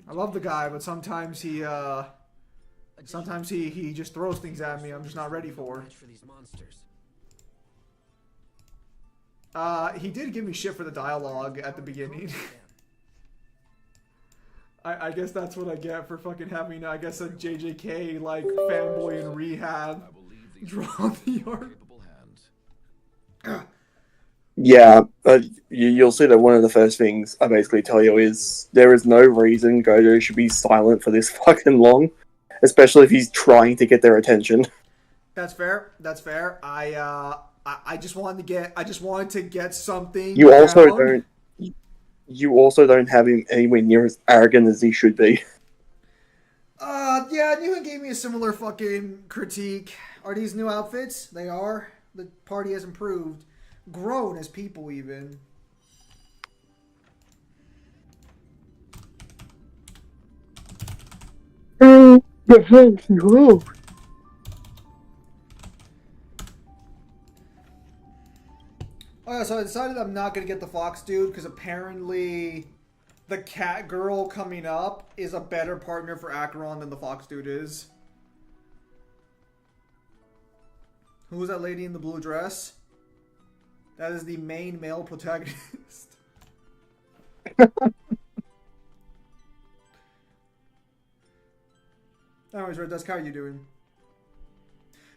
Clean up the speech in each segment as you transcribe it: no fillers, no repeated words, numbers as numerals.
I love the guy, but sometimes he just throws things at me I'm just not ready for. He did give me shit for the dialogue at the beginning. I guess that's what I get for fucking having, I guess, a JJK, like, fanboy in rehab draw the art. Yeah, you'll see that one of the first things I basically tell you is there is no reason Gojo should be silent for this fucking long, especially if he's trying to get their attention. That's fair. That's fair. I just wanted to get something You also down. don't. You also don't have him anywhere near as arrogant as he should be. Yeah, Newman gave me a similar fucking critique. Are these new outfits? They are. The party has improved. Grown as people, even. Oh yeah, so I decided I'm not gonna get the Fox dude because apparently the cat girl coming up is a better partner for Acheron than the Fox dude is. Who was that lady in the blue dress? That is the main male protagonist. Anyways, Red Dusk, how are you doing?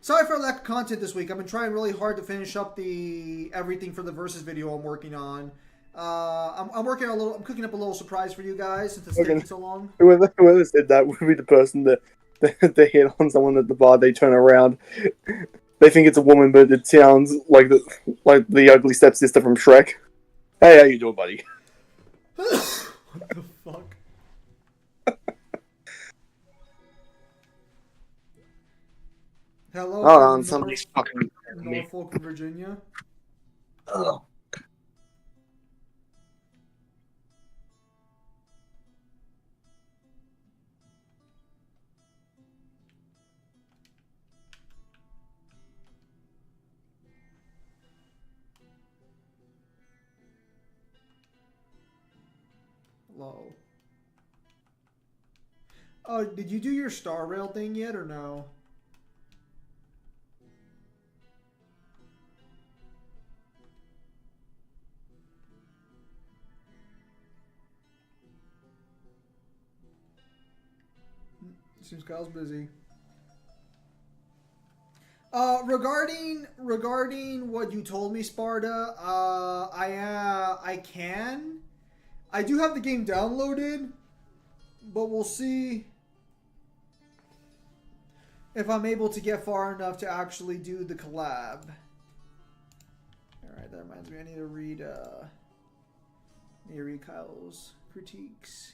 Sorry for lack of content this week. I've been trying really hard to finish up the everything for the versus video I'm working on. I'm working on a little. I'm cooking up a little surprise for you guys since it's taking so long. Whoever said that would be the person that they hit on someone at the bar. They turn around. They think it's a woman, but it sounds like the ugly stepsister from Shrek. Hey, how you doing, buddy? What the fuck? Hello, Hold on, somebody's fucking me. Norfolk, Virginia. Ugh. Hello. Oh, did you do your Star Rail thing yet or no? Seems Kyle's busy. Regarding what you told me, Sparta, I can. I do have the game downloaded, but we'll see if I'm able to get far enough to actually do the collab. Alright, that reminds me, I need to read Kyle's critiques.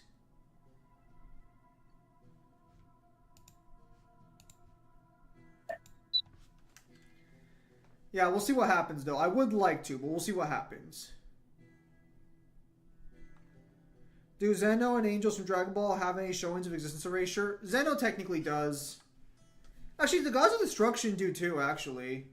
Yeah, we'll see what happens, though. I would like to, but we'll see what happens. Do Zeno and Angels from Dragon Ball have any showings of existence erasure? Zeno technically does. Actually, the Gods of Destruction do too, actually.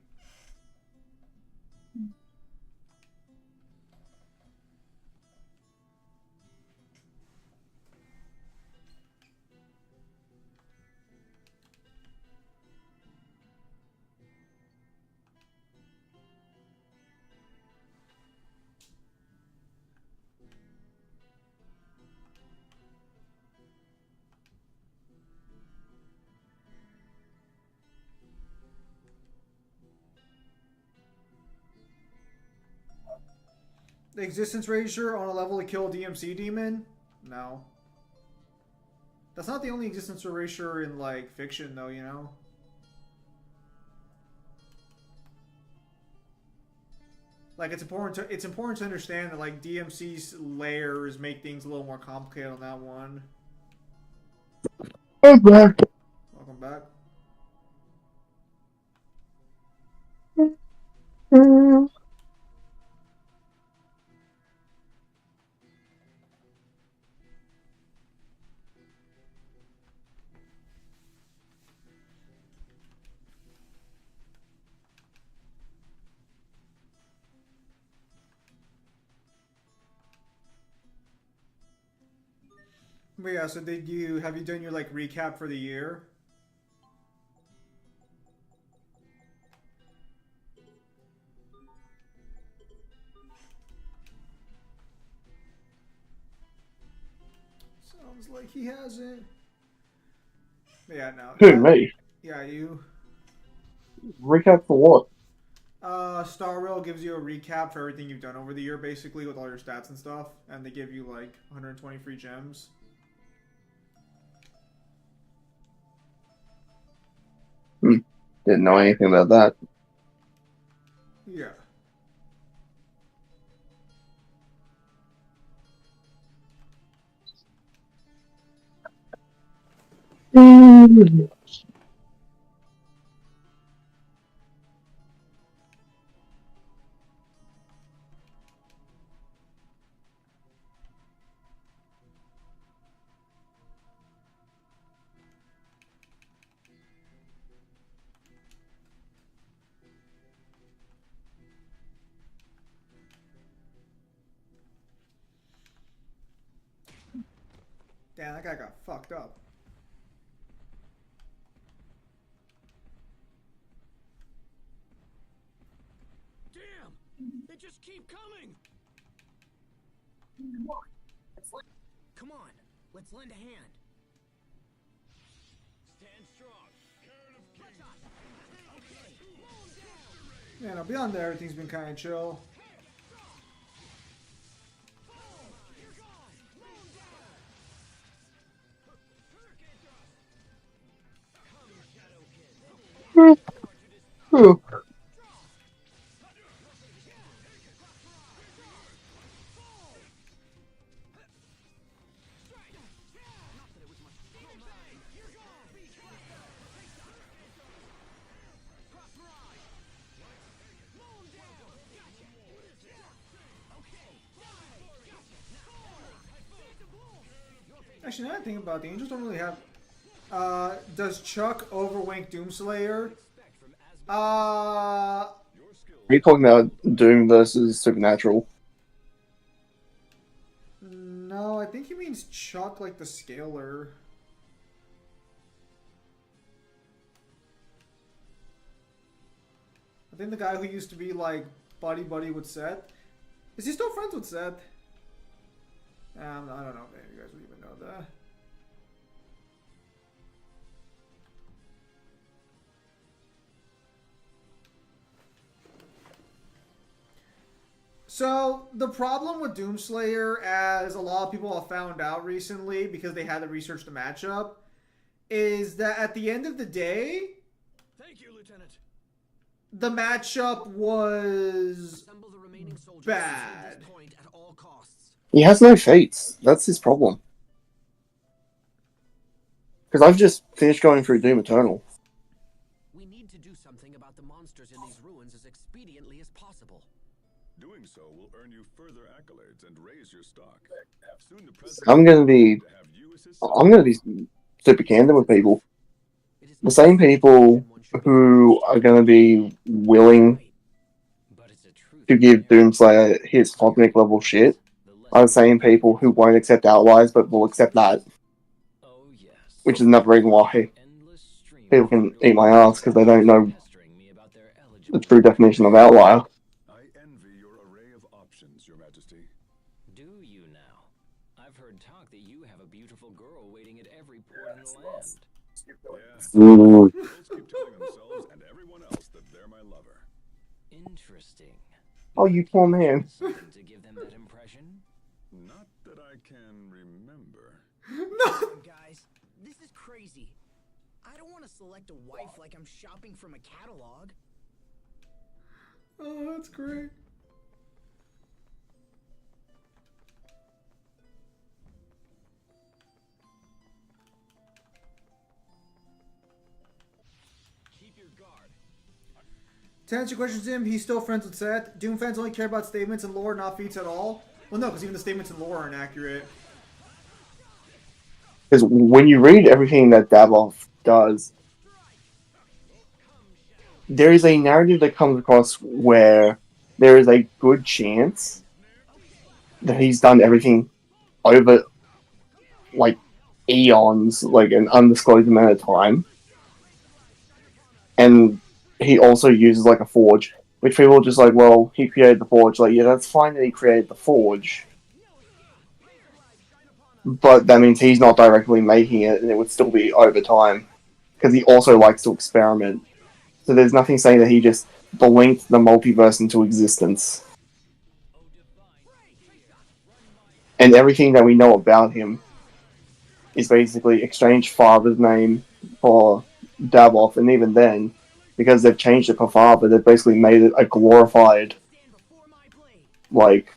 The existence erasure on a level to kill a DMC demon? No. That's not the only existence erasure in, like, fiction, though, you know? Like, it's important to understand that, like, DMC's layers make things a little more complicated on that one. I'm back. Welcome back. But yeah, so have you done your like recap for the year? Sounds like he hasn't. But yeah, no. Who, me? Yeah, you. Recap for what? Star Rail gives you a recap for everything you've done over the year, basically, with all your stats and stuff, and they give you like 120 free gems. Didn't know anything about that. Yeah. Damn, that guy got fucked up. Damn! They just keep coming! Come on, let's lend a hand. Stand strong. Yeah, no, beyond that, everything's been kind of chill. Actually, now I think about it, the Angels don't really have. Does Chuck overwank Doomslayer? Are you talking about Doom versus Supernatural? No, I think he means Chuck like the Scaler. I think the guy who used to be like buddy with Seth. Is he still friends with Seth? I don't know if any of you guys would even know that. So, the problem with Doomslayer, as a lot of people have found out recently because they had to research the matchup, is that at the end of the day, Thank you, Lieutenant. the matchup was Assemble the remaining soldiers bad. to this point at all costs. He has no fates. That's his problem. Because I've just finished going through Doom Eternal. We need to do something about the monsters in these ruins as expediently as possible. Doing so will earn you further accolades and raise your stock. Soon the president I'm gonna be super candid with people. The same people who are gonna be willing to give Doomslayer his cosmic level shit are the same people who won't accept outliers but will accept that. Which is another reason why people can eat my ass because they don't know the true definition of outlier. I envy your array of options, Your Majesty. Do you now? I've heard talk that you have a beautiful girl waiting at every port in the land. Yeah. Girls keep telling themselves and everyone else that they're my lover. Interesting. Oh, you poor man. Something to give them that impression? Not that I can remember. No! Guys, this is crazy. I don't want to select a wife like I'm shopping from a catalog. Oh, that's great. Keep your guard. To answer your question, Tim, he's still friends with Seth. Doom fans only care about statements and lore, not feats at all. Well, no, because even the statements and lore aren't accurate. Because when you read everything that Davos does, there is a narrative that comes across where there is a good chance that he's done everything over, like, eons, like an undisclosed amount of time. And he also uses like a forge, which people are just like, well, he created the forge. Like, yeah, that's fine that he created the forge, but that means he's not directly making it, and it would still be over time because he also likes to experiment. So there's nothing saying that he just blinked the multiverse into existence. And everything that we know about him is basically exchange father's name for Daboff, and even then, because they've changed it for father, they've basically made it a glorified, like,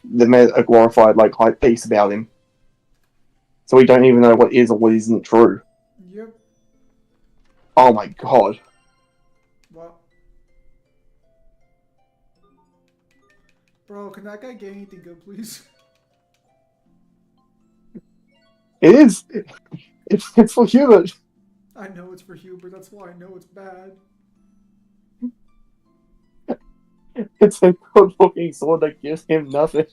they made a glorified, like, hype piece about him. So we don't even know what is or what isn't true. Yep. Oh my god. What? Bro, can that guy get anything good, please? It is. It's for Hubert. I know it's for Hubert, that's why I know it's bad. It's a good looking sword that gives him nothing.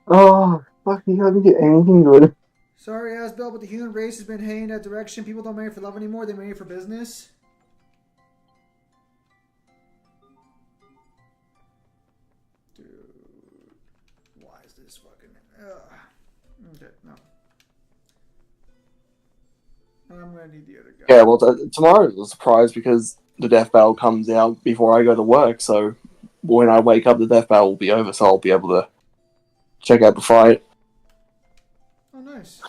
Oh, fuck, he doesn't get anything good. Sorry, Asbel, but the human race has been heading in that direction. People don't marry for love anymore, they marry for business. Dude. Why is this fucking... Ugh. Okay, no. I'm gonna need the other guy. Yeah, well, tomorrow's a surprise because the death battle comes out before I go to work, so when I wake up, the death battle will be over, so I'll be able to check out the fight. Oh, nice.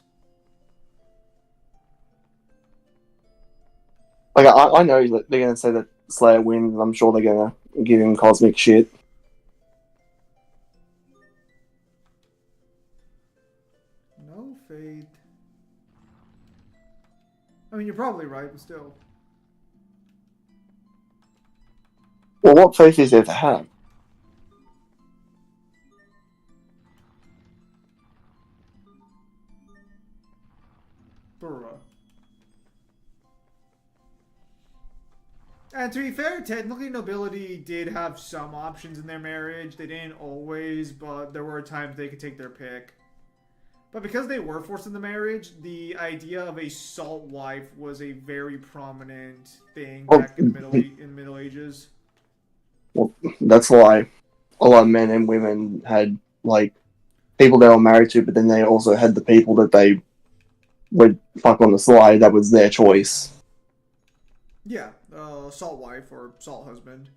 Like, I know that they're going to say that Slayer wins, and I'm sure they're going to give him cosmic shit. No faith. I mean, you're probably right, but still. Well, what faith is there to have? Bruh. And to be fair, technically nobility did have some options in their marriage. They didn't always, but there were times they could take their pick. But because they were forced into marriage, the idea of a salt wife was a very prominent thing back in the Middle Ages. Well, that's why a lot of men and women had, like, people they were married to, but then they also had the people that they would fuck on the slide. That was their choice. Yeah, salt wife or salt husband.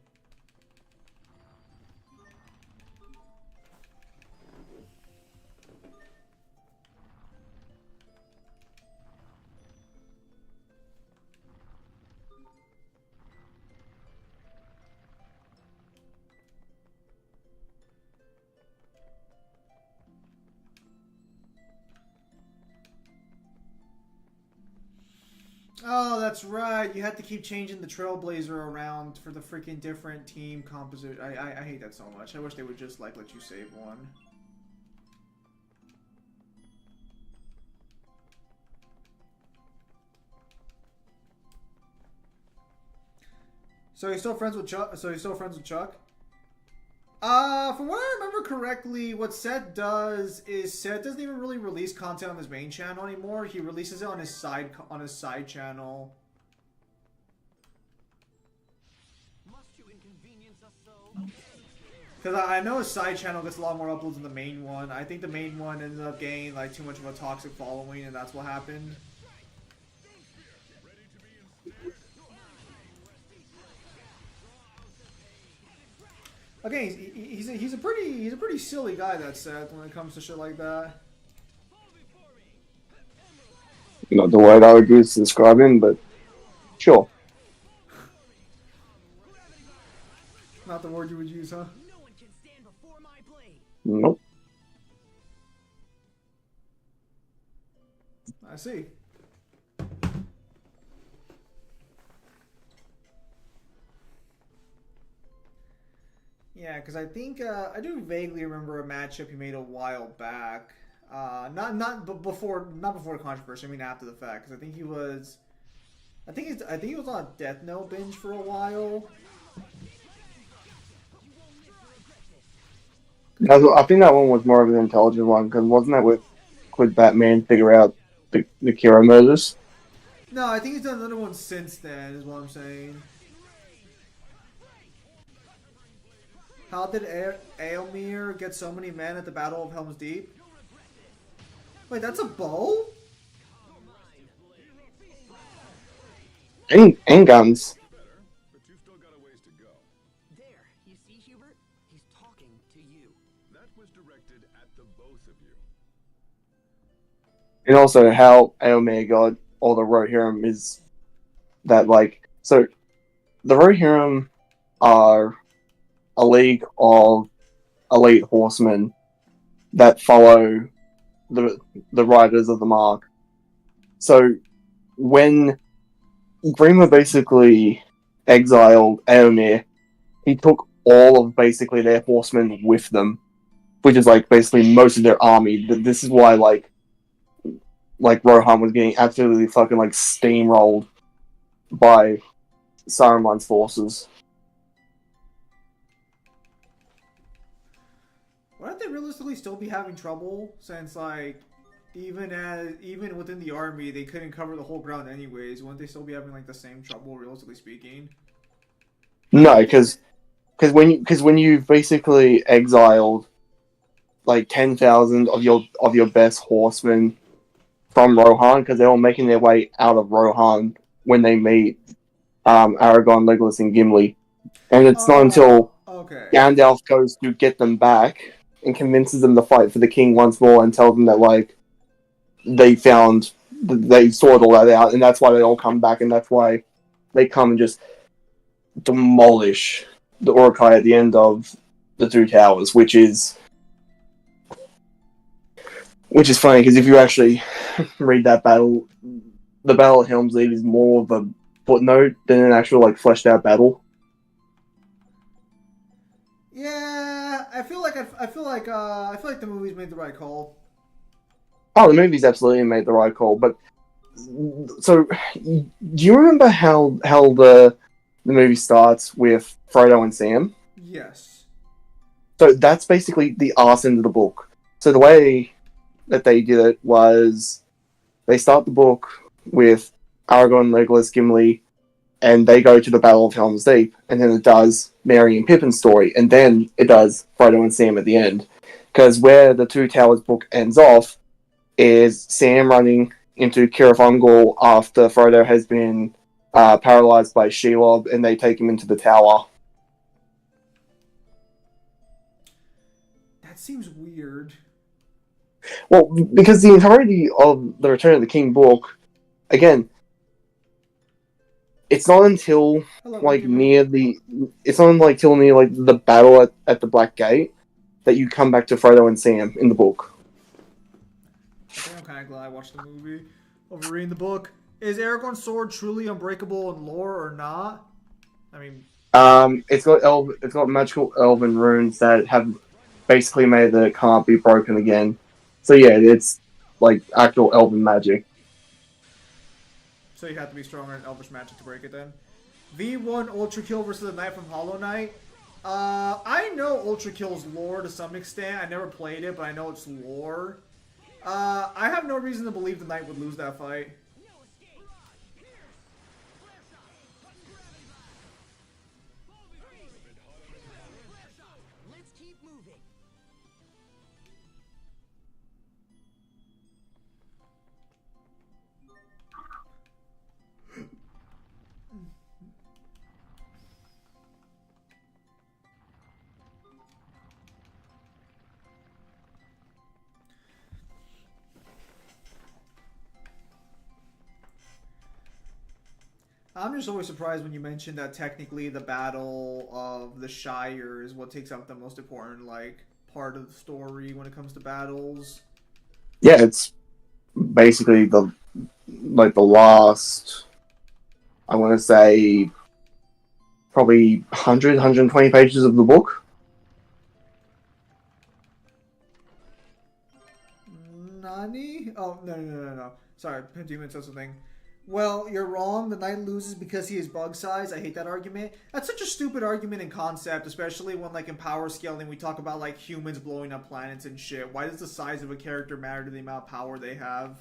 Oh, that's right. You had to keep changing the Trailblazer around for the freaking different team composite. I hate that so much. I wish they would just, like, let you save one. So you're still friends with Chuck? From what I remember correctly, what Seth does is Seth doesn't even really release content on his main channel anymore. He releases it on his side channel. Because I know his side channel gets a lot more uploads than the main one. I think the main one ended up getting like too much of a toxic following, and that's what happened. Again, he's a pretty silly guy, that Seth, when it comes to shit like that. Not the word I would use to describe him, but sure. Not the word you would use, huh? Nope. I see. Yeah, because I think I do vaguely remember a matchup he made a while back. Not before the controversy. I mean after the fact, because I think he was I think he was on a Death Note binge for a while. I think that one was more of an intelligent one, because wasn't that with could Batman figure out the Kira murders? No, I think he's done another one since then, is what I'm saying. How did Aelmir get so many men at the Battle of Helm's Deep? Wait, that's a bow? And guns. Better, but you've still got a ways to go. There, you see, Hubert? He's talking to you. That was directed at the both of you. And also how Aomir got all the Rohirrim is that, like, so the Rohirrim are a league of elite horsemen that follow the riders of the mark. So when Grima basically exiled Aomir, he took all of basically their horsemen with them, which is like basically most of their army. This is why like Rohan was getting absolutely fucking like steamrolled by Saruman's forces. Wouldn't they realistically still be having trouble since, like, even within the army they couldn't cover the whole ground anyways? Wouldn't they still be having like the same trouble, realistically speaking? No, because when you basically exiled like 10,000 of your best horsemen from Rohan, because they're all making their way out of Rohan when they meet Aragorn, Legolas, and Gimli, and it's not until Okay. Gandalf goes to get them back and convinces them to fight for the king once more and tells them that like they sorted all that out, and that's why they all come back, and that's why they come and just demolish the Uruk-hai at the end of the Two Towers, which is funny because if you actually read that battle, the Battle of Helm's Deep is more of a footnote than an actual like fleshed out battle. Yeah, I feel like the movies made the right call. Oh, the movie's absolutely made the right call, but so do you remember how the movie starts with Frodo and Sam? Yes. So that's basically the arse end of the book. So the way that they did it was they start the book with Aragorn, Legolas, Gimli, and they go to the Battle of Helm's Deep, and then it does Merry and Pippin's story, and then it does Frodo and Sam at the end. Because where the Two Towers book ends off is Sam running into Cirith Ungol after Frodo has been paralyzed by Shelob, and they take him into the tower. That seems weird. Well, because the entirety of the Return of the King book, again, it's not until like near the battle at the Black Gate that you come back to Frodo and Sam in the book. I'm kind of glad I watched the movie over reading the book. Is Aragorn's sword truly unbreakable in lore or not? I mean, it's got magical elven runes that have basically made that it can't be broken again. So yeah, it's like actual elven magic. so you have to be stronger in Elvish magic to break it then. V1 Ultra Kill versus the Knight from Hollow Knight. I know Ultra Kill's lore to some extent. I never played it, but I know it's lore. I have no reason to believe the Knight would lose that fight. Let's keep moving. I'm just always surprised when you mention that technically the Battle of the Shire is what takes up the most important, like, part of the story when it comes to battles. Yeah, it's basically the last, I want to say, probably 120 pages of the book. Nani? Oh, no. Sorry, Pentiment said something. Well, you're wrong. The knight loses because he is bug size. I hate that argument. That's such a stupid argument in concept, especially when, like, in power scaling, we talk about, like, humans blowing up planets and shit. Why does the size of a character matter to the amount of power they have?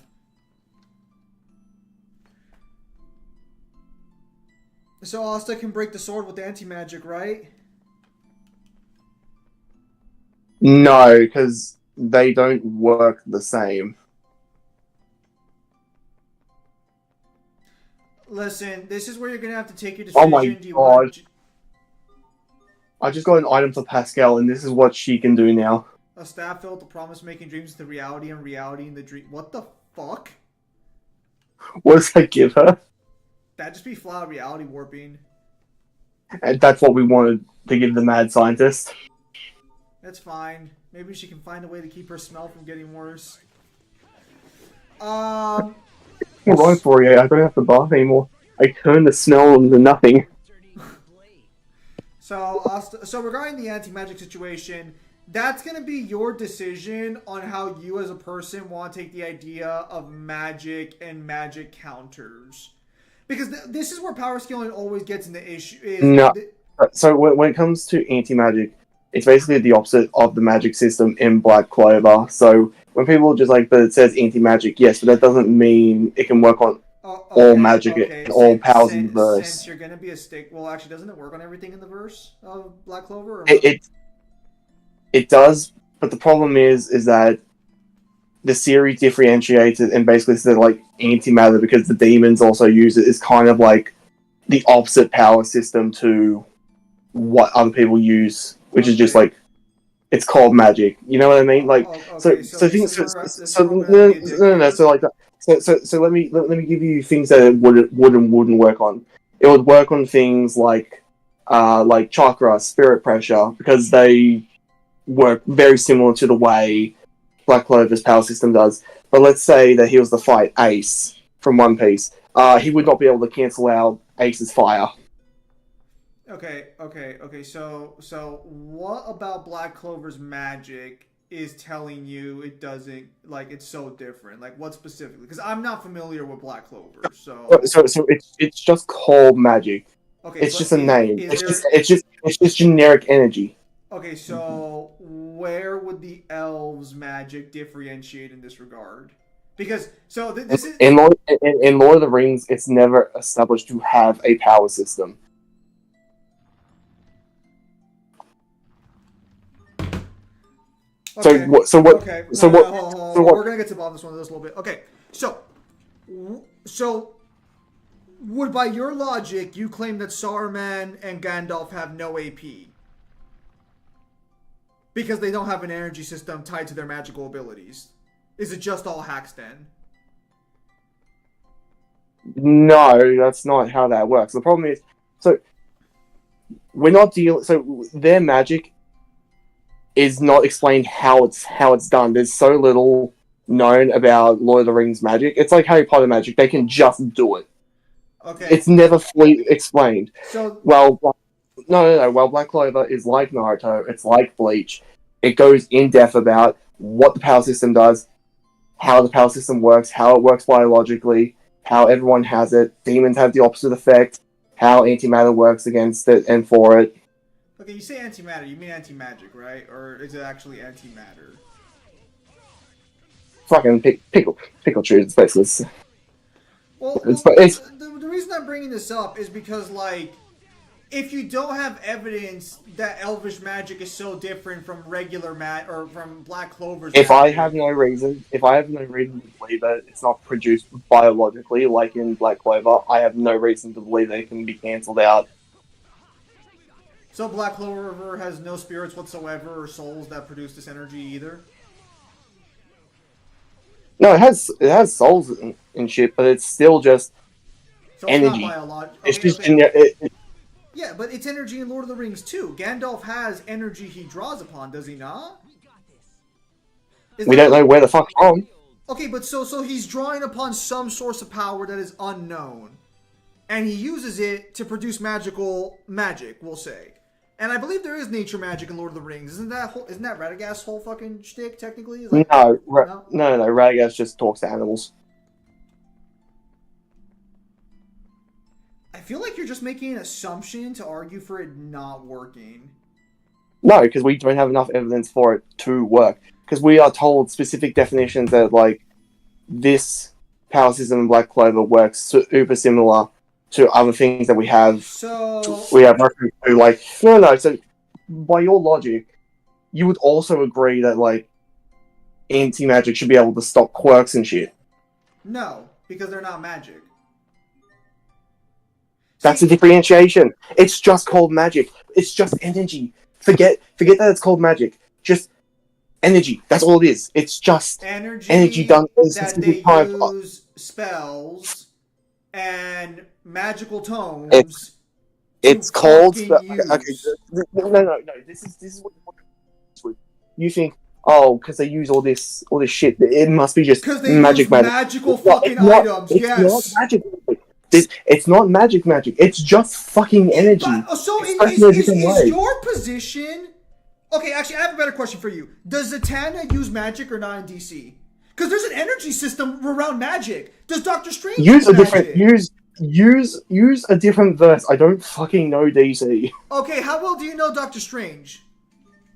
So Asta can break the sword with anti-magic, right? No, because they don't work the same. Listen, this is where you're gonna have to take your Oh decision. my Do you want God. I just got an item for Pascal, and this is what she can do now. a staff filled with the promise of making dreams into reality and reality in the dream? What the fuck? What does that give her? That'd just be flat reality warping. And that's what we wanted to give the mad scientist. That's fine. Maybe she can find a way to keep her smell from getting worse. Wrong for you. I don't have to bath anymore. I turn the smell into nothing. So regarding the anti-magic situation, that's going to be your decision on how you as a person want to take the idea of magic and magic counters. Because this is where power scaling always gets into issue. No. So when it comes to anti-magic, it's basically the opposite of the magic system in Black Clover. So when people are just like, but it says anti-magic, yes, but that doesn't mean it can work on all magic and all powers in the verse. Since you're going to be a stick... Well, actually, doesn't it work on everything in the verse of Black Clover? It does, but the problem is that the series differentiates it and basically said like antimatter because the demons also use it is kind of like the opposite power system to what other people use, which is just like it's called magic. You know what I mean? Like so let me give you things that it wouldn't work on. It would work on things like chakra, spirit pressure, because they work very similar to the way Black Clover's power system does. But let's say that he was to fight Ace from One Piece. He would not be able to cancel out Ace's fire. Okay. So what about Black Clover's magic is telling you it doesn't, like, it's so different? Like, what specifically? Because I'm not familiar with Black Clover, so it's just called magic. Okay, it's just a name. It's just generic energy. Okay, so where would the elves' magic differentiate in this regard? Because this is in Lord of the Rings, it's never established to have a power system. Okay. So what? We're gonna get to the bottom of this one a little bit. Okay, so would, by your logic, you claim that Saruman and Gandalf have no AP because they don't have an energy system tied to their magical abilities? Is it just all hacks then? No, that's not how that works. The problem is, we're not dealing. So their magic is not explained how it's done. There's so little known about Lord of the Rings magic. It's like Harry Potter magic. They can just do it. Okay. It's never fully explained. So no. Well, Black Clover is like Naruto. It's like Bleach. It goes in depth about what the power system does, how the power system works, how it works biologically, how everyone has it. Demons have the opposite effect. How antimatter works against it and for it. Okay, you say antimatter, you mean anti-magic, right? Or is it actually antimatter? Fucking pickle trees, basically. Well, the reason I'm bringing this up is because, like, if you don't have evidence that elvish magic is so different from regular or from Black Clover's If magic, I have no reason to believe that it's not produced biologically, like in Black Clover, I have no reason to believe that it can be cancelled out. So Black Clover has no spirits whatsoever or souls that produce this energy either? No, it has souls and shit, but it's still just So energy. It's not biological. It's just generic. Yeah, but it's energy in Lord of the Rings too. Gandalf has energy he draws upon, does he not? We don't know where the fuck from. Okay, but so he's drawing upon some source of power that is unknown, and he uses it to produce magic, we'll say. And I believe there is nature magic in Lord of the Rings. Isn't that Radagast's whole fucking shtick, technically? Like, No, Radagast just talks to animals. I feel like you're just making an assumption to argue for it not working. No, because we don't have enough evidence for it to work. Because we are told specific definitions that, like, this power system in Black Clover works super similar to other things that we have. So We have reference to, like, no. So, by your logic, you would also agree that, like, anti-magic should be able to stop quirks and shit. no, because they're not magic. That's a differentiation. It's just called magic. It's just energy. Forget that it's called magic. Just energy. That's all it is. It's just energy done in a that specific they time. use spells and magical tones. It's to called. fucking Okay, use. no. This is what you think. Oh, because they use all this shit. It must be just Because they magic. use magical fucking items. It's Yes. not magic. It's not magic. It's just fucking energy. So expressed in a different way. is your position... Okay, actually, I have a better question for you. Does Zatanna use magic or not in DC? Because there's an energy system around magic. Does Doctor Strange use a magic? different use a different verse? I don't fucking know DC. Okay, how well do you know Doctor Strange?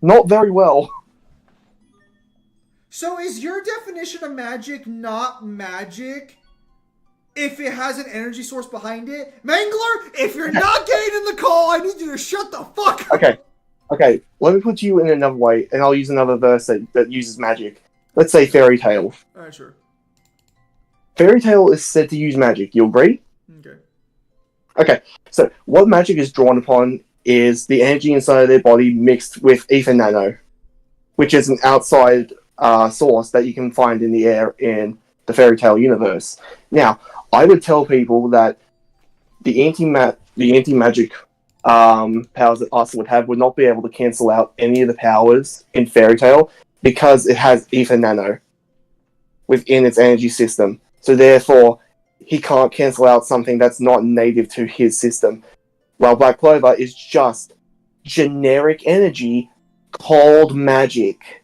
Not very well. So is your definition of magic not magic if it has an energy source behind it? Mangler, if you're not getting in the call, I need you to shut the fuck up. Okay, let me put you in another way, and I'll use another verse that uses magic. Let's say Fairy Tale. Alright, sure. Fairy Tale is said to use magic, you agree? Okay, so what magic is drawn upon is the energy inside of their body mixed with ether nano, which is an outside source that you can find in the air in the Fairy Tale universe. Now, I would tell people that the anti-magic powers that us would have would not be able to cancel out any of the powers in Fairy Tale because it has ether nano within its energy system. So therefore, he can't cancel out something that's not native to his system. While Black Clover is just generic energy called magic.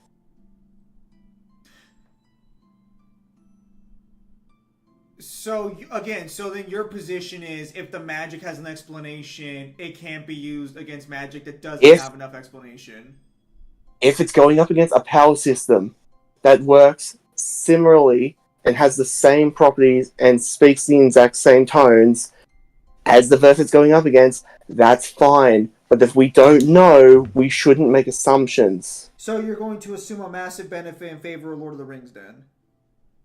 So, again, then your position is if the magic has an explanation, it can't be used against magic that doesn't have enough explanation. If it's going up against a power system that works similarly and has the same properties and speaks the exact same tones as the verse it's going up against, that's fine. But if we don't know, we shouldn't make assumptions. So you're going to assume a massive benefit in favor of Lord of the Rings, then?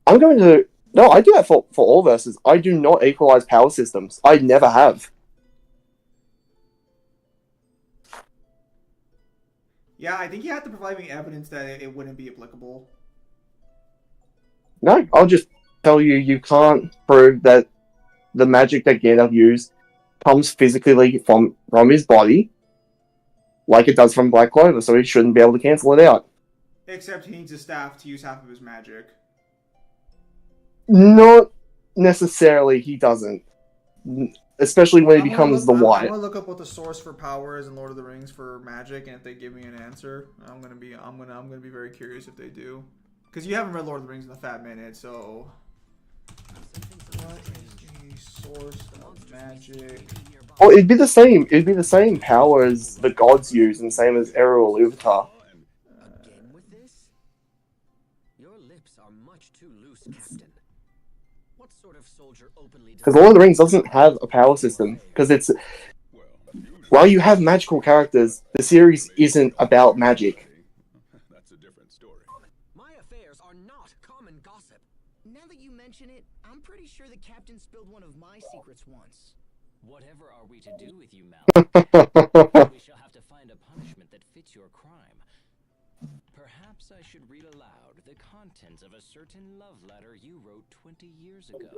I'm going to... No, I do that for all verses. I do not equalize power systems. I never have. Yeah, I think you have to provide me evidence that it wouldn't be applicable. No, I'll just tell you can't prove that the magic that Gandalf used comes physically from his body, like it does from Black Clover, so he shouldn't be able to cancel it out. Except he needs a staff to use half of his magic. Not necessarily, he doesn't. Especially when he becomes the White. I'm gonna look up what the source for power is in Lord of the Rings for magic, and if they give me an answer, I'm gonna be very curious if they do. Because you haven't read Lord of the Rings in a fat minute, so what is the source of magic? Well, it'd be the same. It'd be the same power as the gods use, and same as Eru or Iluvatar. Again with this? Your lips are much too loose, Captain. What sort of soldier openly... Because Lord of the Rings doesn't have a power system. Because it's... While you have magical characters, the series isn't about magic. That's a different story. My affairs are not common gossip. Now that you mention it, I'm pretty sure the captain spilled one of my secrets once. Whatever are we to do with you, Mal? We shall have to find a punishment that fits your crime. Perhaps I should read aloud the contents of a certain love letter you wrote 20 years ago.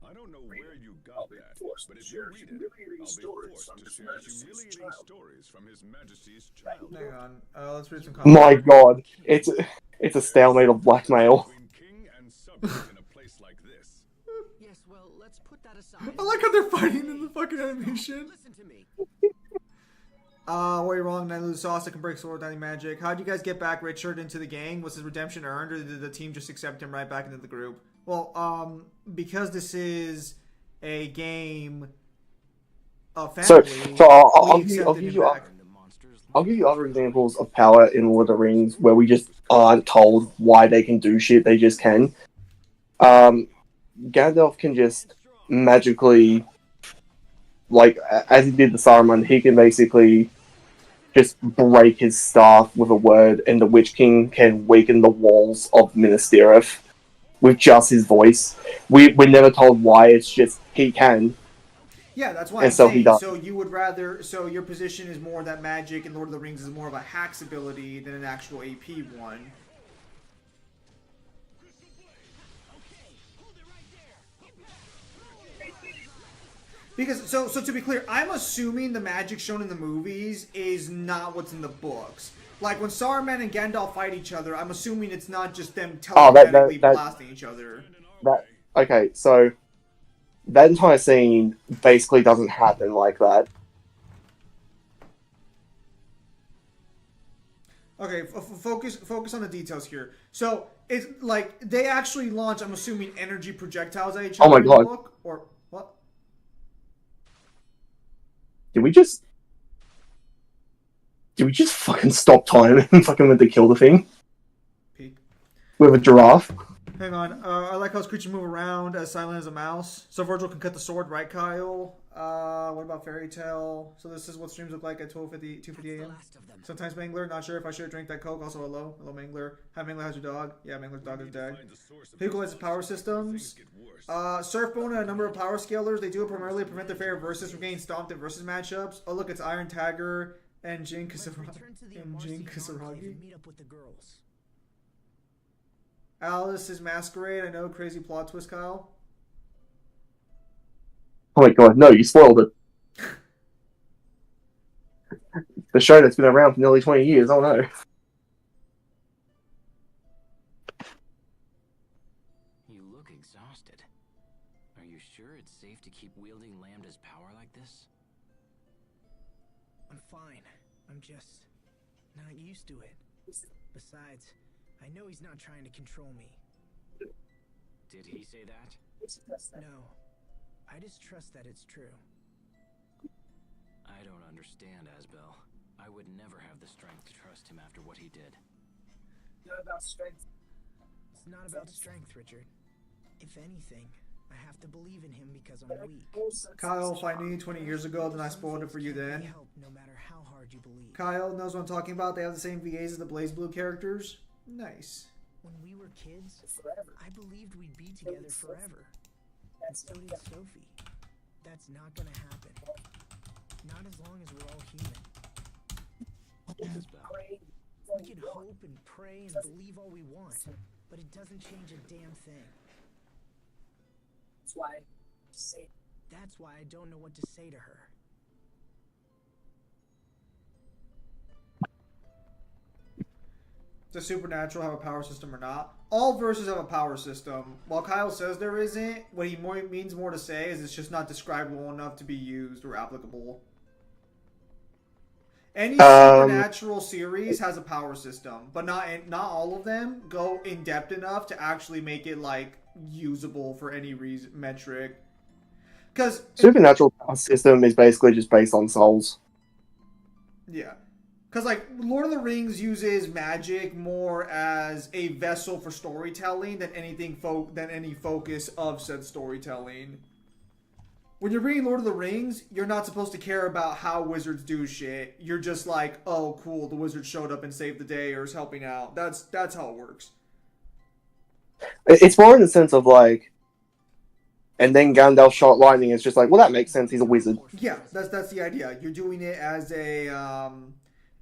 I don't know where you got that, but if you read it, I'll be forced to share humiliating stories from His Majesty's childhood. Hang on, let's read some comments. My god. It's a stalemate of blackmail. Between king and subject in a place like this. Yes, well, let's put that aside. I like how they're fighting in the fucking animation. Listen to me. Where you're wrong, then lose sauce that can break sword without any magic. How'd you guys get back Richard into the gang? Was his redemption earned, or did the team just accept him right back into the group? Well, because this is a game So, family, so we I'll accepted give him you back. I'll give you other examples of power in Lord of the Rings where we just aren't told why they can do shit. They just can. Gandalf can just magically, like as he did the Saruman, he can basically just break his staff with a word, and the Witch King can weaken the walls of Minas Tirith with just his voice. We're never told why. It's just he can, Yeah, that's why and I'm so he saying. does. So you would rather. So your position is more that magic in Lord of the Rings is more of a hacks ability than an actual AP one. Because so to be clear, I'm assuming the magic shown in the movies is not what's in the books. Like when Saruman and Gandalf fight each other, I'm assuming it's not just them Oh, telekinetically blasting each other. that okay. So that entire scene basically doesn't happen like that. Okay, focus on the details here. So it's like they actually launch. I'm assuming energy projectiles at each Oh other my in the God. book, or what? Did we just fucking stop time and fucking went to kill the thing Peek. with a giraffe? Hang on. I like how his creatures move around as silent as a mouse. So Virgil can cut the sword, right, Kyle? What about Fairy Tale? So this is what streams look like at 2:50 a.m. Sometimes Mangler, not sure if I should drink that Coke. Also, hello. Hello, Mangler. Hi, Mangler, how's your dog? Yeah, Mangler's dog is dead. People has power systems. Surfbone and a number of power scalers. They do it primarily to prevent their favorite versus from getting stomped in versus matchups. Oh, look, it's Iron Tagger and Jin Kisaragi. Meet up with the girls. Alice is Masquerade. I know, crazy plot twist, Kyle. Oh my God, no, you spoiled it. The show that's been around for nearly 20 years, oh no. You look exhausted. Are you sure it's safe to keep wielding Lambda's power like this? I'm fine. I'm just not used to it. Besides, I know he's not trying to control me. Did he say that? No. I just trust that it's true. I don't understand, Asbel. I would never have the strength to trust him after what he did. It's not about strength, Richard. If anything, I have to believe in him because I'm weak. Kyle, if I knew you 20 years ago, then I spoiled it for you then. Help no matter how hard you believe. Kyle knows what I'm talking about. They have the same VAs as the Blaze Blue characters. Nice. When we were kids, I believed we'd be together forever. And so did Sophie. That's not gonna happen. Not as long as we're all human. Asbel. We can hope and pray and believe all we want, but it doesn't change a damn thing. That's why I don't know what to say to her. Does Supernatural have a power system or not? All verses have a power system. While Kyle says there isn't, what he means more to say is it's just not describable enough to be used or applicable. Any Supernatural series has a power system, but not all of them go in depth enough to actually make it like usable for any reason metric. Because Supernatural system is basically just based on souls. yeah. Because, like, Lord of the Rings uses magic more as a vessel for storytelling than anything than any focus of said storytelling. When you're reading Lord of the Rings, you're not supposed to care about how wizards do shit. You're just like, oh, cool, the wizard showed up and saved the day or is helping out. That's how it works. It's more in the sense of like, and then Gandalf shot lightning. It's just like, well, that makes sense. He's a wizard. Yeah, that's the idea. You're doing it as a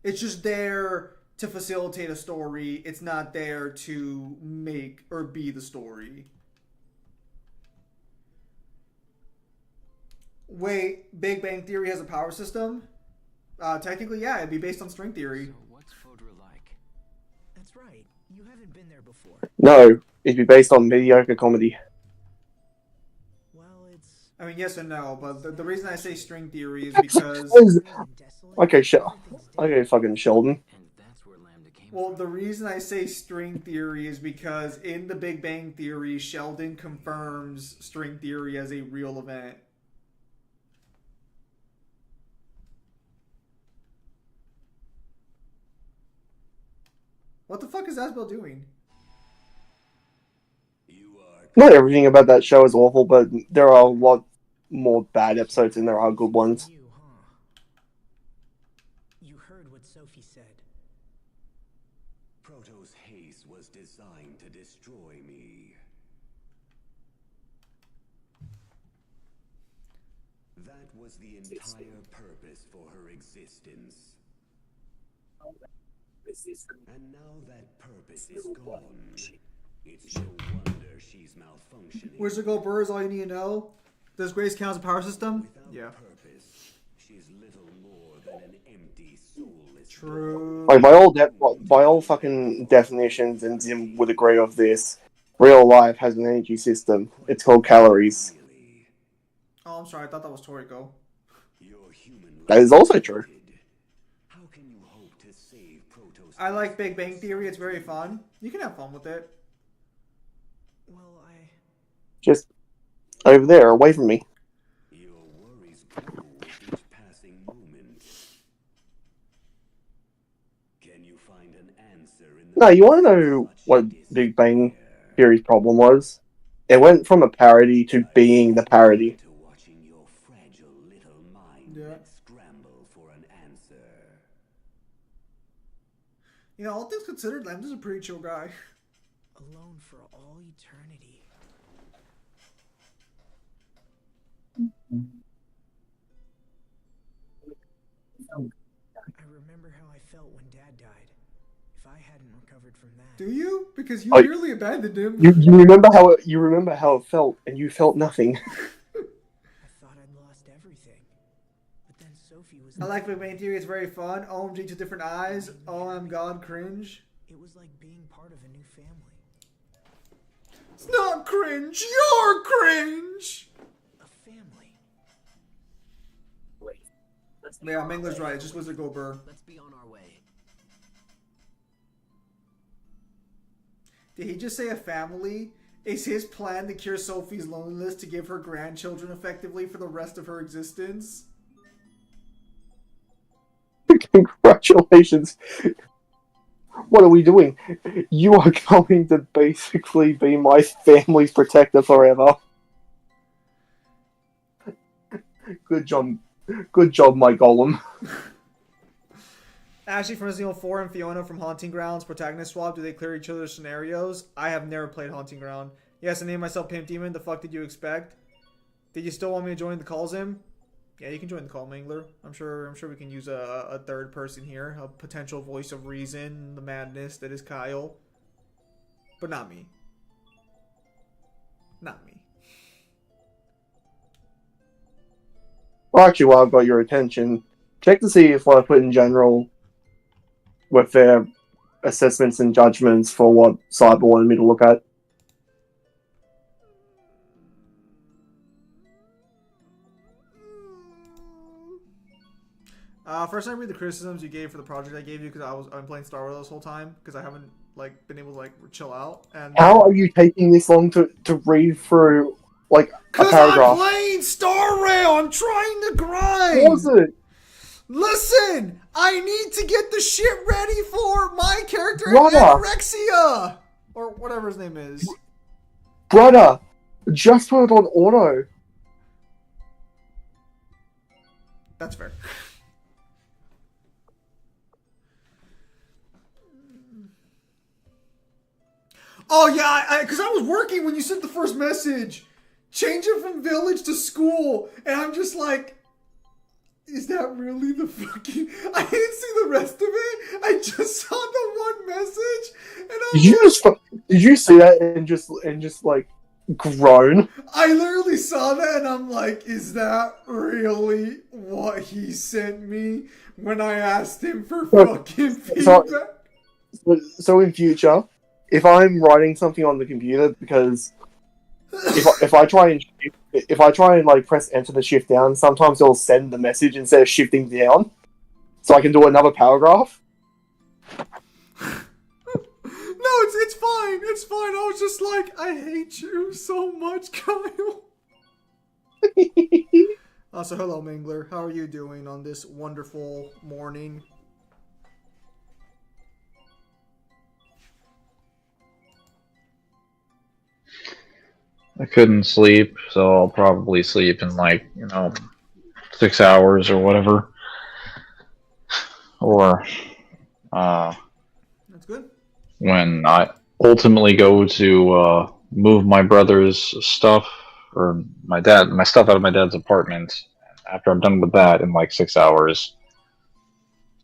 it's just there to facilitate a story. It's not there to make or be the story. Wait, Big Bang Theory has a power system? Technically, yeah, it'd be based on string theory. So what's Fodra like? That's right. You haven't been there before. No, it'd be based on mediocre comedy. Well, it's... I mean, yes and no, but the reason I say string theory is because... Okay, okay, fucking Sheldon. And that's where Lambda came Well, from. the reason I say string theory is because in the Big Bang Theory, Sheldon confirms string theory as a real event. What the fuck is Asbel doing? Not everything about that show is awful, but there are a lot more bad episodes than there are good ones. You, huh? You heard what Sophie said. Proto's haste was designed to destroy me. That was the entire purpose for her existence. And now that purpose is gone. It's no wonder she's malfunctioning. Where's the go, Burr? Is all you need to know. Does Grace count as a power system? Without Yeah. purpose, she's little more than an empty, soulless True. Like by all fucking definitions, and Zim would agree with this. Real life has an energy system. It's called calories. really. Oh, I'm sorry. I thought that was Toriko. Your human That is also true. How can you hope to save Proto's I like Big Bang Theory. It's very fun. You can have fun with it. Well, Just over there, away from me. Your worries grow with each passing moment. Can you find an answer in the No, you want to know what Big Bang Theory's problem was? It went from a parody to being the parody. to watching your fragile little mind Yeah. scramble for an answer? You know, all things considered, Lambda's a pretty chill guy. alone for all eternity. I remember how I felt when Dad died. If I hadn't recovered from that, Do you? Because you Oh, nearly abandoned him. You remember how it felt, and you felt nothing. I thought I'd lost everything. But then Sophie was. I like Big Bang Theory. It's very fun. OMG to different eyes. Oh, I'm God, cringe. It was like being part of a new family. It's not cringe. You're cringe. A family. Yeah, Mangler's right. It just was a go burr. Let's be on our way. Did he just say a family? Is his plan to cure Sophie's loneliness to give her grandchildren effectively for the rest of her existence? Congratulations. What are we doing? You are going to basically be my family's protector forever. Good job. Good job, my golem. Ashley from Resident Evil 4 and Fiona from Haunting Grounds, protagonist swap. Do they clear each other's scenarios? I have never played Haunting Ground. Yes, I named myself Pimp Demon. The fuck did you expect? Did you still want me to join the calls in? Yeah, you can join the call, Mangler. I'm sure we can use a third person here, a potential voice of reason, the madness that is Kyle. But not me. Not me. Well, actually, while I've got your attention, check to see if what I put in general with their assessments and judgments for what Cyber wanted me to look at. First, I read the criticisms you gave for the project I gave you because I'm playing Star Wars this whole time because I haven't been able to chill out. And How are you taking this long to read through a because paragraph? I'm playing Star Rail, I'm trying to grind. What was it? Listen, I need to get the shit ready for my character in Brother. Anorexia or whatever his name is. Brother, just put it on auto. That's fair. Oh yeah, because I was working when you sent the first message. Change it from village to school, and I'm just like, is that really the fucking? I didn't see the rest of it. I just saw the one message, and Did you see that and just groan? I literally saw that, and I'm like, is that really what he sent me when I asked him for fucking feedback? So in future, if I'm writing something on the computer, because if I try and press enter to shift down, sometimes it'll send the message instead of shifting down, so I can do another paragraph. No, it's fine. It's fine. I was just like, I hate you so much, Kyle. So hello, Mangler. How are you doing on this wonderful morning? I couldn't sleep, so I'll probably sleep in like 6 hours or whatever, or uh, That's good. when I ultimately go to move my brother's stuff or my stuff out of my dad's apartment. After I'm done with that in like 6 hours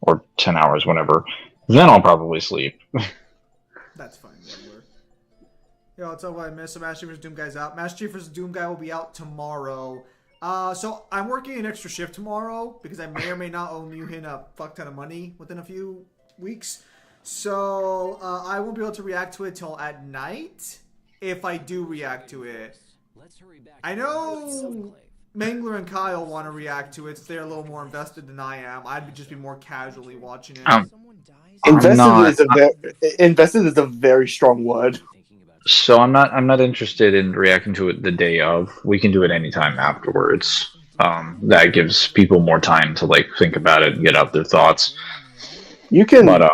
or 10 hours, whenever, then I'll probably sleep. That's fine, Wrangler. Yo, I'll tell you what I missed. So Master Chief vs. Doom Guy's out. Master Chief vs. Doom Guy will be out tomorrow. So I'm working an extra shift tomorrow because I may or may not owe Muhin a fuck ton of money within a few weeks. So I won't be able to react to it till at night. If I do react to it, I know Mangler and Kyle want to react to it. So they're a little more invested than I am. I'd just be more casually watching it. Invested is a very strong word. So I'm not interested in reacting to it the day of. We can do it anytime afterwards. That gives people more time to like think about it and get out their thoughts. You can, But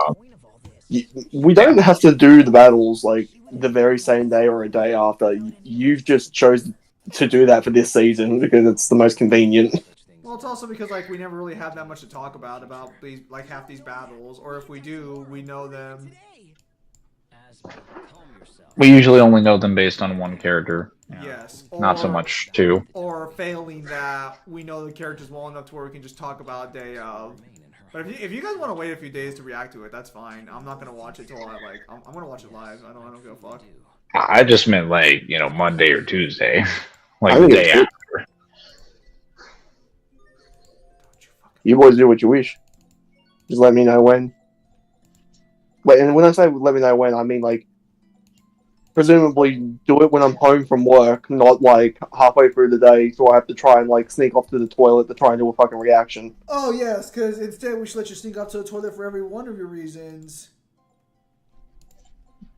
we don't have to do the battles like the very same day or a day after. You've just chose to do that for this season because it's the most convenient. Well, it's also because like we never really have that much to talk about these like half these battles, or if we do, we know them. we usually only know them based on one character. Yes. Not so much two. Or failing that, we know the characters well enough to where we can just talk about a day of. But if you guys want to wait a few days to react to it, that's fine. I'm not gonna watch it till I'm gonna watch it live. I don't give a fuck. I just meant like Monday or Tuesday, like the day after. You boys do what you wish. Just let me know when. Wait, and when I say let me know when, I mean like presumably do it when I'm home from work, not like halfway through the day, so I have to try and like sneak off to the toilet to try and do a fucking reaction. Oh yes, because instead we should let you sneak off to the toilet for every one of your reasons.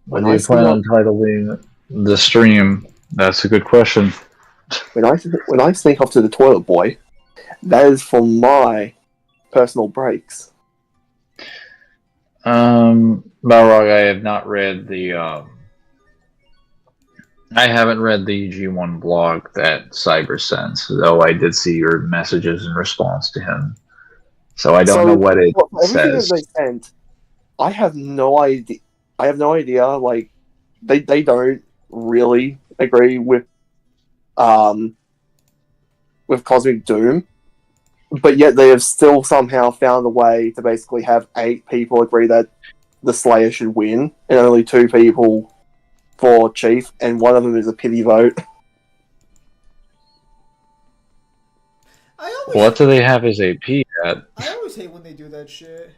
When do you plan on titling the stream? That's a good question. When I sneak off to the toilet, boy, that is for my personal breaks. Balrog, I have not read the I haven't read the G1 blog that Cyber sent, though I did see your messages in response to him. So I don't know what it says. Everything that they sent, I have no idea. Like, they don't really agree with Cosmic Doom, but yet they have still somehow found a way to basically have 8 people agree that the Slayer should win, and only 2 people for Chief, and one of them is a pity vote. What do they have as AP at? I always hate when they do that shit.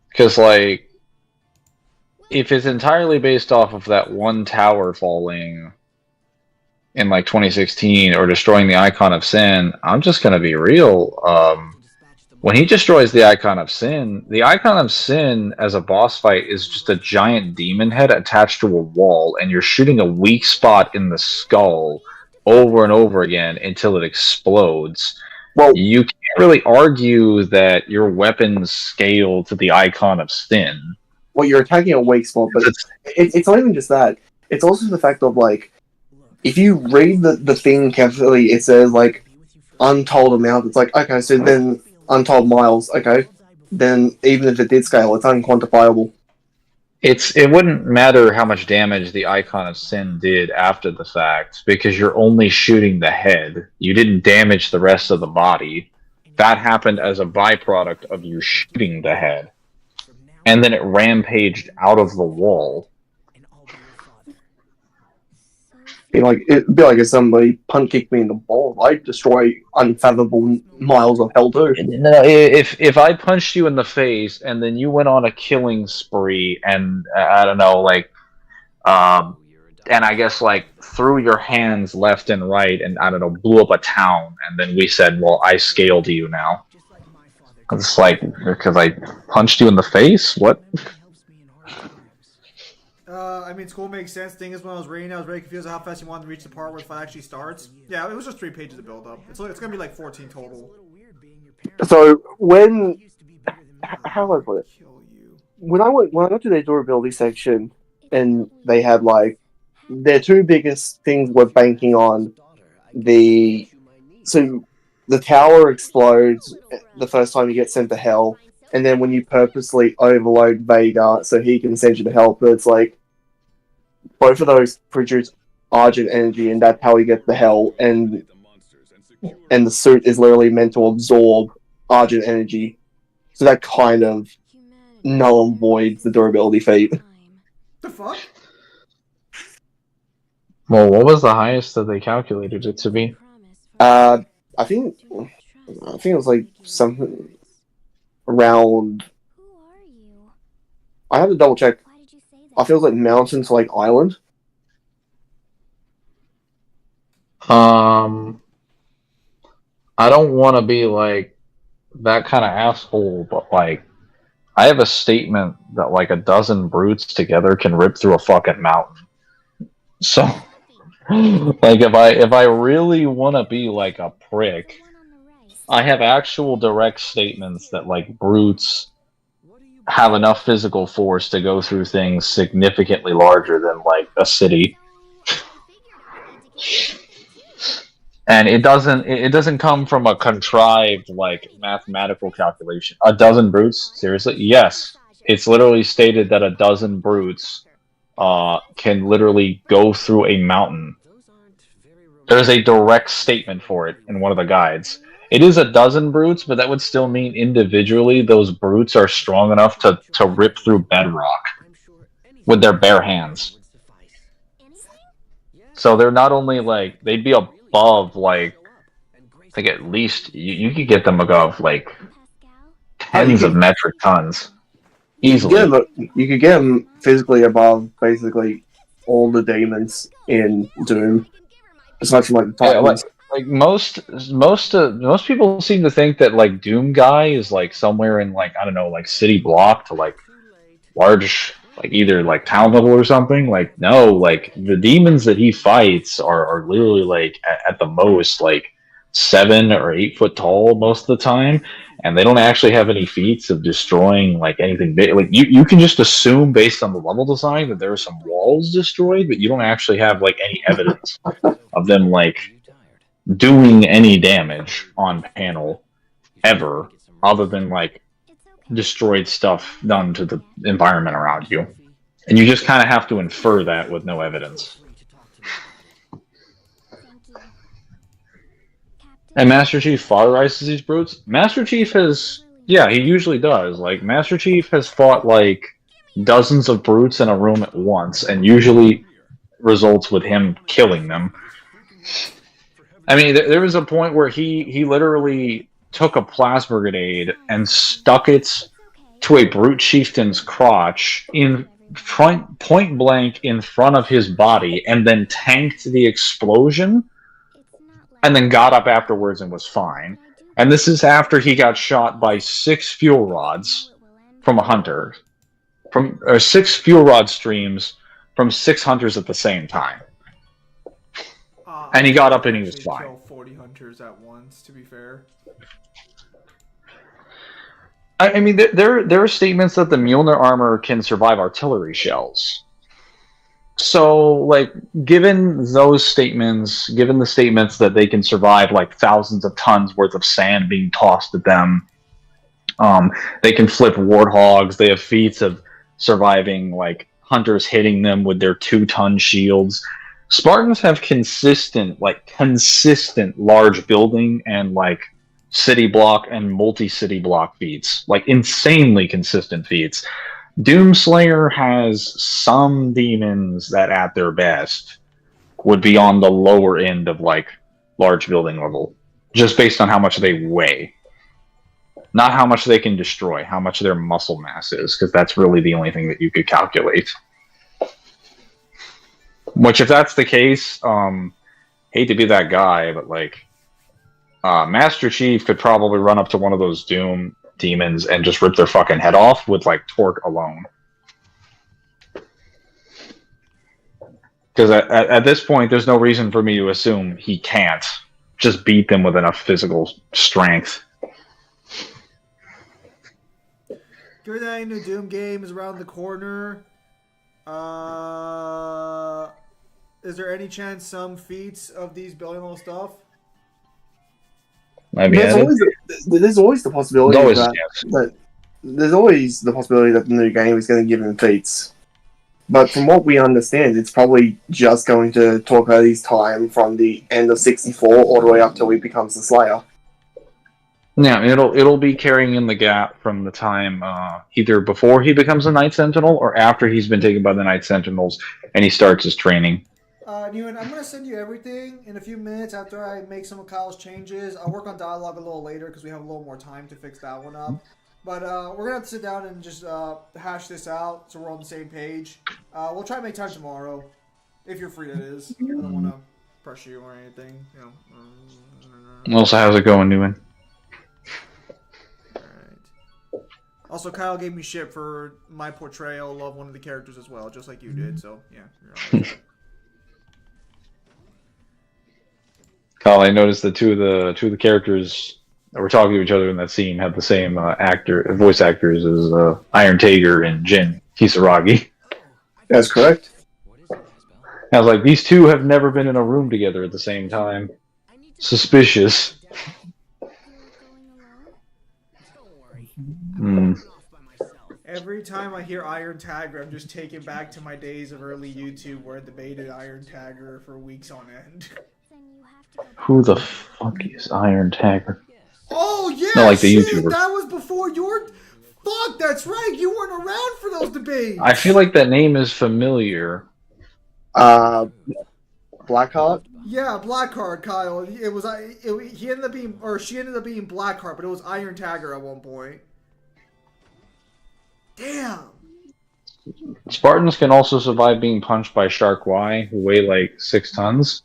Because, like, if it's entirely based off of that one tower falling in, like, 2016 or destroying the Icon of Sin, I'm just going to be real. When he destroys the Icon of Sin as a boss fight is just a giant demon head attached to a wall, and you're shooting a weak spot in the skull over and over again until it explodes. Well, you can't really argue that your weapons scale to the Icon of Sin. Well, you're attacking a weak spot, but it's not even just that. It's also the fact of, like, if you read the thing carefully, it says, like, untold amount. It's like, okay, so then untold miles, okay. Then even if it did scale, it's unquantifiable. It wouldn't matter how much damage the Icon of Sin did after the fact, because you're only shooting the head. You didn't damage the rest of the body. That happened as a byproduct of you shooting the head. And then it rampaged out of the wall. It'd be like if somebody punch kicked me in the balls. I'd destroy unfathomable miles of hell too. No, if I punched you in the face and then you went on a killing spree and I don't know, like, and I guess like threw your hands left and right and I don't know, blew up a town, and then we said, well, I scaled you now. It's like because I punched you in the face. What? I mean, school makes sense. Thing is, when I was reading, I was very confused on how fast you wanted to reach the part where the fight actually starts. Yeah, it was just 3 pages of build up. It's gonna be like 14 total. So how do I put it? When I got to the durability section, and they had like their two biggest things were banking on so the tower explodes the first time you get sent to hell, and then when you purposely overload Vega so he can send you to hell, but it's like both of those produce Argent energy, and that's how you get the hell, and the suit is literally meant to absorb Argent energy, so that kind of null and voids the durability feat. The fuck? Well, what was the highest that they calculated it to be? I think it was like something around. I have to double check. I feel like mountain to like island. I don't want to be like that kind of asshole, but like I have a statement that like a dozen brutes together can rip through a fucking mountain. So, like if I really want to be like a prick, I have actual direct statements that like brutes have enough physical force to go through things significantly larger than like a city. And it doesn't come from a contrived like mathematical calculation. A dozen brutes? Seriously? Yes. It's literally stated that a dozen brutes can literally go through a mountain. There's a direct statement for it in one of the guides. It is a dozen brutes, but that would still mean individually those brutes are strong enough to rip through bedrock with their bare hands. So they're not only like, they'd be above like, I think at least, you could get them above like tens of metric tons. Easily. You could get them physically above basically all the demons in Doom. Aside from like the Titans. Like most people seem to think that like Doom guy is like somewhere in like, I don't know, like city block to like large, like either like town level or something. Like no, like the demons that he fights are literally like at the most like 7 or 8 foot tall most of the time, and they don't actually have any feats of destroying like anything big. Like you can just assume based on the level design that there are some walls destroyed, but you don't actually have like any evidence of them like doing any damage on panel ever, other than like destroyed stuff done to the environment around you. And you just kind of have to infer that with no evidence. And Master Chief fodderizes these brutes. Master Chief has, yeah, he usually does. Like, Master Chief has fought, like, dozens of brutes in a room at once, and usually results with him killing them. I mean, there was a point where he literally took a plasma grenade and stuck it to a brute chieftain's crotch in front, point blank in front of his body, and then tanked the explosion, and then got up afterwards and was fine. And this is after he got shot by 6 fuel rods from a hunter, from 6 fuel rod streams from 6 hunters at the same time. And he got up and he was fine. Kill 40 hunters at once, to be fair. I mean, there are statements that the Mjolnir armor can survive artillery shells. So, like, given those statements, given the statements that they can survive, like, thousands of tons worth of sand being tossed at them, they can flip warthogs, they have feats of surviving, like, hunters hitting them with their 2-ton shields. Spartans have consistent large building and, like, city block and multi-city block feats. Like, insanely consistent feats. Doomslayer has some demons that, at their best, would be on the lower end of, like, large building level. Just based on how much they weigh. Not how much they can destroy, how much their muscle mass is, because that's really the only thing that you could calculate. Which, if that's the case, hate to be that guy, but, like, Master Chief could probably run up to one of those Doom demons and just rip their fucking head off with, like, torque alone. Because at this point, there's no reason for me to assume he can't just beat them with enough physical strength. Given that a new Doom game is around the corner, Is there any chance some feats of these building little stuff? Might be There's added. always the possibility There's always a that, chance. there's always the possibility that the new game is going to give him feats. But from what we understand, it's probably just going to talk about his time from the end of 64 all the way up till he becomes the Slayer. Yeah, it'll be carrying in the gap from the time either before he becomes a Night Sentinel or after he's been taken by the Night Sentinels and he starts his training. Newen, I'm gonna send you everything in a few minutes after I make some of Kyle's changes. I'll work on dialogue a little later because we have a little more time to fix that one up. But we're gonna have to sit down and just hash this out so we're on the same page. We'll try to make time tomorrow, if you're free. That is. I don't want to pressure you or anything. You know. Also, how's it going, Newman? Alright. Also, Kyle gave me shit for my portrayal of one of the characters as well, just like you did. So yeah. You're all right. Kyle, I noticed that two of the characters that were talking to each other in that scene had the same voice actors as Iron Tager and Jin Kisaragi. That's correct. I was like, these two have never been in a room together at the same time. Suspicious. Every time I hear Iron Tagger, I'm just taken back to my days of early YouTube where I debated Iron Tagger for weeks on end. Who the fuck is Iron Tagger? Oh yeah, Not like the shit, YouTuber. that was before your. Fuck, that's right. You weren't around for those debates. I feel like that name is familiar. Blackheart? Yeah, Blackheart, Kyle. He ended up being, or she ended up being Blackheart, but it was Iron Tagger at one point. Damn. Spartans can also survive being punched by Shark Y, who weigh like 6 tons.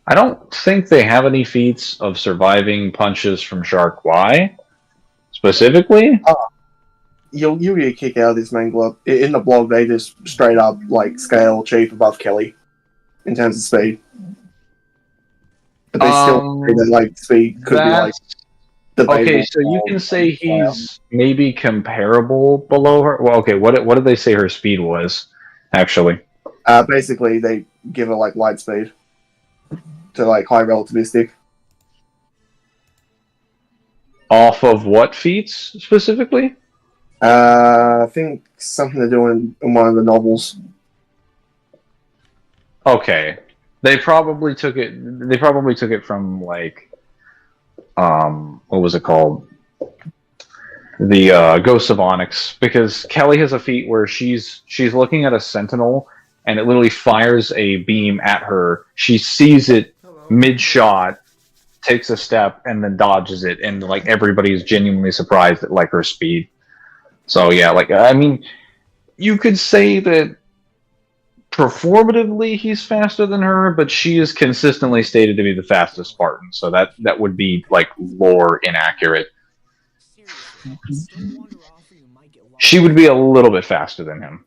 I don't think they have any feats of surviving punches from Shark Y, specifically. You'll get a kick out of this mangler. In the blog, they just straight up like scale Chief above Kelly in terms of speed. But they still say that like speed could be like debatable. Okay, so you can say he's maybe comparable below her. Well, okay, what did they say her speed was, actually? Basically, they give her like light speed to like high relativistic. Off of what feats specifically? I think something to do in one of the novels. Okay, they probably took it. They probably took it from like, what was it called? The Ghosts of Onyx, because Kelly has a feat where she's looking at a sentinel and it literally fires a beam at her. She sees it mid-shot, takes a step, and then dodges it, and like everybody is genuinely surprised at like her speed. So yeah, like I mean, you could say that performatively he's faster than her, but she is consistently stated to be the fastest Spartan, so that would be like lore inaccurate. She would be a little bit faster than him.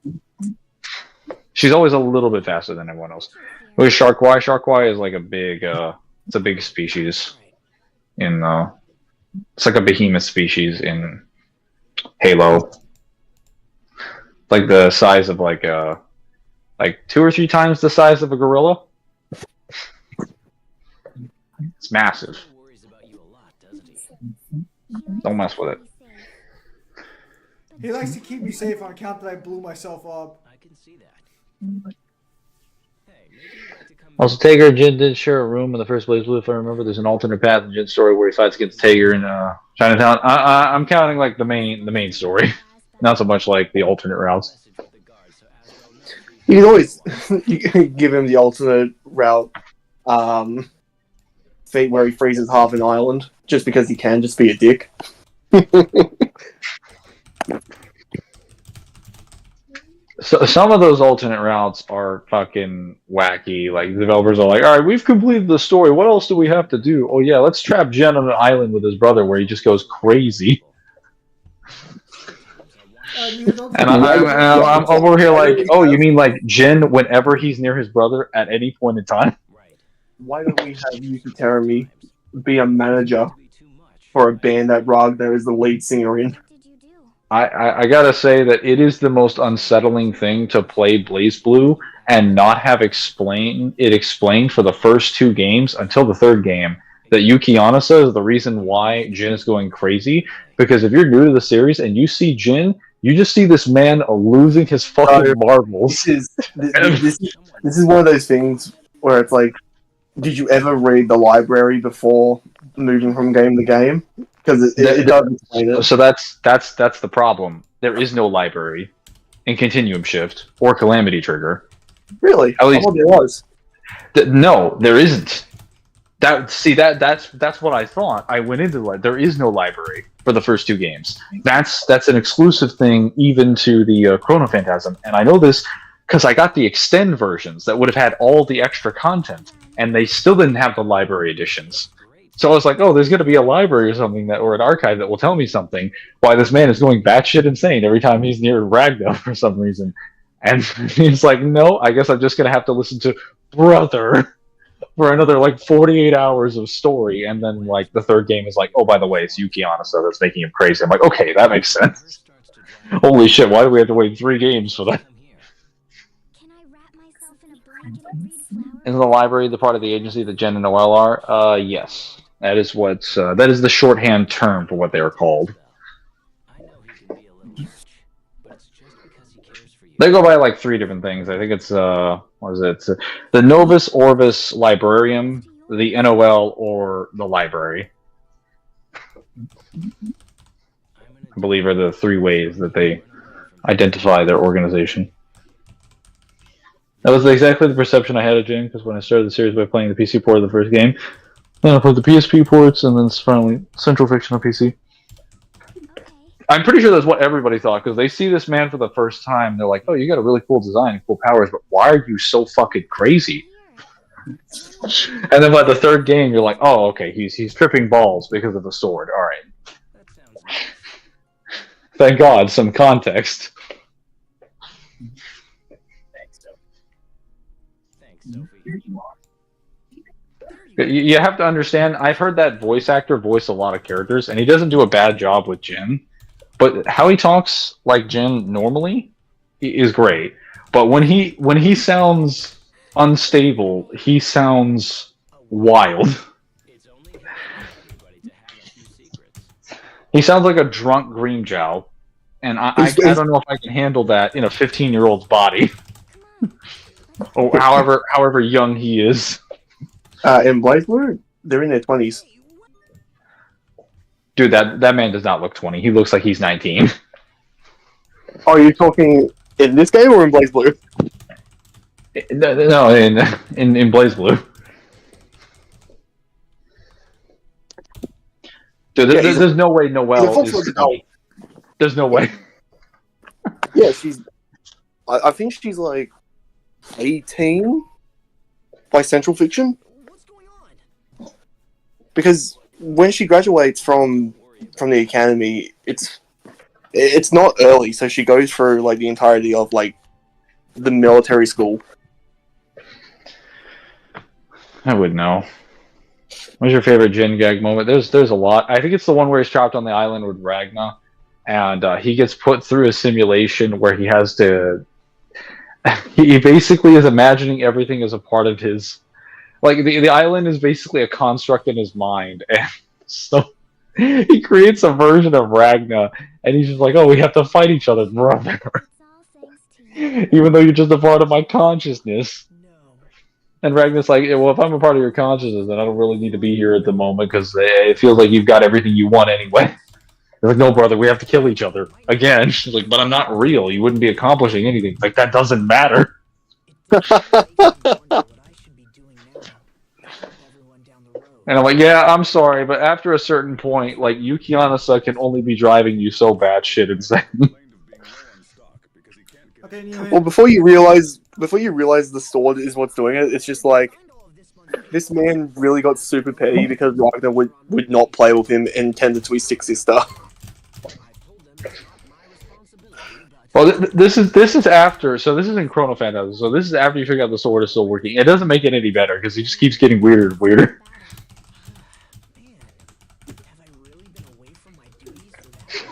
She's always a little bit faster than everyone else. With Shark Y, Shark Y is like a big, it's a big species in, it's like a behemoth species in Halo. Like the size of like 2 or 3 times the size of a gorilla. It's massive. Don't mess with it. He likes to keep me safe on account that I blew myself up. I can see that. Hey, maybe you'd like to come Also, Tager and Jin did share a room in the first place. If I remember, there's an alternate path in Jin's story where he fights against Tager in Chinatown. I'm counting like the main story, not so much like the alternate routes. message with the guard so Asgard knows You can always you can give him the alternate route feat where he freezes half an island just because he can, just be a dick. So some of those alternate routes are fucking wacky. Like the developers are like, "All right, we've completed the story. What else do we have to do? Oh yeah, let's trap Jen on an island with his brother where he just goes crazy." And I'm over here like, "Oh, you mean like Jen whenever he's near his brother at any point in time?" right. Why don't we have Yuki Terumi be a manager Be too much. for a band that Ragnar is the lead singer in? What did you do? I gotta say that it is the most unsettling thing to play Blaze Blue and not have explained for the first two games until the third game that Yuki Onasa is the reason why Jin is going crazy. Because if you're new to the series and you see Jin, you just see this man losing his fucking marbles. This is one of those things where it's like, did you ever read the library before moving from game to game? Because it doesn't explain it. So that's the problem. There is no library in Continuum Shift or Calamity Trigger. Really? At least I thought there was. No, there isn't. That's what I thought. I went into there is no library for the first two games. That's an exclusive thing even to the Chrono Phantasm, and I know this because I got the extend versions that would have had all the extra content, and they still didn't have the library editions. So I was like, oh, there's going to be a library or something or an archive that will tell me something why this man is going batshit insane every time he's near Ragnar for some reason. And he's like, no, I guess I'm just going to have to listen to Brother for another 48 hours of story. And then the third game is like, oh, by the way, it's Yuki Onasa that's making him crazy. I'm like, okay, that makes sense. Holy shit, why do we have to wait 3 games for that? Can I wrap myself in a blanket and read flowers? Isn't the library the part of the agency that Jen and Noel are? Yes. That is that is the shorthand term for what they are called. I know he can be a little much, but it's just because he cares for you. They go by 3 different things. I think it's what is it? The Novus Orbis Librarium, the NOL, or the Library. I believe are the 3 ways that they identify their organization. That was exactly the perception I had of Jin, because when I started the series by playing the PC port of the first game, then I played the PSP ports, and then finally Central Fiction on PC. Okay. I'm pretty sure that's what everybody thought, because they see this man for the first time, they're like, oh, you got a really cool design and cool powers, but why are you so fucking crazy? Here. And then by the third game, you're like, oh, okay, he's tripping balls because of the sword. All right. That sounds nice. Thank God, some context. Thanks, Sophie. You have to understand, I've heard that voice actor voice a lot of characters, and he doesn't do a bad job with Jin. But how he talks like Jin normally is great. But when he sounds unstable, he sounds wild. It's only good for everybody to have a few secrets. He sounds like a drunk Green Jow, and I don't know if I can handle that in a 15-year-old's body. Come on. Or however young he is. In Blaze Blue, they're in their 20s. Dude, that man does not look 20. He looks like he's 19. Oh, are you talking in this game or in Blaze Blue? No, in Blaze Blue. Dude, there's no way Noelle is 20. There's no way. Yeah, I think she's 18 by Central Fiction. What's going on? Because when she graduates from the academy, it's not early, so she goes through the entirety of the military school. I would know. What's your favorite Jin gag moment? There's a lot. I think it's the one where he's trapped on the island with Ragna, and he gets put through a simulation where he has to. He basically is imagining everything as a part of his. The island is basically a construct in his mind, and so he creates a version of Ragna, and he's just like, "Oh, we have to fight each other, brother." It's all thanks to you. Even though you're just a part of my consciousness. No. And Ragnar's like, well, if I'm a part of your consciousness, then I don't really need to be here at the moment because it feels like you've got everything you want anyway. They're like, no, brother, we have to kill each other. Again. She's like, but I'm not real. You wouldn't be accomplishing anything. Like, that doesn't matter. It does make me wonder what I should be doing now. Help everyone down the road. And I'm like, yeah, I'm sorry, but after a certain point, Yuki Onasa can only be driving you so batshit insane. Okay, anyway. Well, before you realize the sword is what's doing it, it's just Find all of this money. this man really got super petty because Ragnar would not play with him and tended to his sick sister. I told them it's not my responsibility, but Well, this is after, so this is in Chrono Phantasm, so this is after you figure out the sword is still working. It doesn't make it any better, because he just keeps getting weirder and weirder. man, have I really been away from my duties for that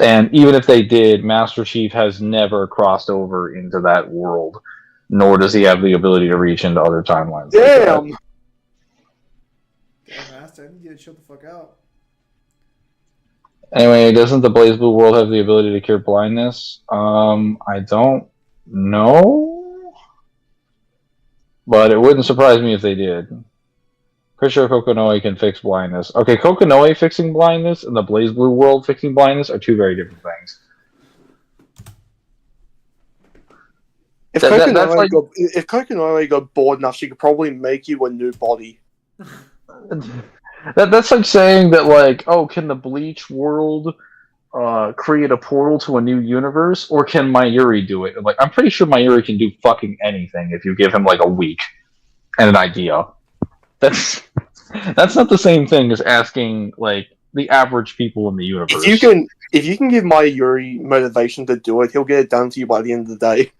And even if they did, Master Chief has never crossed over into that world, nor does he have the ability to reach into other timelines. Like that. Damn! Damn, Master, I need you to shut the fuck out. Anyway, doesn't the Blaze Blue world have the ability to cure blindness? I don't know, but it wouldn't surprise me if they did. Pretty sure Kokonoi can fix blindness. Okay, Kokonoi fixing blindness and the Blaze Blue world fixing blindness are two very different things. If That's like Kokonoi got bored enough, she could probably make you a new body. that's like saying that, like, oh, can the Bleach world create a portal to a new universe, or can Mayuri do it? Like, I'm pretty sure Mayuri can do fucking anything if you give him like a week and an idea. That's not the same thing as asking like the average people in the universe. If you can give Mayuri motivation to do it, he'll get it done to you by the end of the day.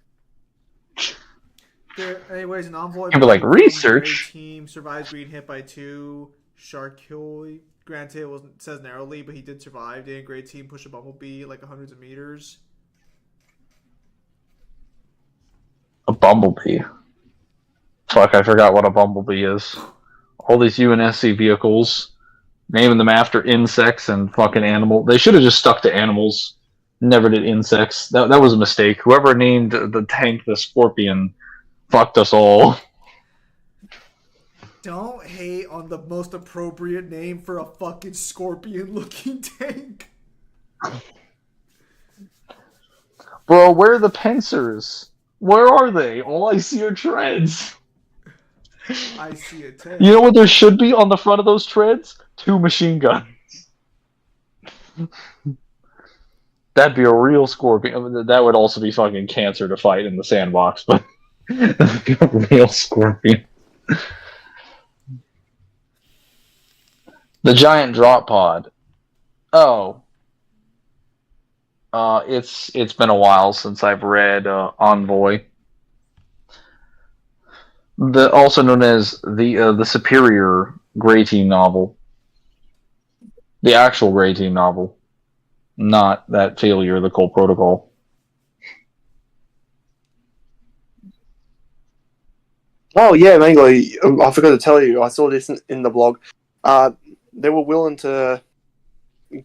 Anyways, an envoy. You'd be like, research. Team survives being hit by 2 Sharkoi. Granted, it says narrowly, but he did survive. Didn't Great Team push a Bumblebee like hundreds of meters? A Bumblebee. Fuck, I forgot what a Bumblebee is. All these UNSC vehicles, naming them after insects and fucking animal. They should have just stuck to animals. Never did insects. That was a mistake. Whoever named the tank the Scorpion fucked us all. Don't hate on the most appropriate name for a fucking scorpion-looking tank. Bro, where are the pincers? Where are they? All I see are treads. I see a tank. You know what there should be on the front of those treads? 2 machine guns. That'd be a real scorpion. I mean, that would also be fucking cancer to fight in the sandbox, but that'd be a real scorpion. The giant drop pod. Oh. It's been a while since I've read Envoy. Also known as the Superior Grey Team novel. The actual Grey Team novel. Not that failure, the Cole Protocol. Oh yeah, Mango, I forgot to tell you, I saw this in the blog. They were willing to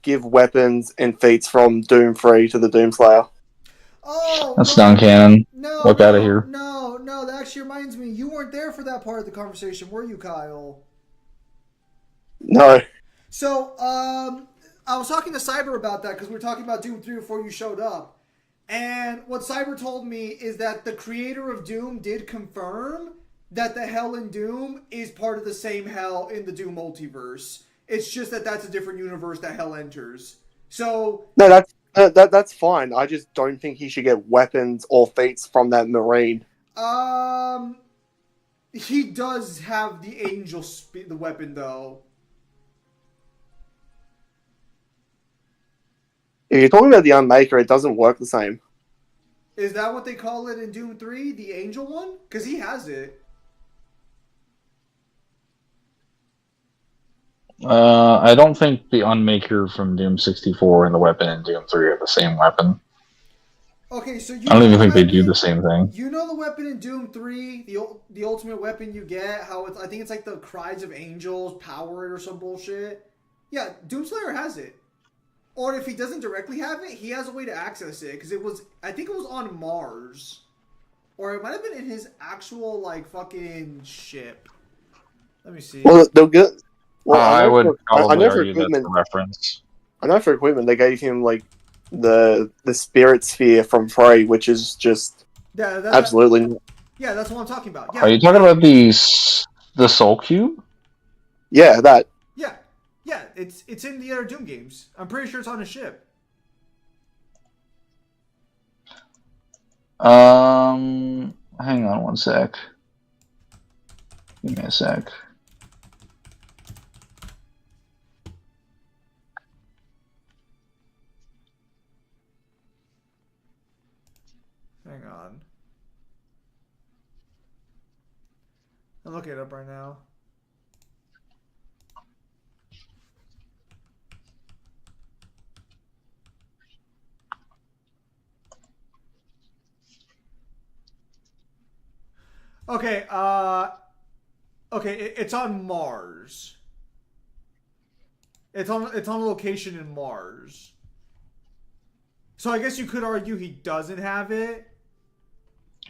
give weapons and feats from Doom 3 to the Doomslayer. Oh, that's non-canon. No, Look out of here. No, that actually reminds me. You weren't there for that part of the conversation, were you, Kyle? No. So, I was talking to Cyber about that because we were talking about Doom 3 before you showed up. And what Cyber told me is that the creator of Doom did confirm that the hell in Doom is part of the same hell in the Doom multiverse. It's just that that's a different universe that hell enters. So no, that's fine. I just don't think he should get weapons or feats from that Marine. He does have the angel the weapon though. If you're talking about the Unmaker, it doesn't work the same. Is that what they call it in Doom 3? The angel one? Because he has it. I don't think the Unmaker from Doom 64 and the weapon in Doom 3 are the same weapon. Okay, so I don't even think they do the same thing. You know the weapon in Doom 3, the ultimate weapon you get, how it's, I think it's like the Cries of Angels, Power or some bullshit. Yeah, Doomslayer has it. Or if he doesn't directly have it, he has a way to access it, because I think it was on Mars. Or it might have been in his actual, like, fucking ship. Let me see. Well, they'll get... Well, I would probably argue that's a reference. I know for equipment they gave him like the spirit sphere from Frey, which is just absolutely. Yeah, that's what I'm talking about. Yeah. Are you talking about the Soul Cube? Yeah, that. Yeah, it's in the other Doom games. I'm pretty sure it's on a ship. Hang on one sec. Give me a sec. Hang on. I'm looking it up right now. Okay, it's on Mars. It's on a location in Mars. So I guess you could argue he doesn't have it.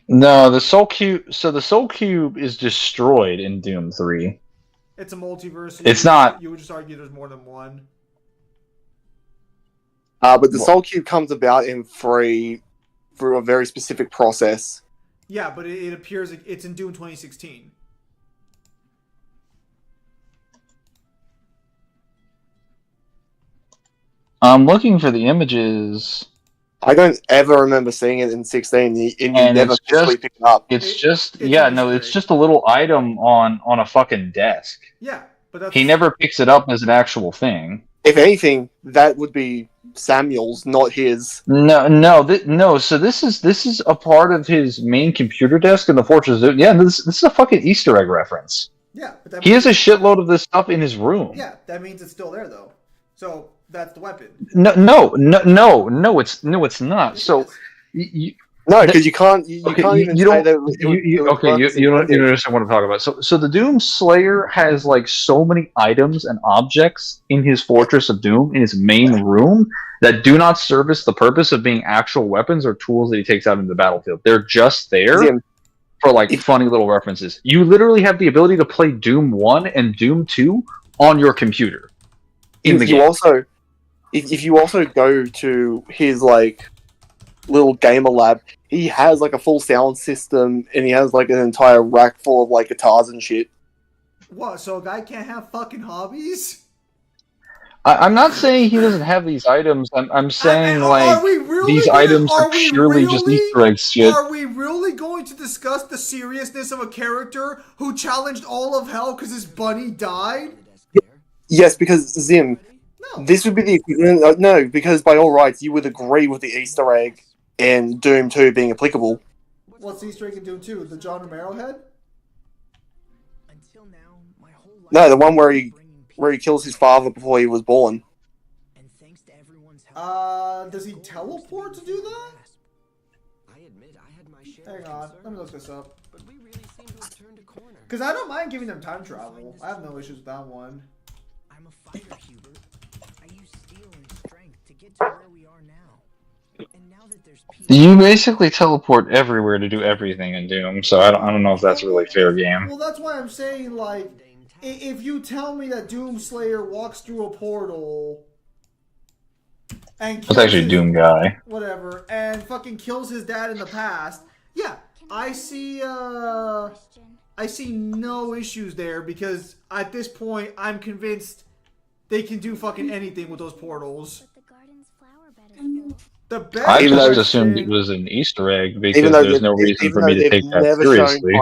No, the Soul Cube. So the Soul Cube is destroyed in Doom 3. It's a multiverse. It's not. You would just argue there's more than one. But the Soul Cube comes about in 3 through a very specific process. Yeah, but it appears it's in Doom 2016. I'm looking for the images. I don't ever remember seeing it in 16, and you never it's physically just, pick it up. it's just it's yeah, an no, Easter it's egg. just a little item on a fucking desk. Yeah, but that's... He never picks it up as an actual thing. If anything, that would be Samuel's, not his. No. So this is a part of his main computer desk in the Fortress. Yeah, this is a fucking Easter egg reference. Yeah, but that He has a shitload of this stuff in his room. Yeah, that means it's still there though. So that's the weapon. No, it's not. Yes, So, it is. No, because you can't. You okay, can't even you say don't. that. You don't understand what I'm talking about. So the Doom Slayer has like so many items and objects in his Fortress of Doom in his main room that do not service the purpose of being actual weapons or tools that he takes out into the battlefield. They're just there for like funny little references. You literally have the ability to play Doom 1 and Doom 2 on your computer in the game. If you also go to his like little gamer lab, he has like a full sound system and he has like an entire rack full of like guitars and shit. What? So a guy can't have fucking hobbies? I'm not saying he doesn't have these items. I'm saying like these items are purely just Easter egg shit. Are we really going to discuss the seriousness of a character who challenged all of hell because his bunny died? Yes, because Zim, this would be the equivalent. No, because by all rights, you would agree with the Easter egg in Doom 2 being applicable. What's the Easter egg in Doom 2? The John Romero head? Until now, my whole life No, the one where he kills his father before he was born. And thanks to everyone's help, Does he teleport to do that? I admit I had my share Hang of on, concern, let me look this up. but we really seem to have turned a corner. Because I don't mind giving them time travel. I have no issues with that one. I'm a fighter, Hubert. I use steel and strength to get to where we are now. And now that there's peace, You basically teleport everywhere to do everything in Doom, so I don't know if that's really fair game. Well, that's why I'm saying, like, if you tell me that Doom Slayer walks through a portal and kills It's actually Doom Guy. whatever, and fucking kills his dad in the past, yeah, I see no issues there, because at this point I'm convinced they can do fucking anything with those portals. But the garden's flower bed is full. The best I just question- assumed it was an Easter egg because Even though there's no reason for me to take that seriously.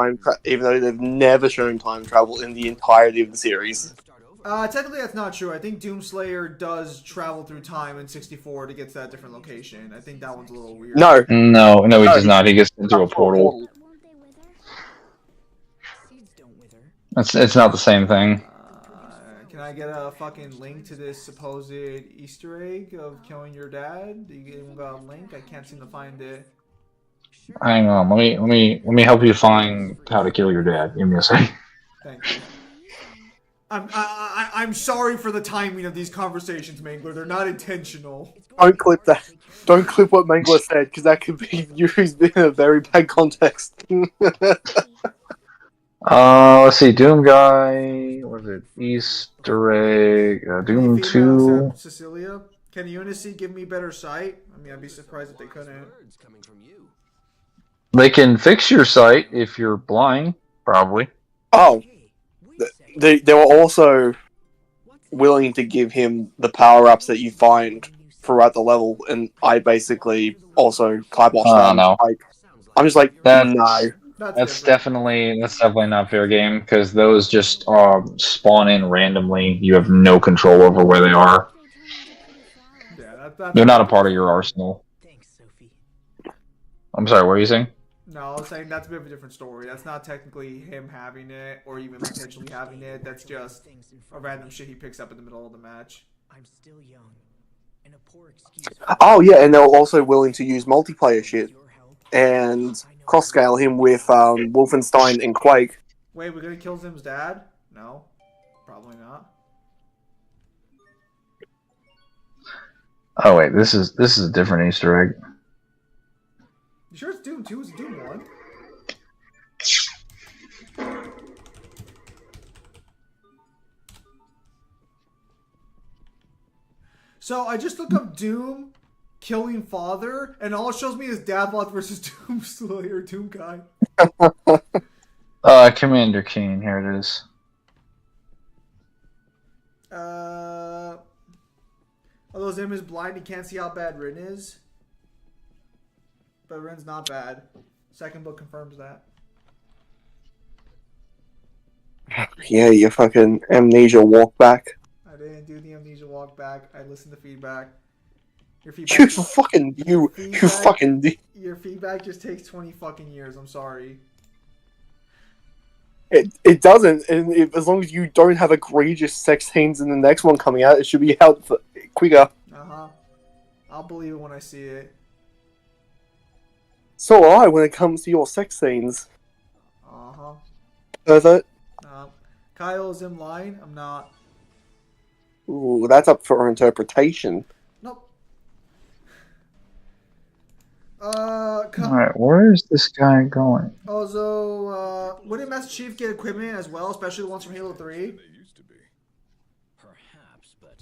Even though they've never shown time travel in the entirety of the series. Technically that's not true. I think Doom Slayer does travel through time in 64 to get to that different location. I think that one's a little weird. No, No, he does not. He gets into a portal. But won't they wither? seeds don't wither. It's not the same thing. Can I get a fucking link to this supposed Easter egg of killing your dad? Do you even got a link? I can't seem to find it. Hang on, let me help you find how to kill your dad. Give me a second. Thank you. I'm sorry for the timing of these conversations, Mangler. They're not intentional. don't clip that. Don't clip what Mangler said, because that could be used in a very bad context. Let's see, Doom Guy. What is it? Easter egg. Doom Hey, female 2. Cecilia, can Unicy give me better sight? I mean, I'd be surprised if they couldn't. Words coming from you. They can fix your sight if you're blind, probably. Oh, they were also willing to give him the power-ups that you find throughout the level, and I basically also kiboshed them. No. Like, I'm just like, That's- no. That's different. definitely not fair game, because those just spawn in randomly. You have no control over where they are. Yeah, that's They're not a part of your arsenal. Thanks, Sophie. I'm sorry, what were you saying? No, I was saying that's a bit of a different story. That's not technically him having it, or even potentially having it. That's just a random shit he picks up in the middle of the match. I'm still young, and a poor excuse. Oh yeah, and they were also willing to use multiplayer shit. Your help, And I know cross scale him with Wolfenstein and Quake. Wait, we're gonna kill Zim's dad? No, probably not. Oh wait, this is a different Easter egg. You sure it's Doom 2? Is it Doom 1? So I just look up Doom killing father, and all it shows me is Dadbot versus Doom Slayer, Doom guy. Commander Kane, here it is. Although Zim is blind, he can't see how bad Rin is. But Rin's not bad. Second book confirms that. Yeah, you fucking amnesia walk back. I didn't do the amnesia walk back. I listened to feedback. Your You feedback. fucking you feedback- fucking. Your feedback just takes 20 fucking years. I'm sorry. It doesn't, and as long as you don't have egregious sex scenes in the next one coming out, it should be out quicker. I'll believe it when I see it. So will I when it comes to your sex scenes. Pervert. Kyle, is Zim lying? I'm not. Ooh, that's up for interpretation. Nope. Alright, where is this guy going? Also, wouldn't Master Chief get equipment as well, especially the ones from Halo 3? They used to be. Perhaps, but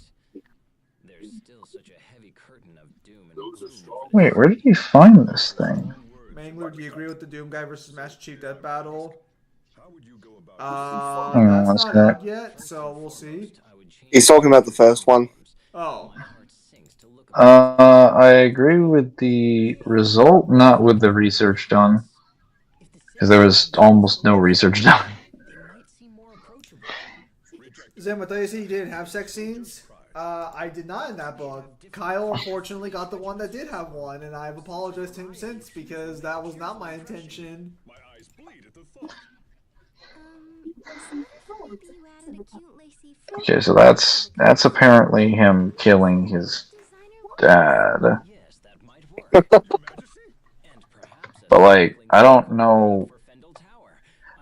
there's still such a heavy curtain of doom and gloom. Wait, where did he find this thing? Mangler, do you agree with the Doom guy versus Master Chief death battle? How would you go about Hang on That's one not sec. out yet, so we'll see. He's talking about the first one. Oh. I agree with the result, not with the research done. Because there was almost no research done. Zim, I thought you said you didn't have sex scenes? I did not in that book. Kyle unfortunately got the one that did have one, and I've apologized to him since because that was not my intention. my eyes bleed at the thought? Okay, so that's apparently him killing his dad. Yes, that might work. But like, I don't know.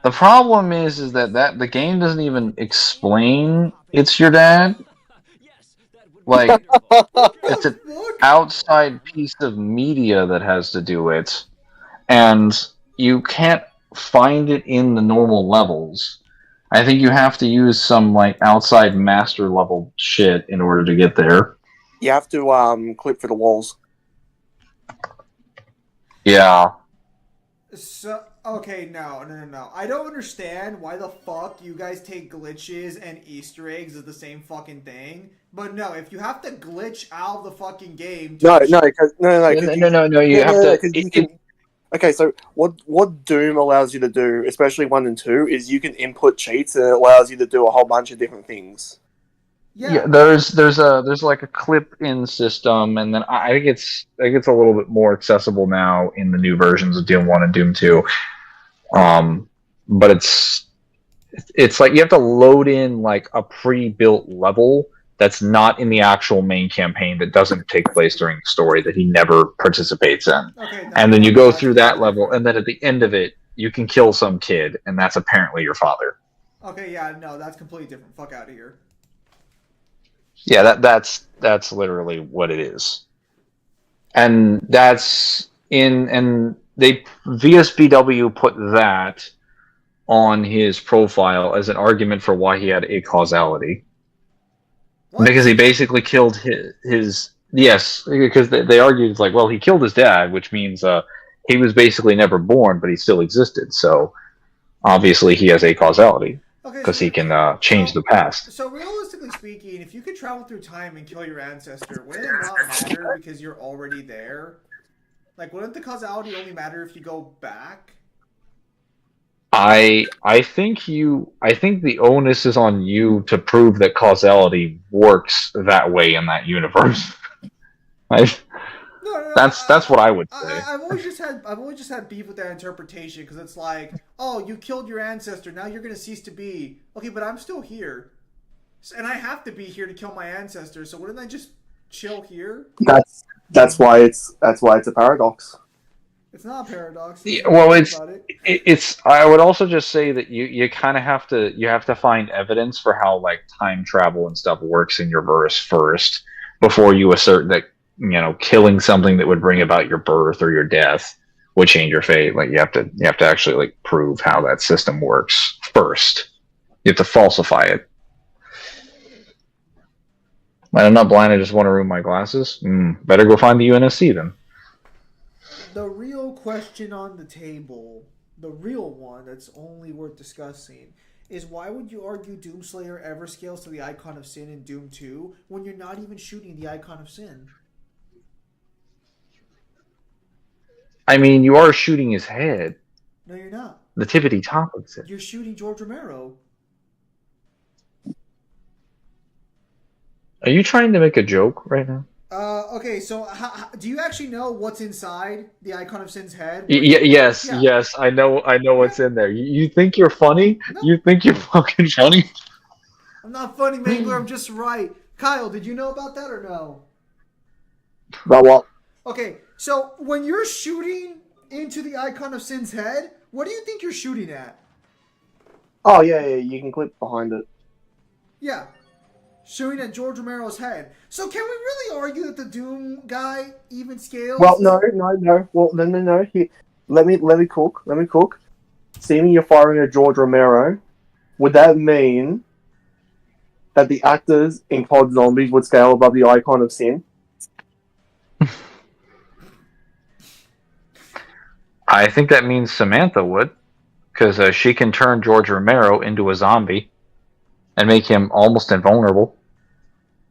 The problem is that the game doesn't even explain it's your dad. Like, it's an outside piece of media that has to do it, and you can't find it in the normal levels. I think you have to use some like outside master level shit in order to get there. You have to clip through the walls. Yeah. So, okay, no. I don't understand why the fuck you guys take glitches and Easter eggs as the same fucking thing. But no, if you have to glitch out of the fucking game... No, you have to... Okay, so what Doom allows you to do, especially 1 and 2, is you can input cheats and it allows you to do a whole bunch of different things. Yeah, there's like a clip-in system, and then I think it's a little bit more accessible now in the new versions of Doom 1 and Doom 2. But it's like you have to load in like a pre-built level that's not in the actual main campaign, that doesn't take place during the story, that he never participates in. Okay, and then you go through that level, and then at the end of it, you can kill some kid, and that's apparently your father. Okay, yeah, no, that's completely different. Fuck out of here. Yeah, that's literally what it is. And that's and VSBW put that on his profile as an argument for why he had a causality. What? Because he basically killed his yes, because they argued like, well, he killed his dad, which means he was basically never born, but he still existed. So obviously he has a causality because he can change the past. So realistically speaking, if you could travel through time and kill your ancestor, wouldn't it not matter because you're already there? Like, wouldn't the causality only matter if you go back? I think the onus is on you to prove that causality works that way in that universe. That's what I would say. I've always just had beef with that interpretation because it's like, oh, you killed your ancestor, now you're gonna cease to be. Okay, but I'm still here, and I have to be here to kill my ancestor. So wouldn't I just chill here? That's why it's a paradox. It's not a paradox. Yeah, well, it's About it. it's. I would also just say that you kind of have to find evidence for how like time travel and stuff works in your verse first before you assert that killing something that would bring about your birth or your death would change your fate. Like you have to actually like prove how that system works first. You have to falsify it. And I'm not blind. I just want to ruin my glasses. Better go find the UNSC then. The real question on the table, the real one that's only worth discussing, is why would you argue Doomslayer ever scales to the Icon of Sin in Doom 2 when you're not even shooting the Icon of Sin? I mean, you are shooting his head. No, you're not. The tippity top of it. You're shooting George Romero. Are you trying to make a joke right now? Okay, so do you actually know what's inside the Icon of Sin's head? Yes, Yeah. yes, I know what's in there. You think you're funny? No. You think you're fucking funny? I'm not funny, Mangler. I'm just right. Kyle, did you know about that or no? About what? Okay, so when you're shooting into the Icon of Sin's head, what do you think you're shooting at? Oh, yeah, you can click behind it. Yeah. Shooting at George Romero's head. So can we really argue that the Doom guy even scales? Well, no. Well, no. Here, let me cook. Seeming you're firing at George Romero, would that mean that the actors in COD Zombies would scale above the Icon of Sin? I think that means Samantha would, because she can turn George Romero into a zombie and make him almost invulnerable.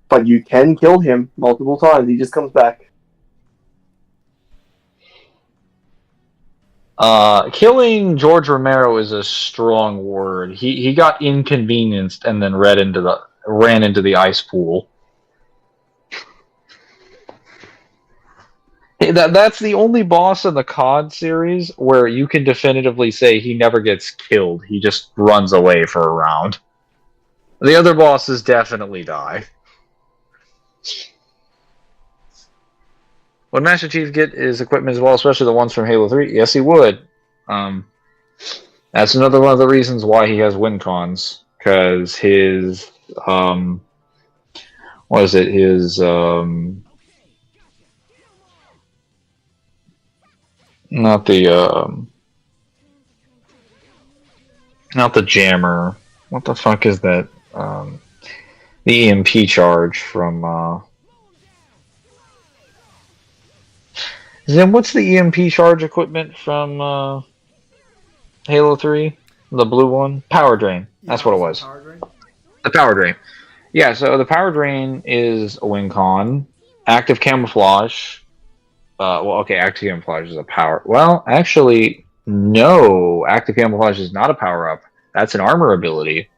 But you can kill him multiple times. He just comes back. Killing George Romero is a strong word. He got inconvenienced and then ran into the ice pool. That's the only boss in the COD series where you can definitively say he never gets killed. He just runs away for a round. The other bosses definitely die. Would Master Chief get his equipment as well, especially the ones from Halo 3? Yes, he would. That's another one of the reasons why he has win cons, because his what is it? His not the jammer. What the fuck is that? The EMP charge from Zim, what's the EMP charge equipment from Halo 3? The blue one? Power drain. That's what it was. Power drain? The power drain. Yeah, so the power drain is a win con. Active camouflage. Active camouflage is a power. Well, actually, no. Active camouflage is not a power up. That's an armor ability.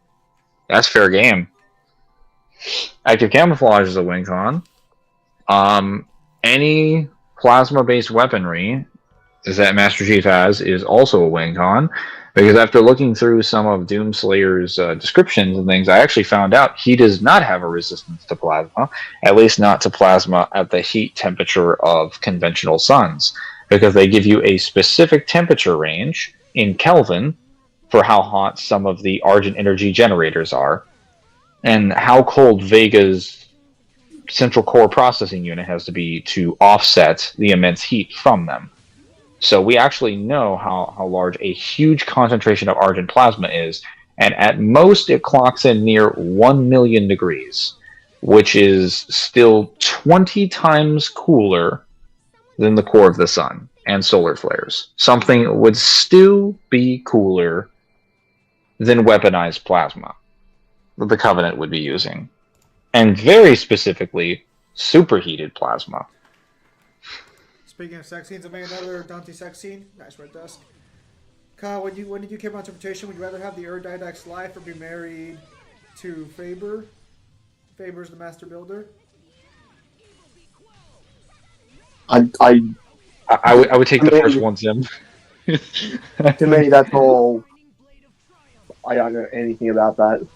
That's fair game. Active camouflage is a win con. Any plasma-based weaponry that Master Chief has is also a win con, because after looking through some of Doomslayer's descriptions and things, I actually found out he does not have a resistance to plasma, at least not to plasma at the heat temperature of conventional suns, because they give you a specific temperature range in Kelvin for how hot some of the Argent energy generators are, and how cold Vega's central core processing unit has to be to offset the immense heat from them. So we actually know how large a huge concentration of Argent plasma is, and at most it clocks in near 1 million degrees, which is still 20 times cooler than the core of the sun and solar flares. Something would still be cooler than weaponized plasma that the Covenant would be using. And very specifically, superheated plasma. Speaking of sex scenes, I made another Dante sex scene. Nice red dust. Kyle, when did you care about interpretation? Would you rather have the Erudite's life or be married to Faber? Faber's the master builder. I would take the first one, Zim. To me, that's all. I don't know anything about that.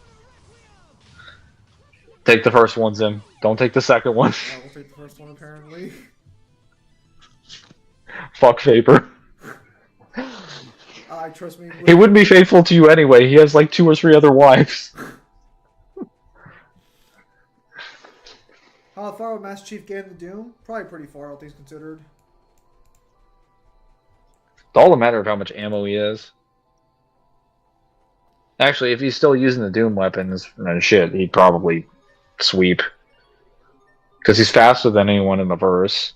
Take the first one, Zim. Don't take the second one. Yeah, we'll take the first one, apparently. Fuck Faber. Trust me. He wouldn't be faithful to you anyway. He has like 2 or 3 other wives. How far would Master Chief get into Doom? Probably pretty far, all things considered. It's all a matter of how much ammo he has. Actually, if he's still using the Doom weapons, then shit, he'd probably sweep. Because he's faster than anyone in the verse.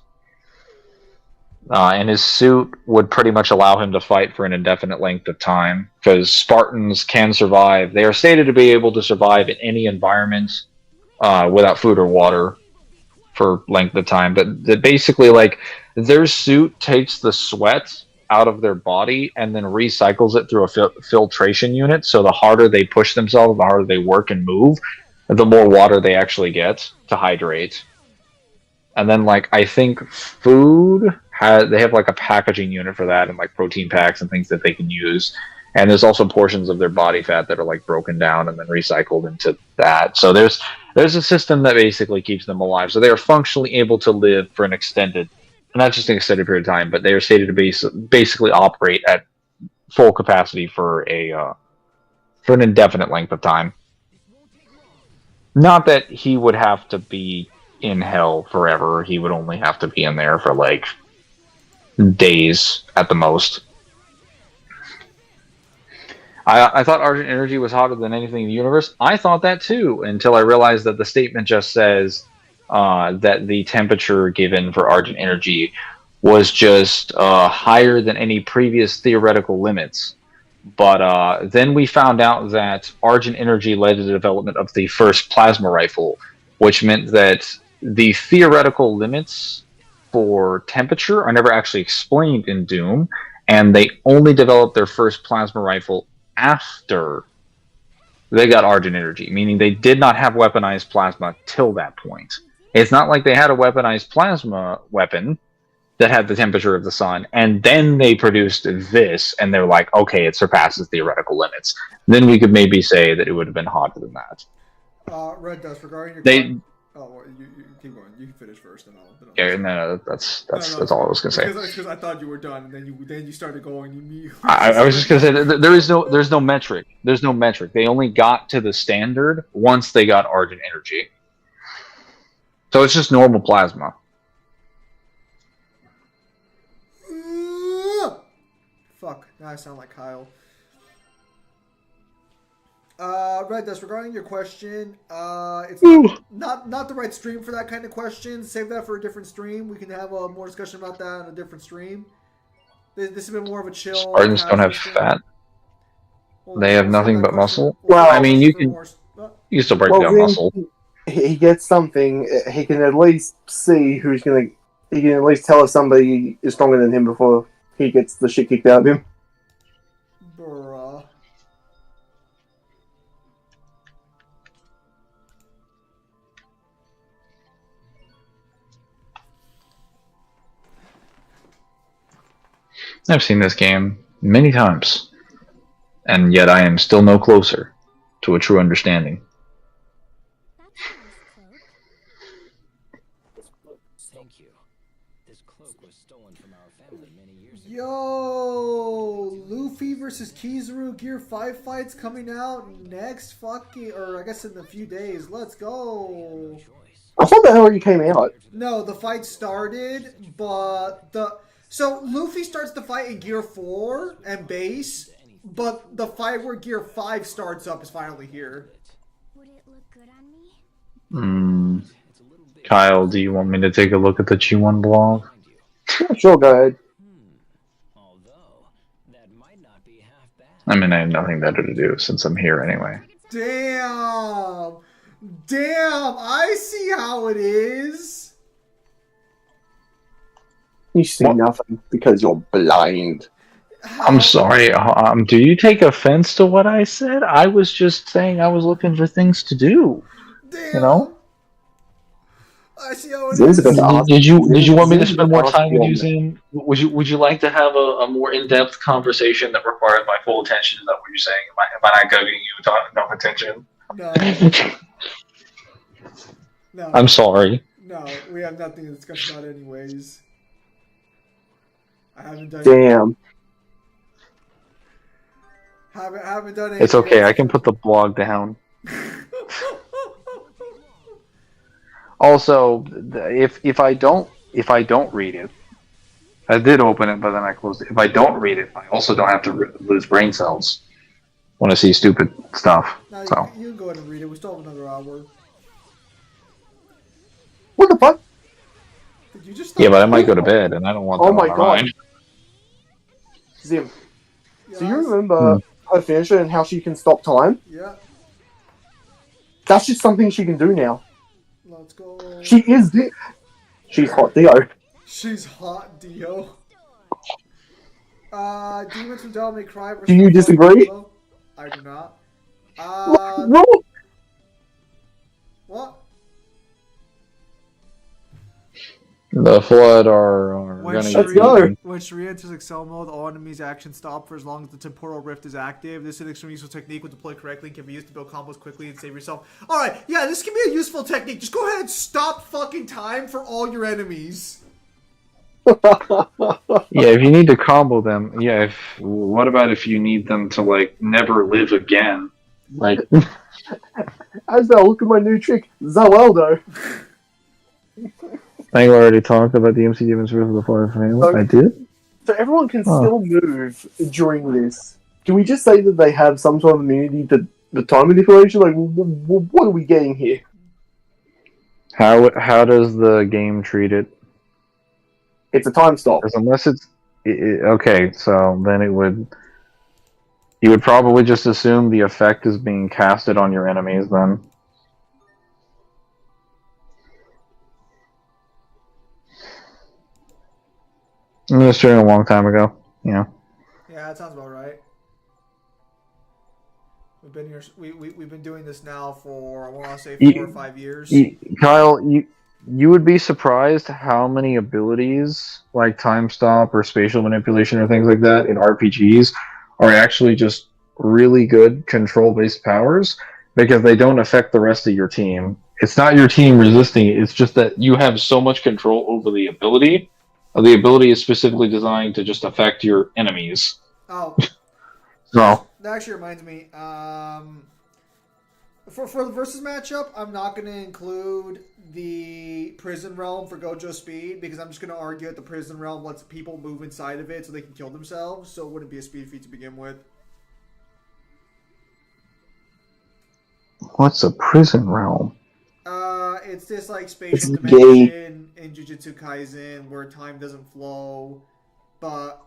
And his suit would pretty much allow him to fight for an indefinite length of time. Because Spartans can survive. They are stated to be able to survive in any environment without food or water for length of time. But basically, like, their suit takes the sweat out of their body and then recycles it through a filtration unit. So the harder they push themselves, the harder they work and move, the more water they actually get to hydrate. And then, like, I think food they have like a packaging unit for that, and like protein packs and things that they can use. And there's also portions of their body fat that are like broken down and then recycled into that. So there's a system that basically keeps them alive. So they are functionally able to live for an extended, not just an extended period of time, but they are stated to basically operate at full capacity for an indefinite length of time. Not that he would have to be in hell forever. He would only have to be in there for like days at the most. I thought Argent Energy was hotter than anything in the universe. I thought that too, until I realized that the statement just says that the temperature given for Argent Energy was just higher than any previous theoretical limits. But then we found out that Argent Energy led to the development of the first plasma rifle, which meant that the theoretical limits for temperature are never actually explained in Doom, and they only developed their first plasma rifle after they got Argent Energy, meaning they did not have weaponized plasma till that point. It's not like they had a weaponized plasma weapon that had the temperature of the sun, and then they produced this, and they're like, okay, it surpasses theoretical limits. Then we could maybe say that it would have been hotter than that. Red Dust, regarding your... well, you keep going. You can finish first, and I'll... Yeah, no, that's all I was gonna say. Because I thought you were done, and then you started going. I was just gonna say that there's no metric. There's no metric. They only got to the standard once they got Argent Energy. So it's just normal plasma. Fuck. Now I sound like Kyle. Red Dust, regarding your question, it's not the right stream for that kind of question. Save that for a different stream. We can have more discussion about that on a different stream. This has been more of a chill. Spartans don't have fat. They have nothing but muscle. Well, I mean, you can still break down muscle. He gets something. He can at least see who's gonna. He can at least tell if somebody is stronger than him before he gets the shit kicked out of him. Bruh. I've seen this game many times, and yet I am still no closer to a true understanding. Thank you. This cloak was stolen from our family many years ago. Yo, Luffy versus Kizaru Gear 5 fights coming out next or I guess in a few days. Let's go. I thought that already came out. No, the fight started, but so Luffy starts the fight in Gear 4 and base, but the fight where Gear 5 starts up is finally here. Would it look good on me? Kyle, do you want me to take a look at the G1 blog? Yeah, sure, go ahead. Although that might not be half bad. I mean, I have nothing better to do since I'm here anyway. Damn, I see how it is. You see nothing because you're blind. I'm sorry. Do you take offense to what I said? I was just saying I was looking for things to do. Damn. You know? I see how it is. Did you want me to spend more time with you, Zin? Would you like to have a more in-depth conversation that requires my full attention? Is that what you're saying? Am I not giving you enough attention? No. I'm sorry. No, we have nothing to discuss about anyways. I haven't done. Damn. Haven't done it. It's okay. I can put the blog down. Also, if I don't read it, I did open it, but then I closed it. If I don't read it, I also don't have to lose brain cells when I see stupid stuff. No, So you can go ahead and read it. We still have another hour. What the fuck? Did you just? yeah, but I might go to bed, and I don't want. Oh them my on god. mine. Zim, so you Yes. remember her finisher and how she can stop time? Yeah. That's just something she can do now. Let's go. She's hot Dio. She's hot, Dio. Demons from Devil May Cry. Do you disagree? I do not. No. What? The Flood are When gonna she, get Let's go. beaten. when she enters Excel mode, all enemies' actions stop for as long as the temporal rift is active. This is an extremely useful technique when deployed correctly and can be used to build combos quickly and save yourself. Alright, yeah, this can be a useful technique. Just go ahead and stop fucking time for all your enemies. Yeah, if you need to combo them, yeah. What about if you need them to like never live again? Like, Asbel, look at my new trick, Zaweldo. I already talked about the MC Demons versus the Flood family. Okay. I did. So everyone can still move during this. Can we just say that they have some sort of immunity to the time manipulation? Like, what are we getting here? How does the game treat it? It's a time stop. Because unless it's okay, so then you would probably just assume the effect is being casted on your enemies. Then I mean, it's during a long time ago. Yeah. Yeah, that sounds about right. We've been here. We've been doing this now for I want to say 4 or 5 years. Kyle, you would be surprised how many abilities like time stop or spatial manipulation or things like that in RPGs are actually just really good control-based powers because they don't affect the rest of your team. It's not your team resisting it. It's just that you have so much control over the ability. The ability is specifically designed to just affect your enemies. Oh, So that actually reminds me. For the versus matchup, I'm not going to include the prison realm for Gojo speed because I'm just going to argue that the prison realm lets people move inside of it so they can kill themselves, so it wouldn't be a speed feat to begin with. what's a prison realm? It's this like spatial It's dimension in Jujutsu Kaisen where time doesn't flow, but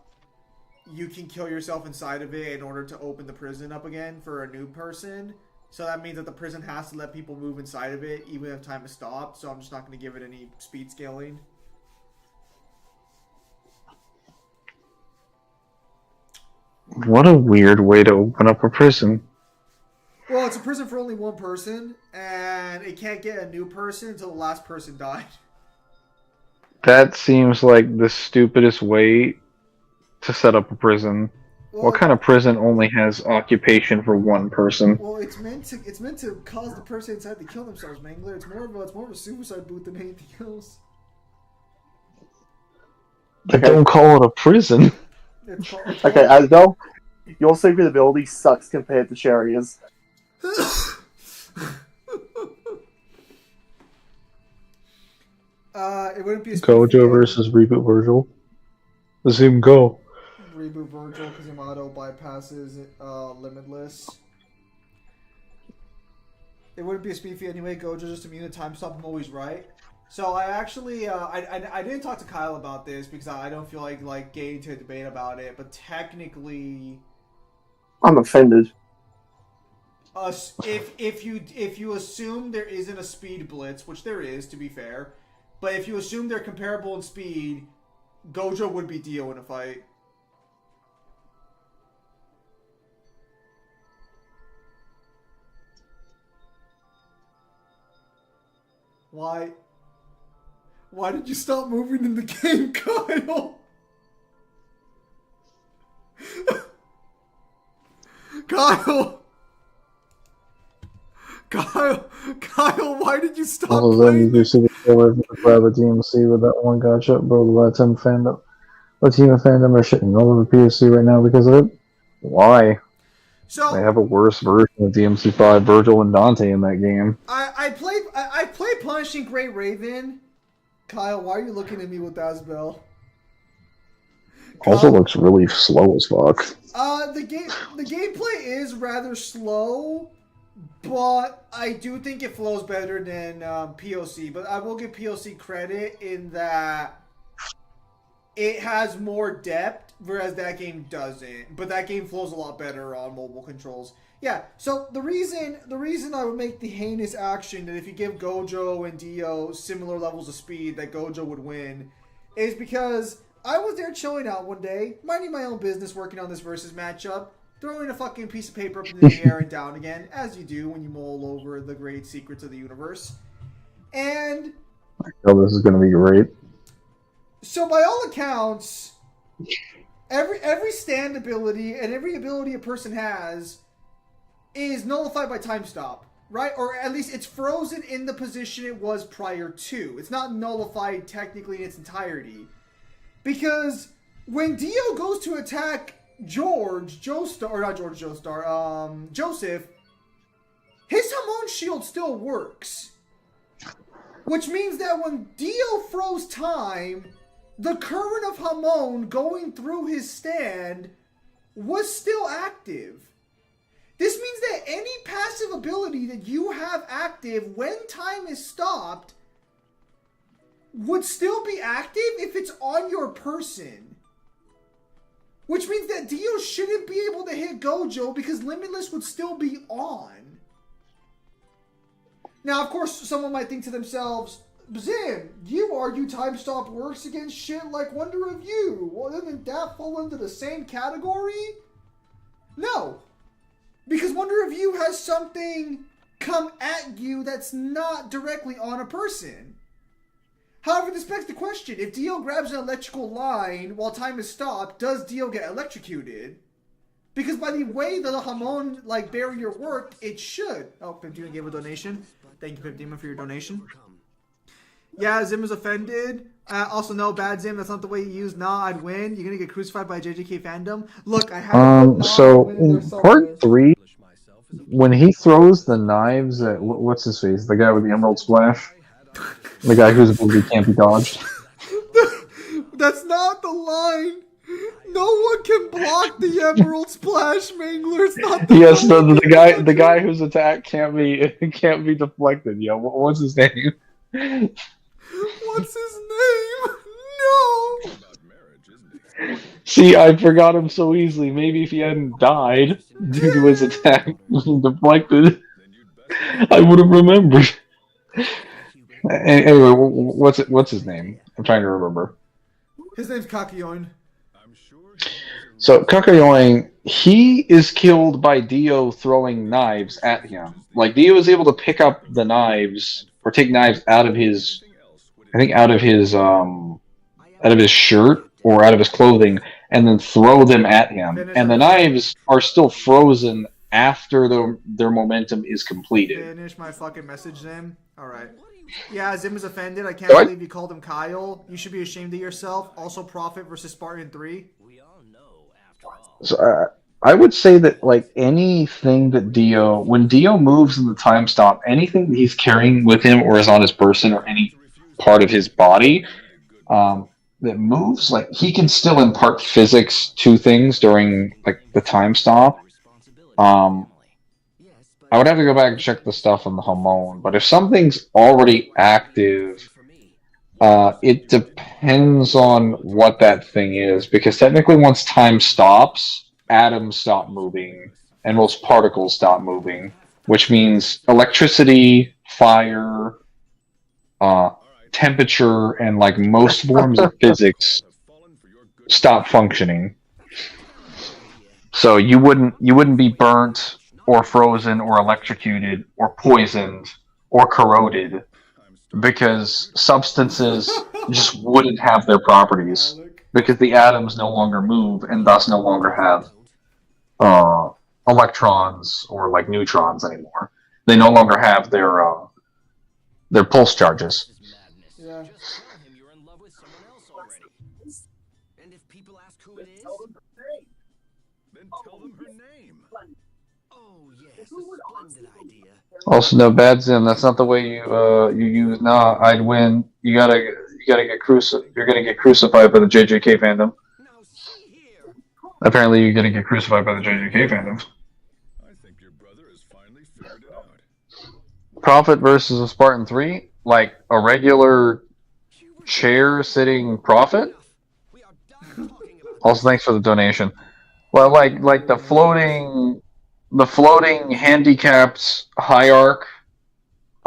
you can kill yourself inside of it in order to open the prison up again for a new person. So that means that the prison has to let people move inside of it even if time is stopped. So I'm just not going to give it any speed scaling. What a weird way to open up a prison. Well, it's a prison for only one person, and it can't get a new person until the last person died. That seems like the stupidest way to set up a prison. Well, What kind of prison only has occupation for one person? Well, it's meant to cause the person inside to kill themselves, Mangler. It's more of a suicide boot than anything else. They don't call it a prison. It's Okay, Asbel, your secret ability sucks compared to Sherry's. It wouldn't be a Gojo versus Reboot Virgil. Let's see him go. Reboot Virgil because Yamato bypasses Limitless. It wouldn't be a speed feat anyway. Gojo's just immune to time stop. I'm always right. So I actually I didn't talk to Kyle about this because I don't feel like getting into a debate about it. But technically, I'm offended. if you assume there isn't a speed blitz, which there is to be fair, but if you assume they're comparable in speed, Gojo would be Dio in a fight. Why? Why did you stop moving in the game, Kyle? Kyle! Kyle, why did you stop All of them playing? you see the killer grab a DMC with that one gotcha, bro. Let team of fandom are shitting all over PSC right now because of it. Why? So They have a worse version of DMC5 Virgil and Dante in that game. I played Punishing Great Raven. Kyle, why are you looking at me with Asbel? Also looks really slow as fuck. The gameplay is rather slow, but I do think it flows better than POC. But I will give POC credit in that it has more depth, whereas that game doesn't. But that game flows a lot better on mobile controls. Yeah, so the reason I would make the heinous action that if you give Gojo and Dio similar levels of speed, that Gojo would win, is because I was there chilling out one day, minding my own business, working on this versus matchup, throwing a fucking piece of paper up in the air and down again, as you do when you mull over the great secrets of the universe. And Oh, this is gonna be great. so by all accounts, every stand ability and every ability a person has is nullified by time stop, right? Or at least it's frozen in the position it was prior to. It's not nullified technically in its entirety. Because when Dio goes to attack Joseph, his Hamon shield still works. Which means that when Dio froze time, the current of Hamon going through his stand was still active. This means that any passive ability that you have active when time is stopped would still be active if it's on your person. Which means that Dio shouldn't be able to hit Gojo because Limitless would still be on. Now, of course, someone might think to themselves, Zim, you argue time stop works against shit like Wonder of You. Well, doesn't that fall into the same category? No. Because Wonder of You has something come at you that's not directly on a person. However, this begs the question, if Dio grabs an electrical line while time is stopped, does Dio get electrocuted? Because by the way the Hamon barrier worked, it should. Oh, Pimdima gave a donation. Thank you, Pimdima, for your donation. Yeah, Zim is offended. Also, no, bad Zim, that's not the way you use Nah, I'd win. You're gonna get crucified by JJK fandom. Look, I have So in part 3, when he throws the knives at what's his face, the guy with the emerald splash, the guy whose ability can't be dodged. That's not the line. No one can block the emerald splash, Mangler. It's not the Yes, line. the guy whose attack can't be deflected. Yo, what's his name? What's his name? No. See, I forgot him so easily. Maybe if he hadn't died due to his attack being deflected, I would have remembered. Anyway, what's his name? I'm trying to remember. His name's Kakyoin. So Kakayoin, he is killed by Dio throwing knives at him. Like Dio is able to pick up the knives or take knives out of his, I think out of his shirt or out of his clothing, and then throw them at him. And the knives are still frozen after their momentum is completed. Finish my fucking message, Zim. All right. Yeah, Zim is offended. I can't believe you called him Kyle. You should be ashamed of yourself. Also, Prophet versus Spartan 3. So I would say that like anything that when Dio moves in the time stop, anything that he's carrying with him or is on his person or any part of his body that moves, like he can still impart physics to things during like the time stop. I would have to go back and check the stuff on the Hamon, but if something's already active, it depends on what that thing is, because technically once time stops, atoms stop moving, and most particles stop moving, which means electricity, fire, temperature, and like most forms of physics stop functioning. So you wouldn't be burnt or frozen or electrocuted or poisoned or corroded, because substances just wouldn't have their properties, because the atoms no longer move and thus no longer have electrons or like neutrons anymore. They no longer have their pulse charges. Yeah. You're in love with someone else already. And if people ask who it is, Then tell them her name. Oh yes, a splendid idea. Also, no bad Zim. That's not the way you use. Nah, I'd win. You gotta get You're gonna get crucified by the JJK fandom. Now see here. Apparently, you're gonna get crucified by the JJK fandom. I think your brother has finally figured it out. Prophet versus a Spartan 3, like a regular chair sitting prophet. We are done talking about Also, thanks for the donation. Well, like the floating handicapped hierarch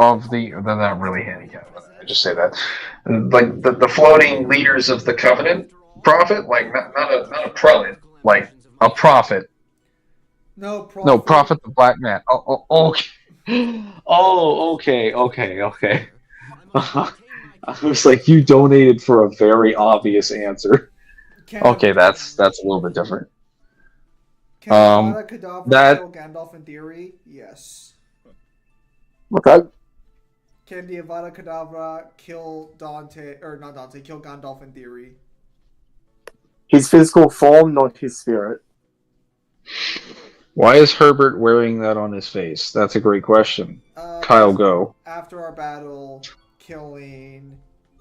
of they're not really handicapped. I just say that, like the floating leaders of the covenant prophet, like not a prelate, like a prophet. No, Prophet. No, prophet the black man. Oh, okay. Oh, okay. I was like, you donated for a very obvious answer. Can Okay, that's a little bit different. Can Avada Kedavra that- kill Gandalf in theory? Yes. Okay. Can the Avada Kedavra kill kill Gandalf in theory? His physical form, not his spirit. Why is Herbert wearing that on his face? That's a great question. Kyle, go. After our battle, killing,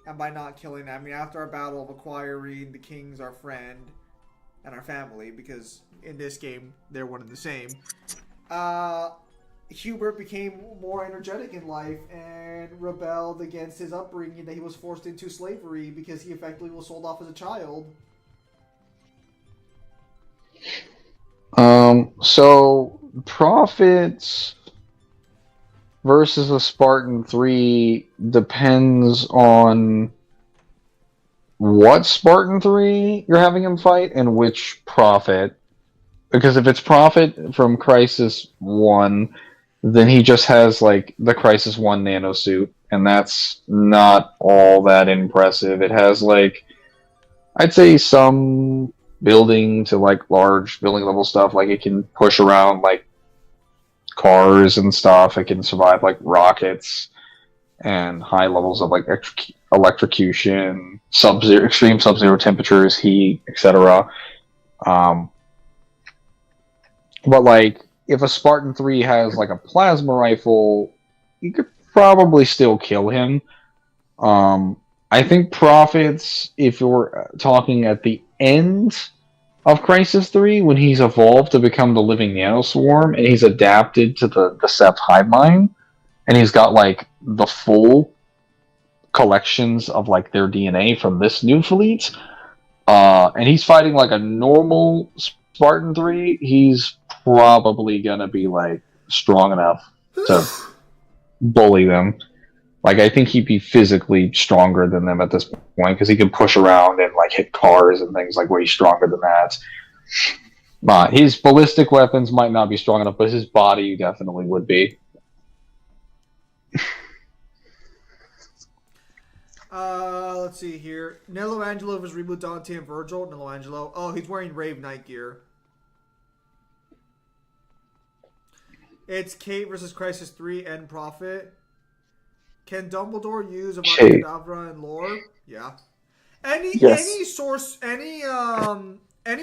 and by not killing, I mean after our battle of acquiring the kings, our friend, and our family, because in this game they're one and the same. Hubert became more energetic in life and rebelled against his upbringing that he was forced into slavery because he effectively was sold off as a child. So Prophets versus a Spartan 3 depends on what Spartan 3 you're having him fight and which Prophet. Because if it's Prophet from Crisis 1, then he just has like the Crisis 1 nanosuit, and that's not all that impressive. It has like, I'd say some building to like large building level stuff, like it can push around like cars and stuff, it can survive like rockets and high levels of like electrocution, extreme sub-zero temperatures, heat, etc. But like if a Spartan 3 has like a plasma rifle, you could probably still kill him. I think Prophets, if we're talking at the end of Crisis 3, when he's evolved to become the living nanoswarm, and he's adapted to the Seth hive mind, and he's got like the full collections of like their DNA from this new fleet, and he's fighting like a normal Spartan 3, he's probably gonna be like strong enough to bully them. Like, I think he'd be physically stronger than them at this point, because he can push around and, like, hit cars and things, like, way stronger than that. His ballistic weapons might not be strong enough, but his body definitely would be. Let's see here. Nello Angelo was reboot Dante and Virgil. Nello Angelo. Oh, he's wearing Rave Knight gear. It's Kate versus Crisis 3 and Prophet. Can Dumbledore use Avada Kedavra and lore? Yeah. Any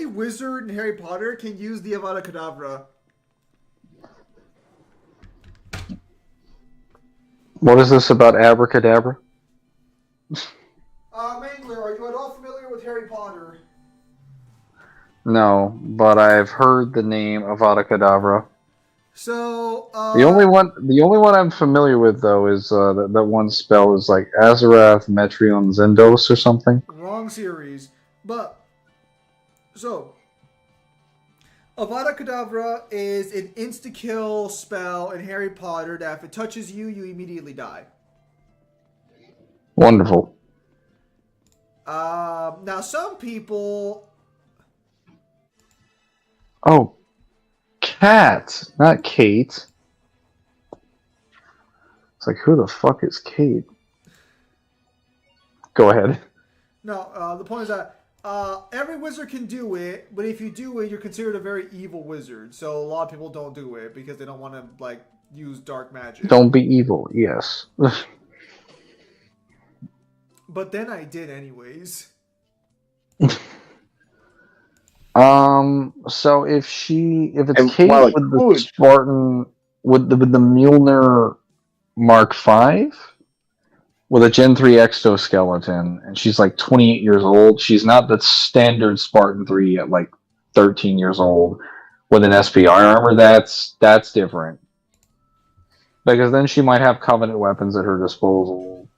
wizard in Harry Potter can use the Avada Kedavra. What is this about abracadabra? Mangler, are you at all familiar with Harry Potter? No, but I've heard the name Avada Kedavra. So the only one I'm familiar with though is that one spell is like Azarath, Metrion, Zendos or something. Wrong series, but so Avada Kedavra is an insta-kill spell in Harry Potter that if it touches you, you immediately die. Wonderful. Now some people. Oh. Kat, not Kate. It's like, who the fuck is Kate? Go ahead. No, the point is that every wizard can do it, but if you do it, you're considered a very evil wizard. So a lot of people don't do it because they don't want to like use dark magic. Don't be evil, yes. But then I did anyways. So if it's And Kate while it with the could, Spartan with the Mjolnir Mark V with a Gen 3 exoskeleton, and she's like 28 years old. She's not the standard Spartan 3 at like 13 years old with an SPI armor. That's different. Because then she might have Covenant weapons at her disposal,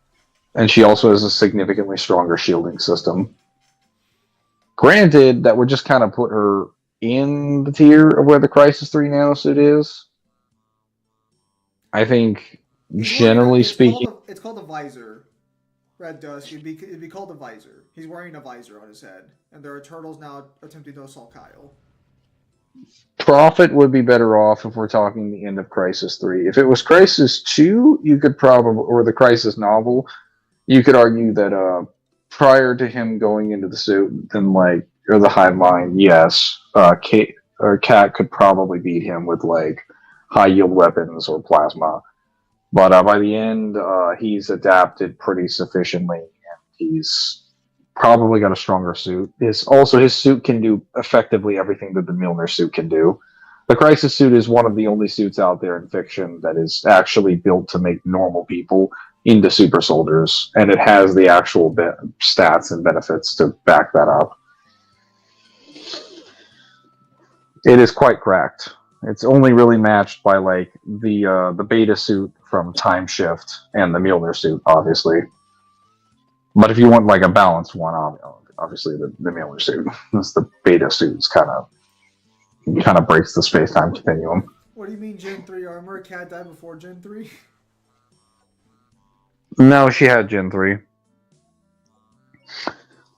and she also has a significantly stronger shielding system. Granted, that would just kind of put her in the tier of where the Crisis 3 nanosuit is. I think, He's wearing generally speaking, it's called a visor. Red Dusk. It'd be called a visor. He's wearing a visor on his head, and there are turtles now attempting to assault Kyle. Prophet would be better off if we're talking the end of Crisis 3. If it was Crisis 2, you could probably, or the Crisis novel, you could argue that prior to him going into the suit, then like, or the hive mind, yes, Kate or Cat could probably beat him with like high yield weapons or plasma. But by the end, he's adapted pretty sufficiently, and he's probably got a stronger suit. His suit can do effectively everything that the Mjolnir suit can do. The Crisis suit is one of the only suits out there in fiction that is actually built to make normal people into super soldiers, and it has the actual stats and benefits to back that up. It is quite cracked. It's only really matched by like the beta suit from Time Shift and the Mjolnir suit, obviously. But if you want like a balanced one, obviously the Mjolnir suit, that's the beta suit, kind of breaks the space time continuum. What do you mean Gen 3 armor? Cat died before Gen 3? No, she had Gen 3.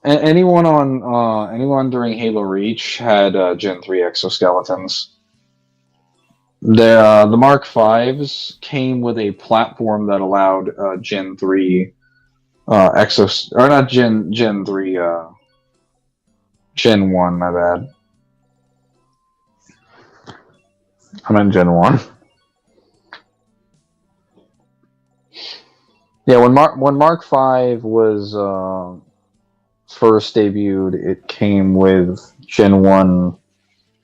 Anyone during Halo Reach had Gen 3 exoskeletons. The Mark V's came with a platform that allowed Gen 3 or not Gen 3, Gen 1, my bad. I meant Gen 1. Yeah, when Mark V was first debuted, it came with Gen 1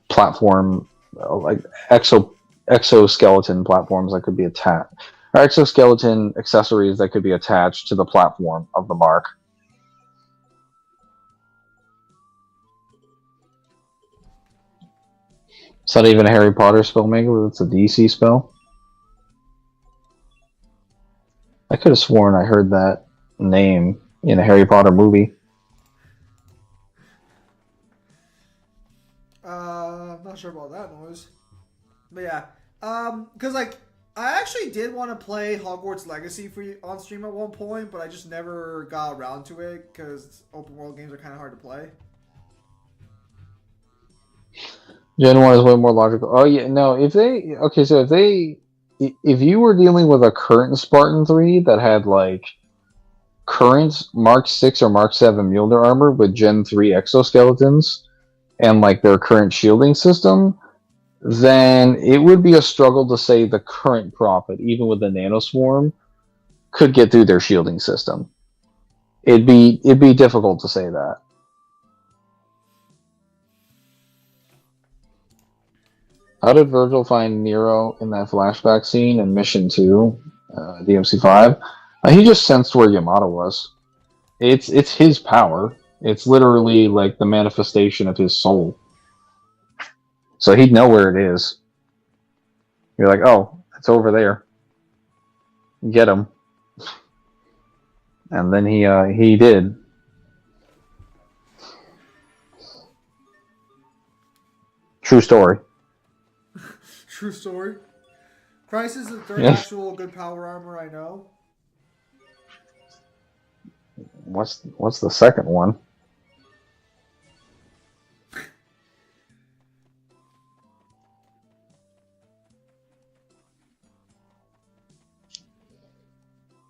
platform, like exoskeleton platforms that could be attached, or exoskeleton accessories that could be attached to the platform of the Mark. It's not even a Harry Potter spell, Mega. It's a DC spell. I could have sworn I heard that name in a Harry Potter movie. I'm not sure about that noise. But yeah. Because like, I actually did want to play Hogwarts Legacy on stream at one point, but I just never got around to it because open world games are kind of hard to play. Gen 1 is way more logical. Oh yeah, no, if you were dealing with a current Spartan 3 that had like current Mark 6 or Mark 7 Mjolnir armor with Gen 3 exoskeletons and like their current shielding system, then it would be a struggle to say the current Prophet, even with the nanoswarm, could get through their shielding system. It'd be difficult to say that. How did Virgil find Nero in that flashback scene in Mission 2, DMC5? He just sensed where Yamato was. It's his power. It's literally like the manifestation of his soul. So he'd know where it is. You're like, oh, it's over there. Get him. And then he did. True story. True story. Crisis is the third actual good power armor I know. What's the second one?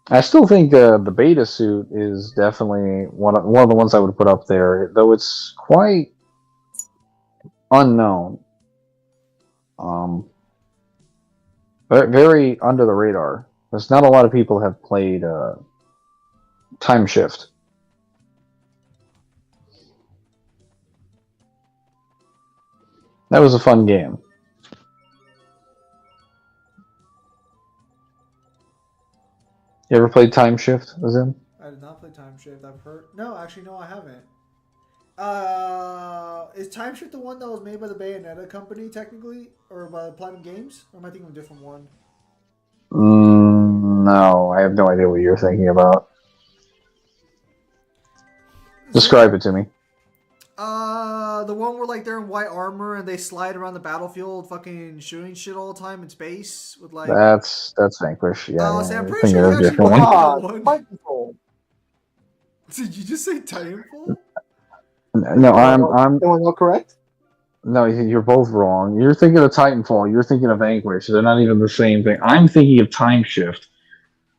I still think the beta suit is definitely one of the ones I would put up there, though it's quite unknown. Very under the radar. There's not a lot of people have played Time Shift. That was a fun game. You ever played Time Shift, Azim? I did not play Time Shift. I've heard. No, actually, no, I haven't. Is Time Shift the one that was made by the Bayonetta company, technically? Or by Platinum Games? Or am I thinking of a different one? No, I have no idea what you're thinking about. Describe it to me. The one where like they're in white armor and they slide around the battlefield, fucking shooting shit all the time in space with like. That's Vanquish. Yeah, See, I'm you're pretty thinking sure of you a actually different one. played that one. Did you just say Titanfall? No, I'm. Am I not correct? No, you're both wrong. You're thinking of Titanfall. You're thinking of Vanquish. They're not even the same thing. I'm thinking of Time Shift.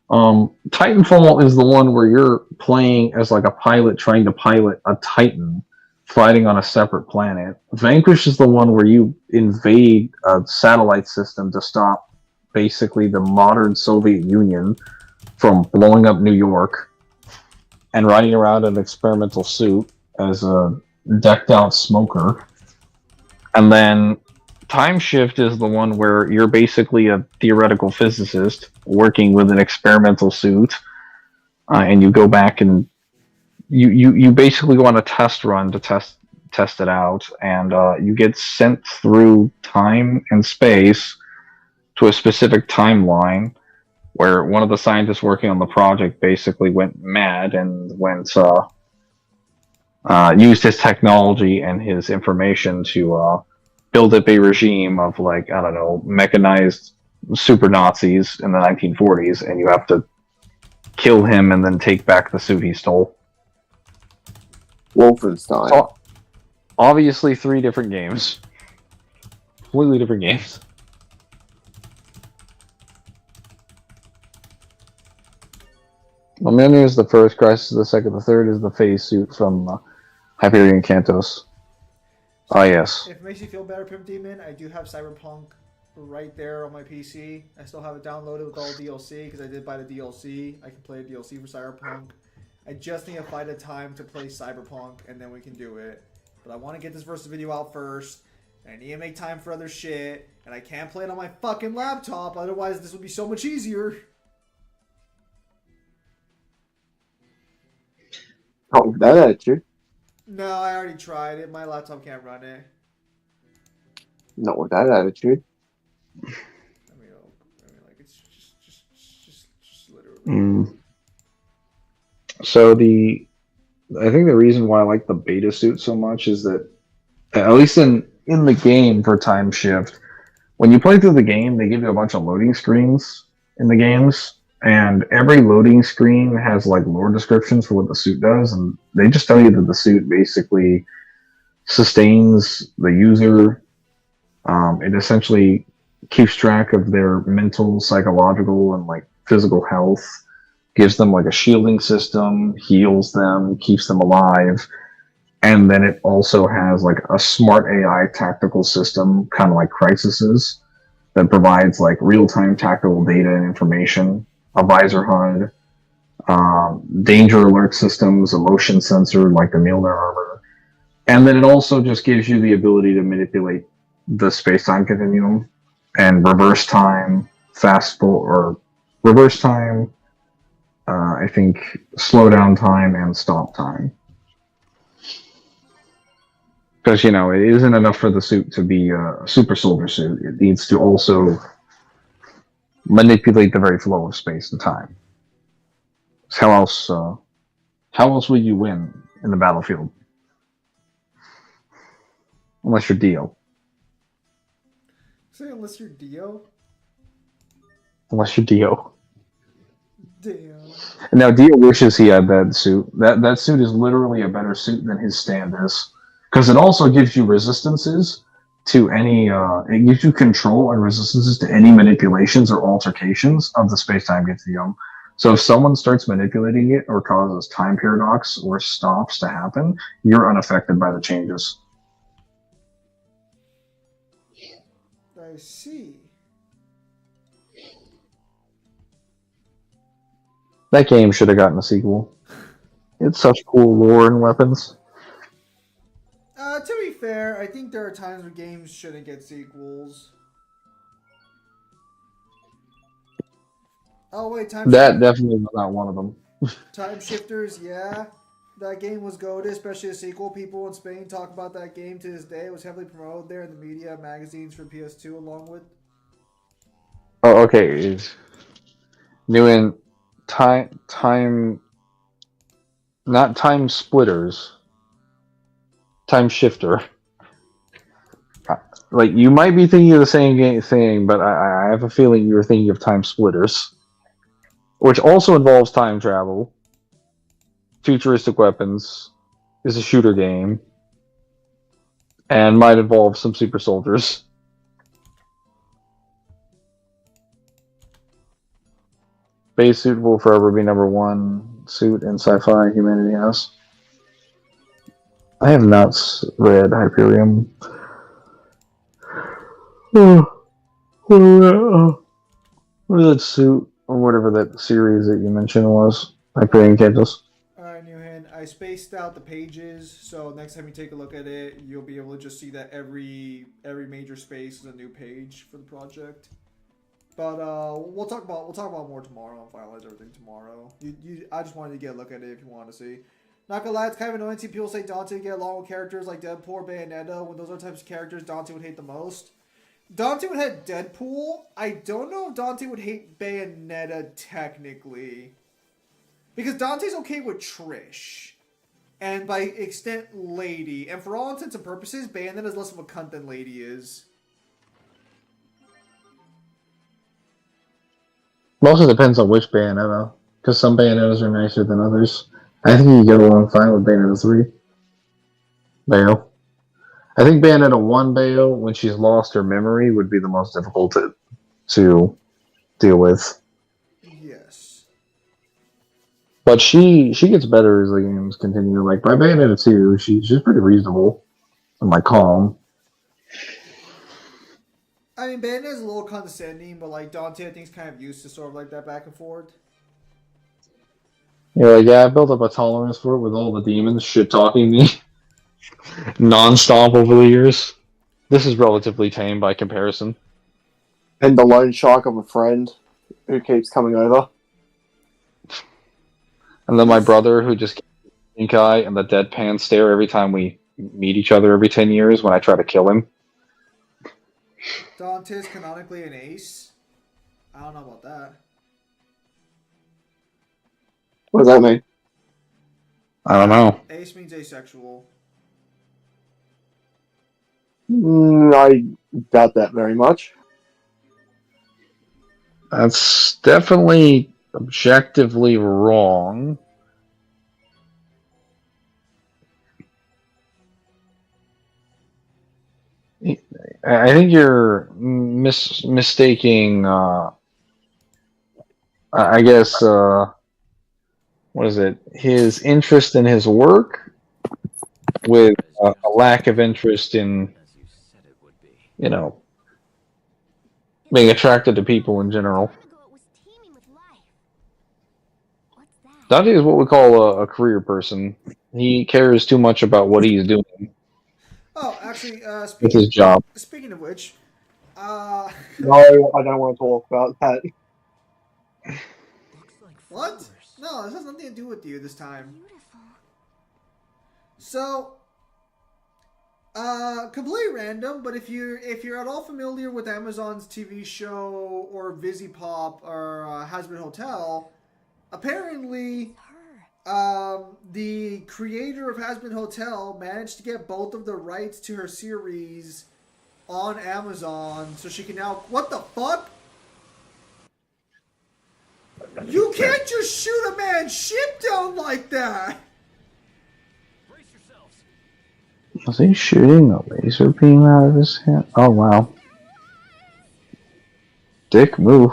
Titanfall is the one where you're playing as like a pilot trying to pilot a Titan fighting on a separate planet. Vanquish is the one where you invade a satellite system to stop basically the modern Soviet Union from blowing up New York and riding around in an experimental suit as a decked out smoker. And then Time Shift is the one where you're basically a theoretical physicist working with an experimental suit, and you go back and you basically go on a test run to test it out, and you get sent through time and space to a specific timeline where one of the scientists working on the project basically went mad and used his technology and his information to build up a regime of, like, I don't know, mechanized super Nazis in the 1940s, and you have to kill him and then take back the suit he stole. Wolfenstein. So, obviously 3 different games. Completely different games. Millennium is the first, Crisis is the second, the third is the phase suit from Hyperion Cantos. Oh, yes. If it makes you feel better, Pimp Demon, I do have Cyberpunk right there on my PC. I still have it downloaded with all DLC because I did buy the DLC. I can play a DLC for Cyberpunk. I just need to find a time to play Cyberpunk and then we can do it. But I want to get this versus video out first. And I need to make time for other shit. And I can't play it on my fucking laptop. Otherwise, this would be so much easier. Oh, that attitude. No, I already tried it. My laptop can't run it. Not with that attitude. I mean, like, it's just literally. So I think the reason why I like the beta suit so much is that, at least in the game for Time Shift, when you play through the game, they give you a bunch of loading screens in the games, and every loading screen has like lore descriptions for what the suit does, and they just tell you that the suit basically sustains the user. It essentially keeps track of their mental, psychological, and like physical health, gives them like a shielding system, heals them, keeps them alive, and then it also has like a smart AI tactical system, kind of like Crisis's, that provides like real-time tactical data and information, a visor HUD, danger alert systems, a motion sensor like the Mjolnir armor, and then it also just gives you the ability to manipulate the space-time continuum and reverse time, reverse time, I think slow down time and stop time. Because, you know, it isn't enough for the suit to be a super soldier suit. It needs to also manipulate the very flow of space and time. So how else would you win in the battlefield? Unless you're Dio. Say unless you're Dio? Unless you're Dio. Damn. Now, Dio wishes he had that suit. That suit is literally a better suit than his stand is. Because it also gives you resistances to any, it gives you control and resistances to any manipulations or altercations of the space-time continuum. So if someone starts manipulating it or causes time paradox or stops to happen, you're unaffected by the changes. I see. That game should have gotten a sequel. It's such cool lore and weapons. To be fair, I think there are times where games shouldn't get sequels. Oh wait, That definitely was not one of them. Time Shifters, yeah. That game was goated, especially a sequel. People in Spain talk about that game to this day. It was heavily promoted there in the media, magazines for PS2 along with. Oh, okay. Is doing time, not time splitters, time shifter. Like you might be thinking of the same thing, but I have a feeling you were thinking of time splitters, which also involves time travel, futuristic weapons, is a shooter game, and might involve some super soldiers. Base suit will forever be #1 suit in sci-fi humanity has. I have not read Hyperion. What is that suit or whatever that series that you mentioned was? Hyperion Kansas. Alright, Newhan, I spaced out the pages, so next time you take a look at it, you'll be able to just see that every major space is a new page for the project. But we'll talk about more tomorrow and finalize everything tomorrow. I just wanted to get a look at it if you want to see. Not gonna lie, it's kind of annoying to see people say Dante get along with characters like Deadpool or Bayonetta when those are the types of characters Dante would hate the most. Dante would hate Deadpool. I don't know if Dante would hate Bayonetta technically. Because Dante's okay with Trish. And by extent, Lady. And for all intents and purposes, Bayonetta's less of a cunt than Lady is. It also depends on which Bayonetta, because some Bayonettas are nicer than others. I think you get along fine with Bayonetta 3. Bayo. I think Bayonetta 1 Bayo, when she's lost her memory, would be the most difficult to deal with. Yes. But she gets better as the games continue. Like, by Bayonetta 2, she's pretty reasonable and, like, calm. I mean, Bayonetta's a little condescending, but, like, Dante, I think, is kind of used to sort of, like, that back and forth. You're like, yeah, I built up a tolerance for it with all the demons shit-talking me non-stop over the years. This is relatively tame by comparison. And the loan shark of a friend who keeps coming over. And then my brother, who just gets the pink eye and the deadpan stare every time we meet each other every 10 years when I try to kill him. Dante's canonically an ace? I don't know about that. What does that mean? I don't know. Ace means asexual. I doubt that very much. That's definitely objectively wrong. I think you're mistaking, I guess, what is it? His interest in his work with a lack of interest in, you know, being attracted to people in general. Dante is what we call a career person. He cares too much about what he's doing. Oh, actually, With his job. Speaking of which, No, I don't want to talk about that. What? No, this has nothing to do with you this time. So, completely random, but if you're at all familiar with Amazon's TV show or VisiPop or Hazbin Hotel, apparently, the creator of Hazbin Hotel managed to get both of the rights to her series on Amazon, so she can now. What the fuck? You can't just shoot a man's ship down like that! Was he shooting a laser beam out of his hand? Oh, wow. Dick move.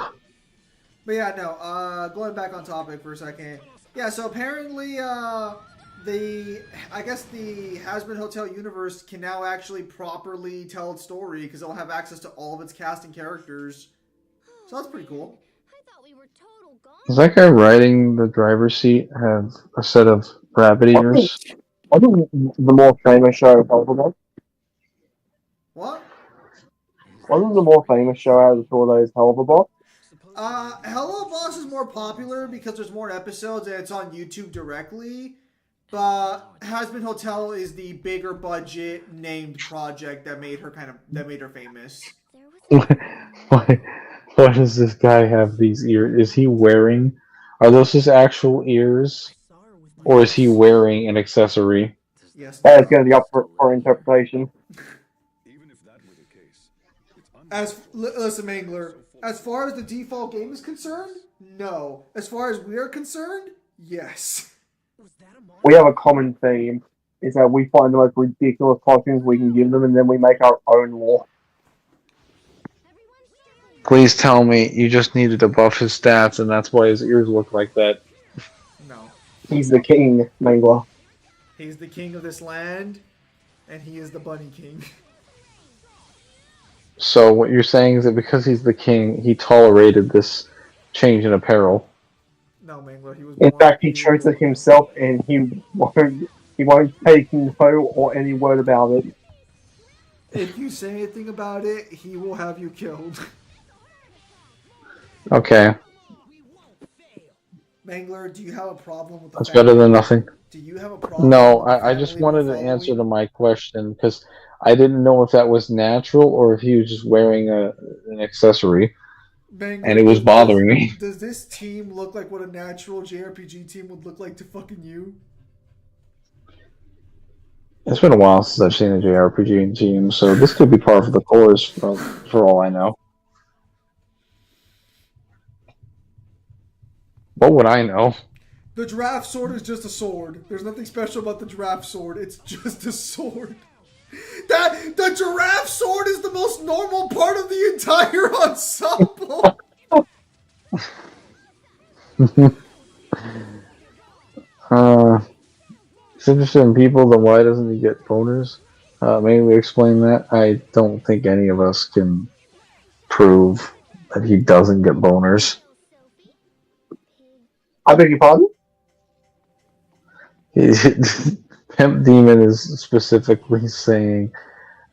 But yeah, no, going back on topic for a second. Yeah, so apparently, I guess the Hazbin Hotel universe can now actually properly tell its story because it'll have access to all of its cast and characters. So that's pretty cool. Does that guy riding the driver's seat have a set of rabbit ears? I think the more famous show possible. What? Wasn't the more famous show out of the two of those Hell of a Boss? Hello Boss is more popular because there's more episodes and it's on YouTube directly. But Hazbin Hotel is the bigger budget named project that made her famous. Why does this guy have these ears? Is he wearing? Are those his actual ears, or is he wearing an accessory? Yes. That is going to be up for interpretation. Even if that were the case, Listen, Mangler. As far as the default game is concerned, no. As far as we are concerned, yes. We have a common theme, is that we find the most ridiculous costumes we can give them, and then we make our own law. Please tell me you just needed to buff his stats, and that's why his ears look like that. No. He's the king, Mangler. He's the king of this land, and he is the Bunny King. So what you're saying is that because he's the king, he tolerated this change in apparel. No, Mangler, he was In born fact, he chose it himself, and he won't take no or any word about it. If you say anything about it, he will have you killed. Okay, Mangler, do you have a problem with the that's fact better than nothing. Do you have a problem No, with the I just family wanted we're an answer to following? my question because I didn't know if that was natural or if he was just wearing an accessory, Mangler, and it was bothering me. Does this team look like what a natural JRPG team would look like to fucking you? It's been a while since I've seen a JRPG team, so this could be par for the course for all I know. What would I know? The giraffe sword is just a sword. There's nothing special about the giraffe sword. It's just a sword. The giraffe sword is the most normal part of the entire ensemble. He's interested in people, then why doesn't he get boners? Maybe explain that. I don't think any of us can prove that he doesn't get boners. I beg your pardon? Pimp Demon is specifically saying,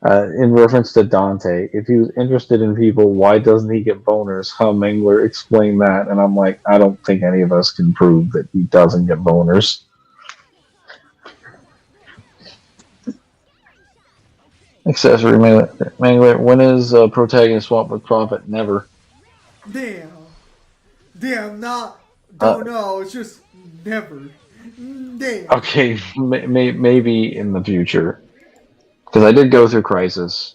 in reference to Dante, if he was interested in people, why doesn't he get boners? Mangler explained that, and I'm like, I don't think any of us can prove that he doesn't get boners. Accessory Mangler, when is protagonist swap with Prophet? Never. Damn, don't know. It's just never. Damn. Okay, maybe in the future. Because I did go through Crisis.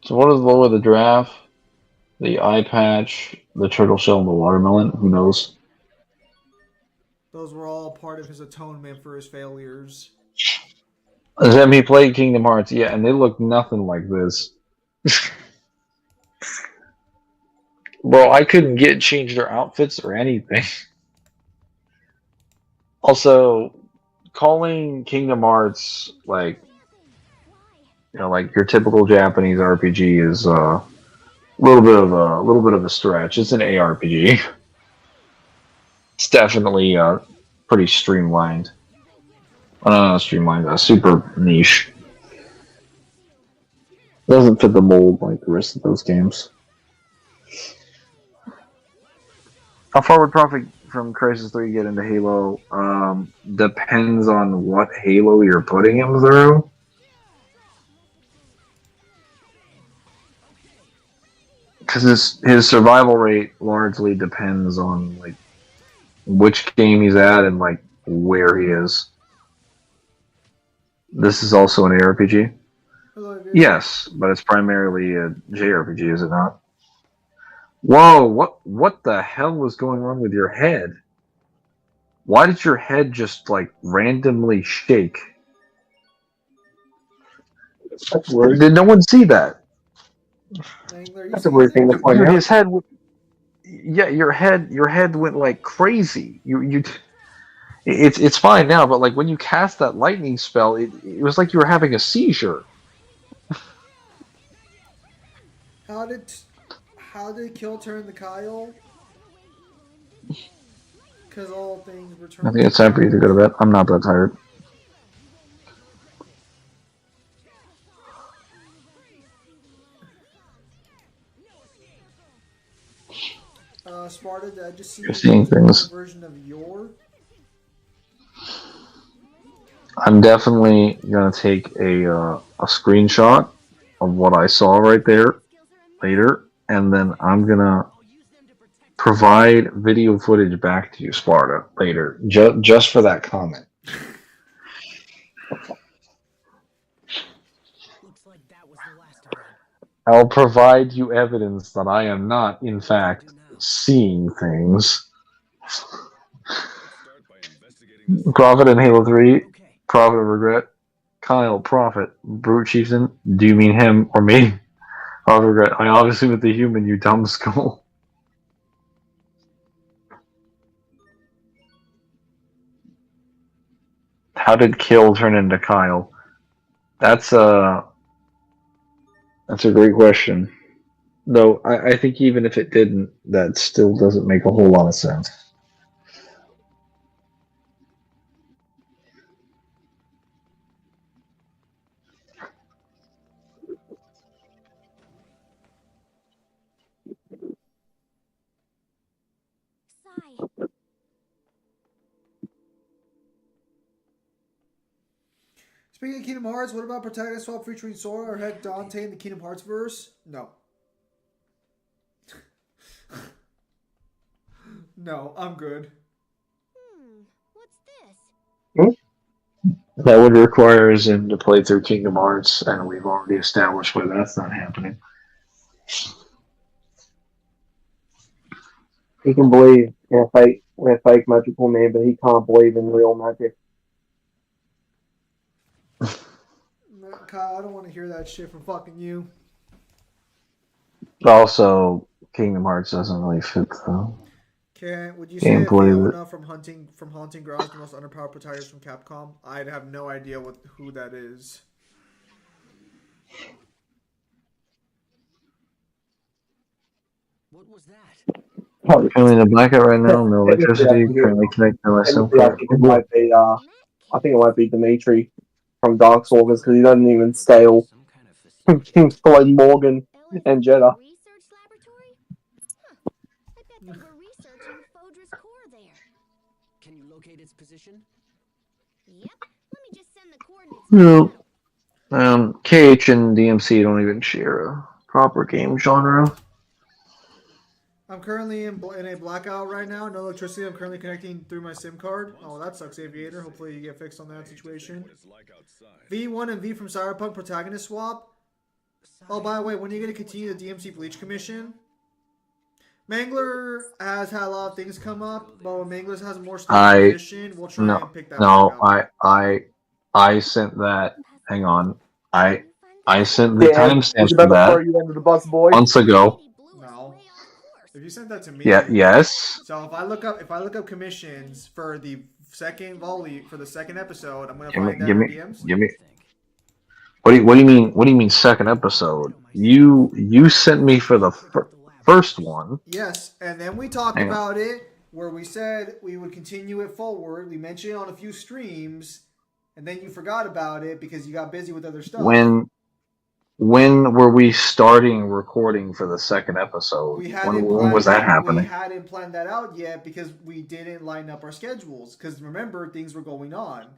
So what is lower, the giraffe, the eye patch, the turtle shell, and the watermelon? Who knows? Those were all part of his atonement for his failures. Then he played Kingdom Hearts, yeah, and they look nothing like this. Bro, I couldn't change their outfits or anything. Also, calling Kingdom Hearts like your typical Japanese RPG is a little bit of a stretch. It's an ARPG. It's definitely pretty streamlined. Super niche. Doesn't fit the mold like the rest of those games. How far would Prophet from Crisis 3 get into Halo? Depends on what Halo you're putting him through. Because his survival rate largely depends on like which game he's at and like where he is. This is also an ARPG? Yes, but it's primarily a JRPG, is it not? Whoa, what the hell was going on with your head? Why did your head just like randomly shake? That's weird. Did no one see that? That's a weird thing to point Dude, out. his head your head went like crazy. It's fine now, but like when you cast that lightning spell, it was like you were having a seizure. How did Kill turn the Kyle? Because all things return. I think it's time for you to go to bed. I'm not that tired. just see You're seeing things. version of your. I'm definitely gonna take a screenshot of what I saw right there later, and then I'm gonna provide video footage back to you, Sparta, later, just for that comment. Looks like that was the last of them. I'll provide you evidence that I am not, in fact, seeing things. Start by investigating the Prophet in Halo 3, Okay. Prophet of Regret, Kyle, Prophet, Brute Chieftain, do you mean him or me? Prophet of Regret, I obviously meant the human, you dumb skull. How did Kill turn into Kyle? That's a great question. Though I think even if it didn't, that still doesn't make a whole lot of sense. Sigh. Speaking of Kingdom Hearts, what about protagonist swap featuring Sora or heck Dante in the Kingdom Hearts verse? No. No, I'm good. What's this? That would require him to play through Kingdom Hearts, and we've already established why that's not happening. He can believe in a fake magical man, but he can't believe in real magic. Kyle, I don't want to hear that shit from fucking you. Also, Kingdom Hearts doesn't really fit the Would you say if gameplay. Fiona from Haunting Grounds is the most underpowered protagonist from Capcom? I'd have no idea who that is. What was that? Currently in the blackout right now, no electricity, currently connected to my cell phone. I think it might be Dimitri from Darkstalkers because he doesn't even scale Some kind of facility. to like Morgan and Jeddah. Research laboratory? I bet they were researching Fodra's core there. Can you locate its position? Yep. Let me just send the coordinates. No. KH and DMC don't even share a proper game genre. I'm currently in a blackout right now. No electricity. I'm currently connecting through my SIM card. Oh, that sucks, Aviator. Hopefully you get fixed on that situation. what it's like outside. V1 and V from Cyberpunk protagonist swap. Oh, by the way, when are you going to continue the DMC Bleach Commission? Mangler has had a lot of things come up, but when Mangler has a more stable position, we'll try and pick that back up. I sent that. Hang on. I sent the timestamp for that You under the bus, boy. months ago. No. If you sent that to me, Yeah. Yes. So if I look up commissions for the second volley for the second episode, I'm gonna Give me. find that Give in me. DMs. Give me. What do you mean? What do you mean second episode? You sent me for the first one. Yes, and then we talked Hang on. about it where we said we would continue it forward. We mentioned it on a few streams, and then you forgot about it because you got busy with other stuff. When were we starting recording for the second episode? When was that happening? We hadn't planned that out yet because we didn't line up our schedules. Because remember, things were going on.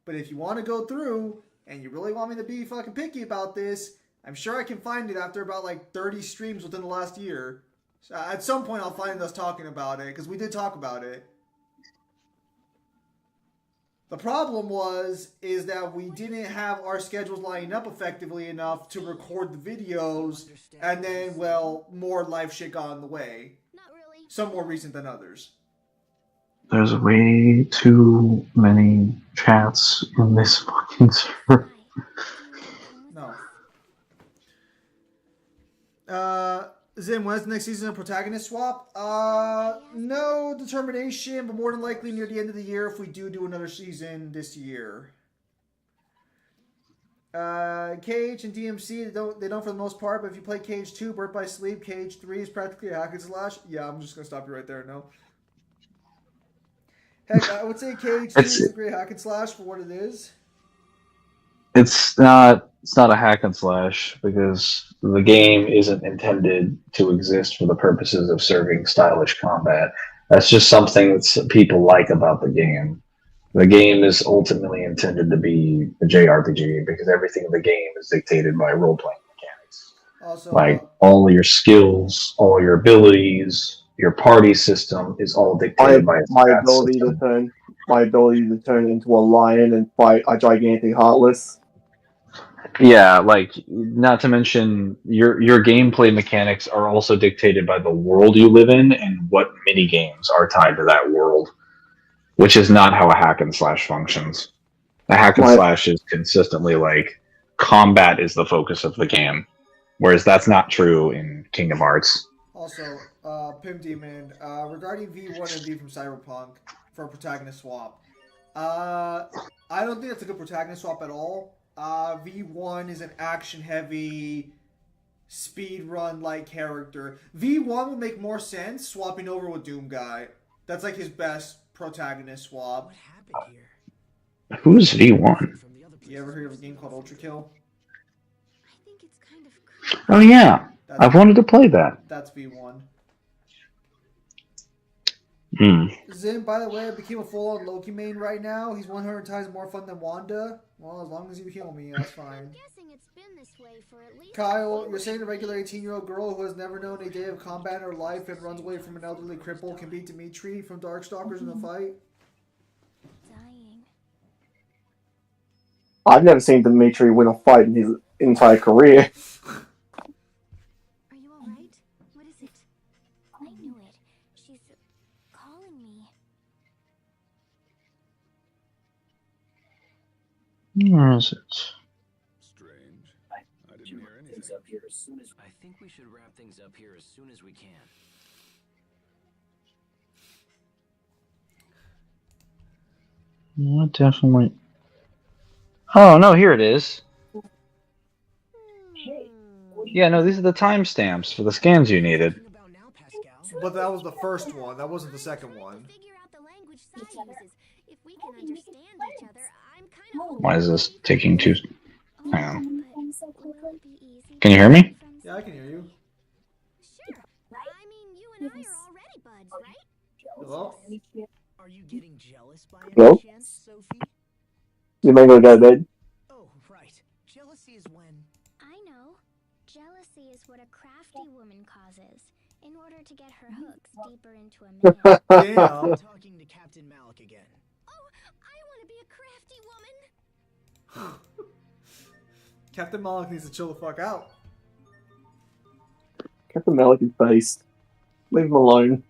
But if you want to go through and you really want me to be fucking picky about this, I'm sure I can find it after about like 30 streams within the last year. So at some point, I'll find us talking about it because we did talk about it. The problem is that we didn't have our schedules lining up effectively enough to record the videos, and then, well, more life shit got in the way. Not really. Some more recent than others. There's way too many chats in this fucking server. No. Zim, when's the next season of protagonist swap? No determination, but more than likely near the end of the year if we do another season this year. KH and DMC, they don't for the most part, but if you play KH2, Birth by Sleep, KH3 is practically a hack and slash. Yeah, I'm just going to stop you right there, no. Heck, I would say KH2 is a great hack and slash for what it is. It's not a hack and slash because the game isn't intended to exist for the purposes of serving stylish combat. That's just something that people like about the game. The game is ultimately intended to be a JRPG because everything in the game is dictated by role playing mechanics. Also, Like all your skills, all your abilities, your party system is all dictated by its my stat ability system. to turn into a lion and fight a gigantic heartless. Yeah, like not to mention your gameplay mechanics are also dictated by the world you live in and what mini games are tied to that world, which is not how a hack and slash functions. A hack and My slash is consistently like combat is the focus of the game, whereas that's not true in Kingdom Hearts. Also, Pim Demon, regarding V1 and V from Cyberpunk for protagonist swap, I don't think that's a good protagonist swap at all. V1 is an action-heavy, speedrun-like character. V1 would make more sense swapping over with Doom Guy. That's like his best protagonist swap. What happened here? Who's V1? From the other You ever heard of a game called Ultra Kill? I think it's kind of creepy. Oh yeah, That's, I've wanted to play that. that's V1. Hmm. Zim, by the way, became a full-on Loki main right now. He's 100 times more fun than Wanda. Well, as long as you heal me, that's fine. I'm guessing it's been this way for at least. Kyle, you're saying a regular 18-year-old girl who has never known a day of combat in her life and runs away from an elderly cripple can beat Dimitri from Darkstalkers in a fight? Dying. I've never seen Dimitri win a fight in his entire career. Are you alright? What is it? I knew it. She's calling me. Where is it? Strange. I didn't hear anything. I think we should wrap things up here as soon as we can. What definitely? Oh no, here it is. Yeah, no, these are the timestamps for the scans you needed. Thinking about now, Pascal. But that was the first one. That wasn't the second one. Figure out the language Sai uses. If we can understand each other, I'm kind of. Why is this taking two? Hang on. Will it be easy? Can you hear me? Yeah, I can hear you. Sure. I mean, you and I are already buds, right? Hello? Are you getting jealous by Hello? any chance, Sophie? You may go to bed. Oh, right. Jealousy is when... I know. Jealousy is what a crafty woman causes in order to get her hooks deeper into a man. Damn. I'm talking to Captain Malik again. Oh, I want to be a crafty woman. Captain Malik needs to chill the fuck out. Captain Malik is based. Leave him alone.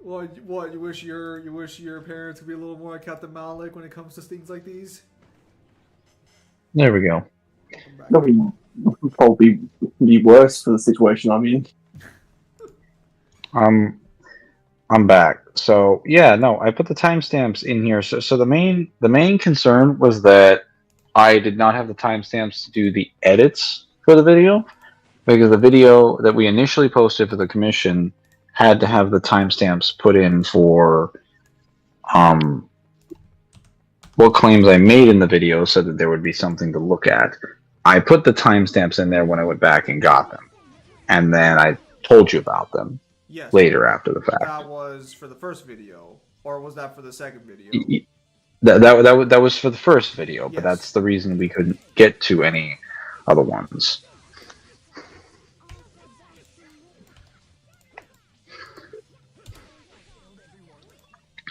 What? You wish your parents could be a little more like Captain Malik when it comes to things like these? There we go. Welcome back. That would probably be worse for the situation I'm in. I'm back. So yeah, no, I put the timestamps in here. So the main concern was that I did not have the timestamps to do the edits for the video because the video that we initially posted for the commission had to have the timestamps put in for what claims I made in the video so that there would be something to look at. I put the timestamps in there when I went back and got them. And then I told you about them Yes. later after the fact. That was for the first video, or was that for the second video? That was for the first video, but Yes. that's the reason we couldn't get to any other ones.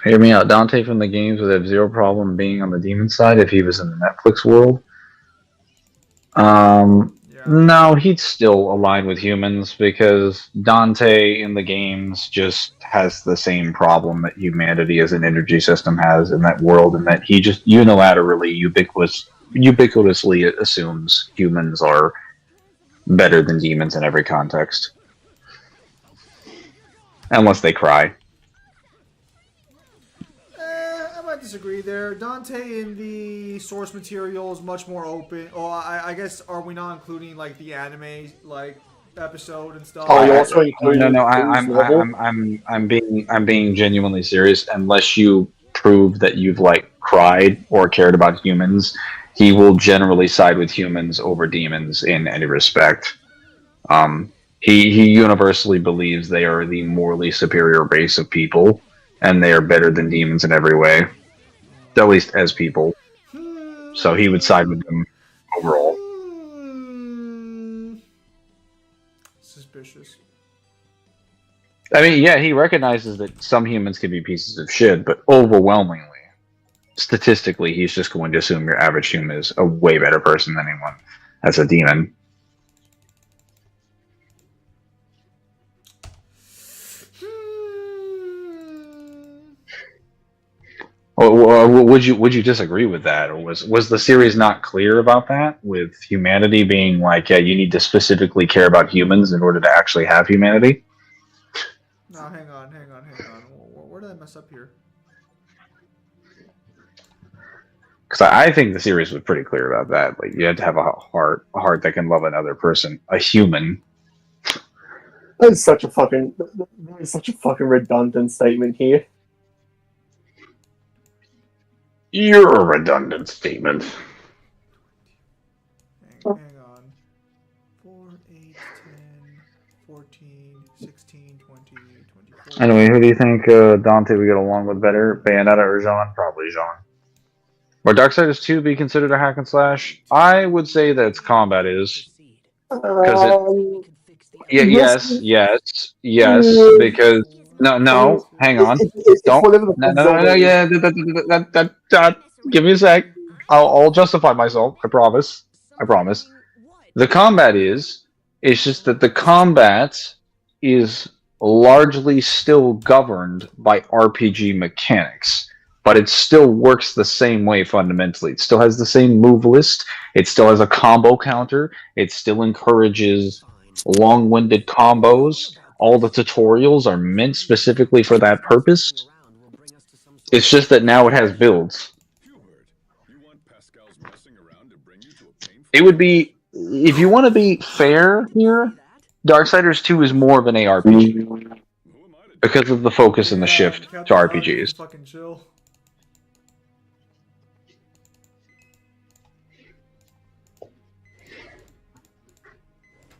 Hear me out. Dante from the games would have zero problem being on the demon side if he was in the Netflix world. Yeah. No, he'd still align with humans because Dante in the games just has the same problem that humanity as an energy system has in that world, and that he just unilaterally, ubiquitously assumes humans are better than demons in every context. Unless they cry. I might disagree there. Dante in the source material is much more open. Oh, I guess, are we not including like the anime like episode and stuff? Oh, you also included No, Blue's level? I'm being genuinely serious. Unless you prove that you've like cried or cared about humans, he will generally side with humans over demons in any respect. He universally believes they are the morally superior race of people, and they are better than demons in every way, at least as people. So he would side with them overall. Suspicious. I mean, yeah, he recognizes that some humans can be pieces of shit, but overwhelmingly, statistically, he's just going to assume your average human is a way better person than anyone as a demon. Or would you disagree with that, or was the series not clear about that? With humanity being like, yeah, you need to specifically care about humans in order to actually have humanity. No, hang on. Where did I mess up here? Because I think the series was pretty clear about that. Like, you had to have a heart that can love another person, a human. That is such a fucking redundant statement here. You're a redundant statement. Hang on. 4, 8, 10, 14, 16, 20, 24. Anyway, who do you think Dante would get along with better, Bayonetta or Jean? Probably Jean. Would Darksiders 2 be considered a hack and slash? I would say that its combat is. Because yes, because no, hang on, don't, no, yeah, give me a sec. I'll justify myself. I promise. The combat is. It's just that the combat is largely still governed by RPG mechanics, but it still works the same way fundamentally. It still has the same move list. It still has a combo counter. It still encourages long-winded combos. All the tutorials are meant specifically for that purpose. It's just that now it has builds. It would be, if you want to be fair here, Darksiders 2 is more of an ARPG because of the focus and the shift to RPGs. Fucking chill.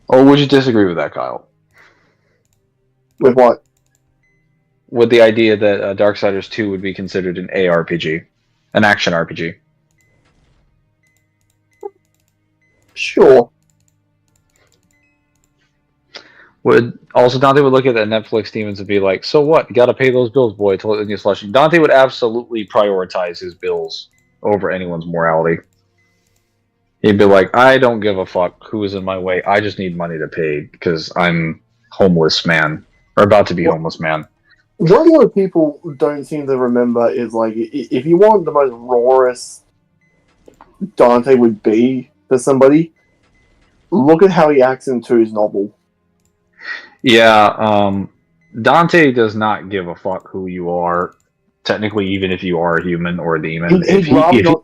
Or would you disagree with that, Kyle? With what? With the idea that Darksiders 2 would be considered an ARPG, an action RPG. Sure. Dante would look at the Netflix demons and be like, so what? You gotta pay those bills, boy. Dante would absolutely prioritize his bills over anyone's morality. He'd be like, I don't give a fuck who is in my way. I just need money to pay because I'm homeless man. Or about to be homeless man. What a lot of people don't seem to remember is, like, if you want the most rawest Dante would be to somebody, look at how he acts in 2's novel. Yeah, Dante does not give a fuck who you are. Technically, even if you are a human or a demon, if he has a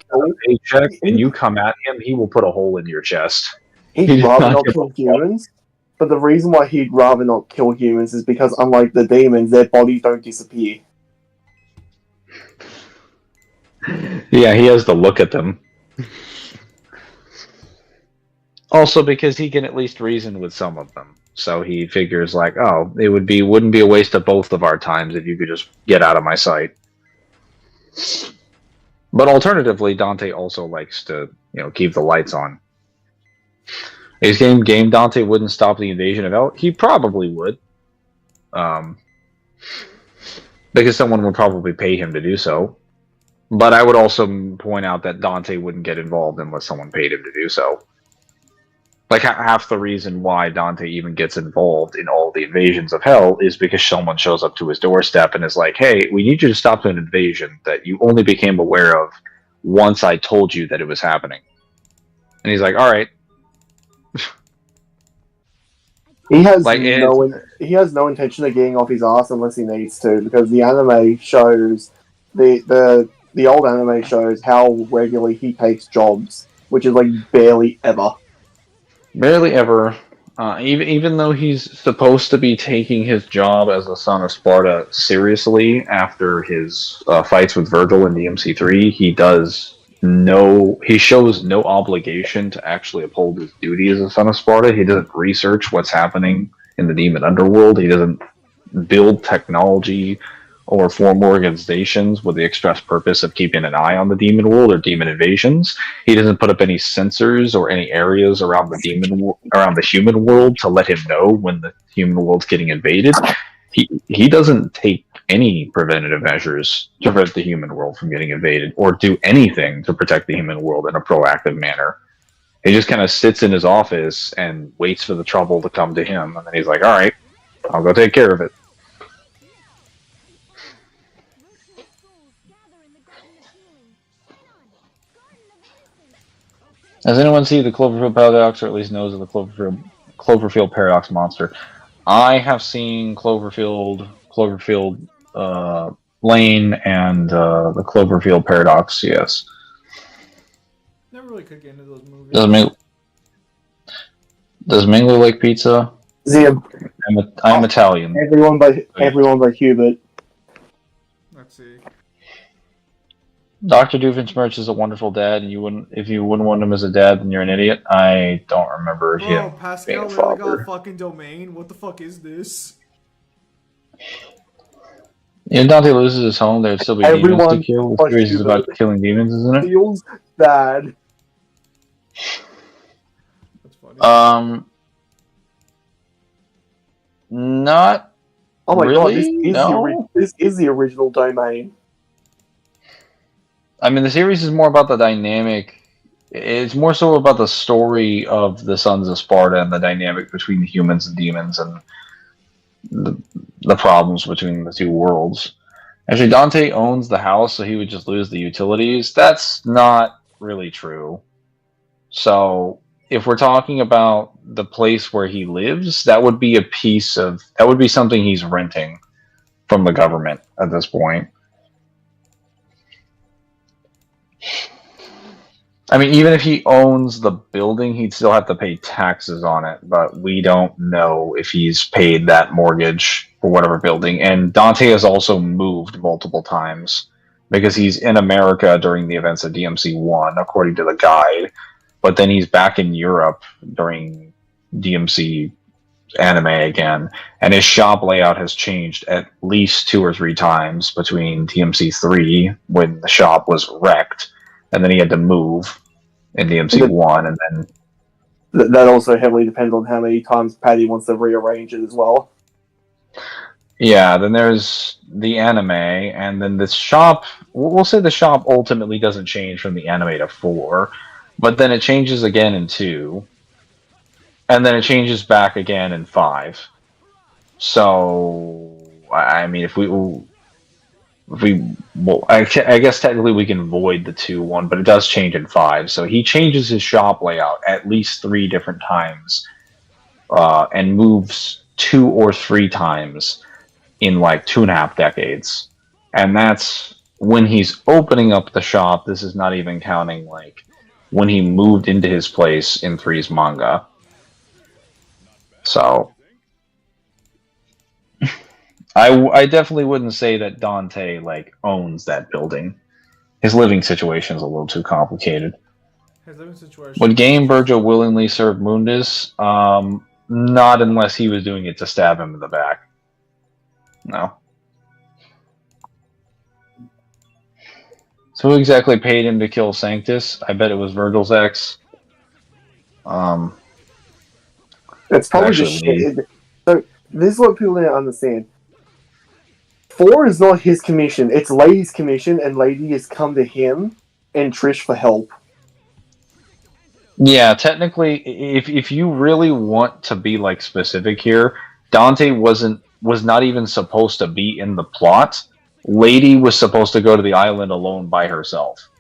paycheck and you come at him, he will put a hole in your chest. He'd rather not kill humans, but the reason why he'd rather not kill humans is because, unlike the demons, their bodies don't disappear. Yeah, he has to look at them. Also, because he can at least reason with some of them. So he figures like, oh, it wouldn't be a waste of both of our times if you could just get out of my sight. But alternatively, Dante also likes to, keep the lights on. Is game Dante wouldn't stop the invasion of Hell? He probably would. Because someone would probably pay him to do so. But I would also point out that Dante wouldn't get involved unless someone paid him to do so. Like, half the reason why Dante even gets involved in all the invasions of Hell is because someone shows up to his doorstep and is like, hey, we need you to stop an invasion that you only became aware of once I told you that it was happening. And he's like, all right. He has no intention of getting off his ass unless he needs to, because the anime shows, the old anime shows how regularly he takes jobs, which is like barely ever. Barely ever. Even though he's supposed to be taking his job as a son of Sparta seriously after his fights with Virgil in DMC3, he shows no obligation to actually uphold his duty as a son of Sparta. He doesn't research what's happening in the demon underworld. He doesn't build technology or form organizations with the express purpose of keeping an eye on the demon world or demon invasions. He doesn't put up any sensors or any areas around around the human world to let him know when the human world's getting invaded. He doesn't take any preventative measures to prevent the human world from getting invaded or do anything to protect the human world in a proactive manner. He just kind of sits in his office and waits for the trouble to come to him, and then he's like, all right, I'll go take care of it. Has anyone seen the Cloverfield Paradox, or at least knows of the Cloverfield Paradox monster? I have seen Cloverfield Lane, and the Cloverfield Paradox, yes. Never really could get into those movies. Does Mingler like pizza? I'm Italian. Everyone but Hubert. Let's see. Dr. Doofenshmirtz is a wonderful dad, and if you wouldn't want him as a dad, then you're an idiot. I don't remember him. Oh, Pascal really got a fucking domain? What the fuck is this? If Dante loses his home, there'd still be demons to kill. The series is about killing demons, isn't it? Feels bad. That's funny. Not Oh my really? god, this is the original domain. I mean, the series is more about the dynamic. It's more so about the story of the Sons of Sparta and the dynamic between the humans and demons and the problems between the two worlds. Actually, Dante owns the house, so he would just lose the utilities. That's not really true. So, if we're talking about the place where he lives, that would be something he's renting from the government at this point. I mean, even if he owns the building, he'd still have to pay taxes on it, but we don't know if he's paid that mortgage for whatever building. And Dante has also moved multiple times because he's in America during the events of DMC1, according to the guide, but then he's back in Europe during DMC anime again, and his shop layout has changed at least 2 or 3 times between DMC3, when the shop was wrecked, and then he had to move in DMC1, and then... That also heavily depends on how many times Patty wants to rearrange it as well. Yeah, then there's the anime, and then the shop... We'll say the shop ultimately doesn't change from the anime to 4, but then it changes again in 2, and then it changes back again in 5. So, I mean, I guess technically we can void the 2-1, but it does change in 5. So he changes his shop layout at least 3 different times, and moves 2 or 3 times in like 2.5 decades. And that's when he's opening up the shop. This is not even counting like when he moved into his place in 3's manga. So I definitely wouldn't say that Dante like owns that building. His living situation is a little too complicated. His living situation. Would Game Burjo willingly serve Mundus? Not unless he was doing it to stab him in the back. No. So who exactly paid him to kill Sanctus? I bet it was Virgil's ex. It's probably just shit. So this is what people don't understand. 4 is not his commission. It's Lady's commission, and Lady has come to him and Trish for help. Yeah, technically, if you really want to be like specific here, Dante was not even supposed to be in the plot. Lady was supposed to go to the island alone by herself,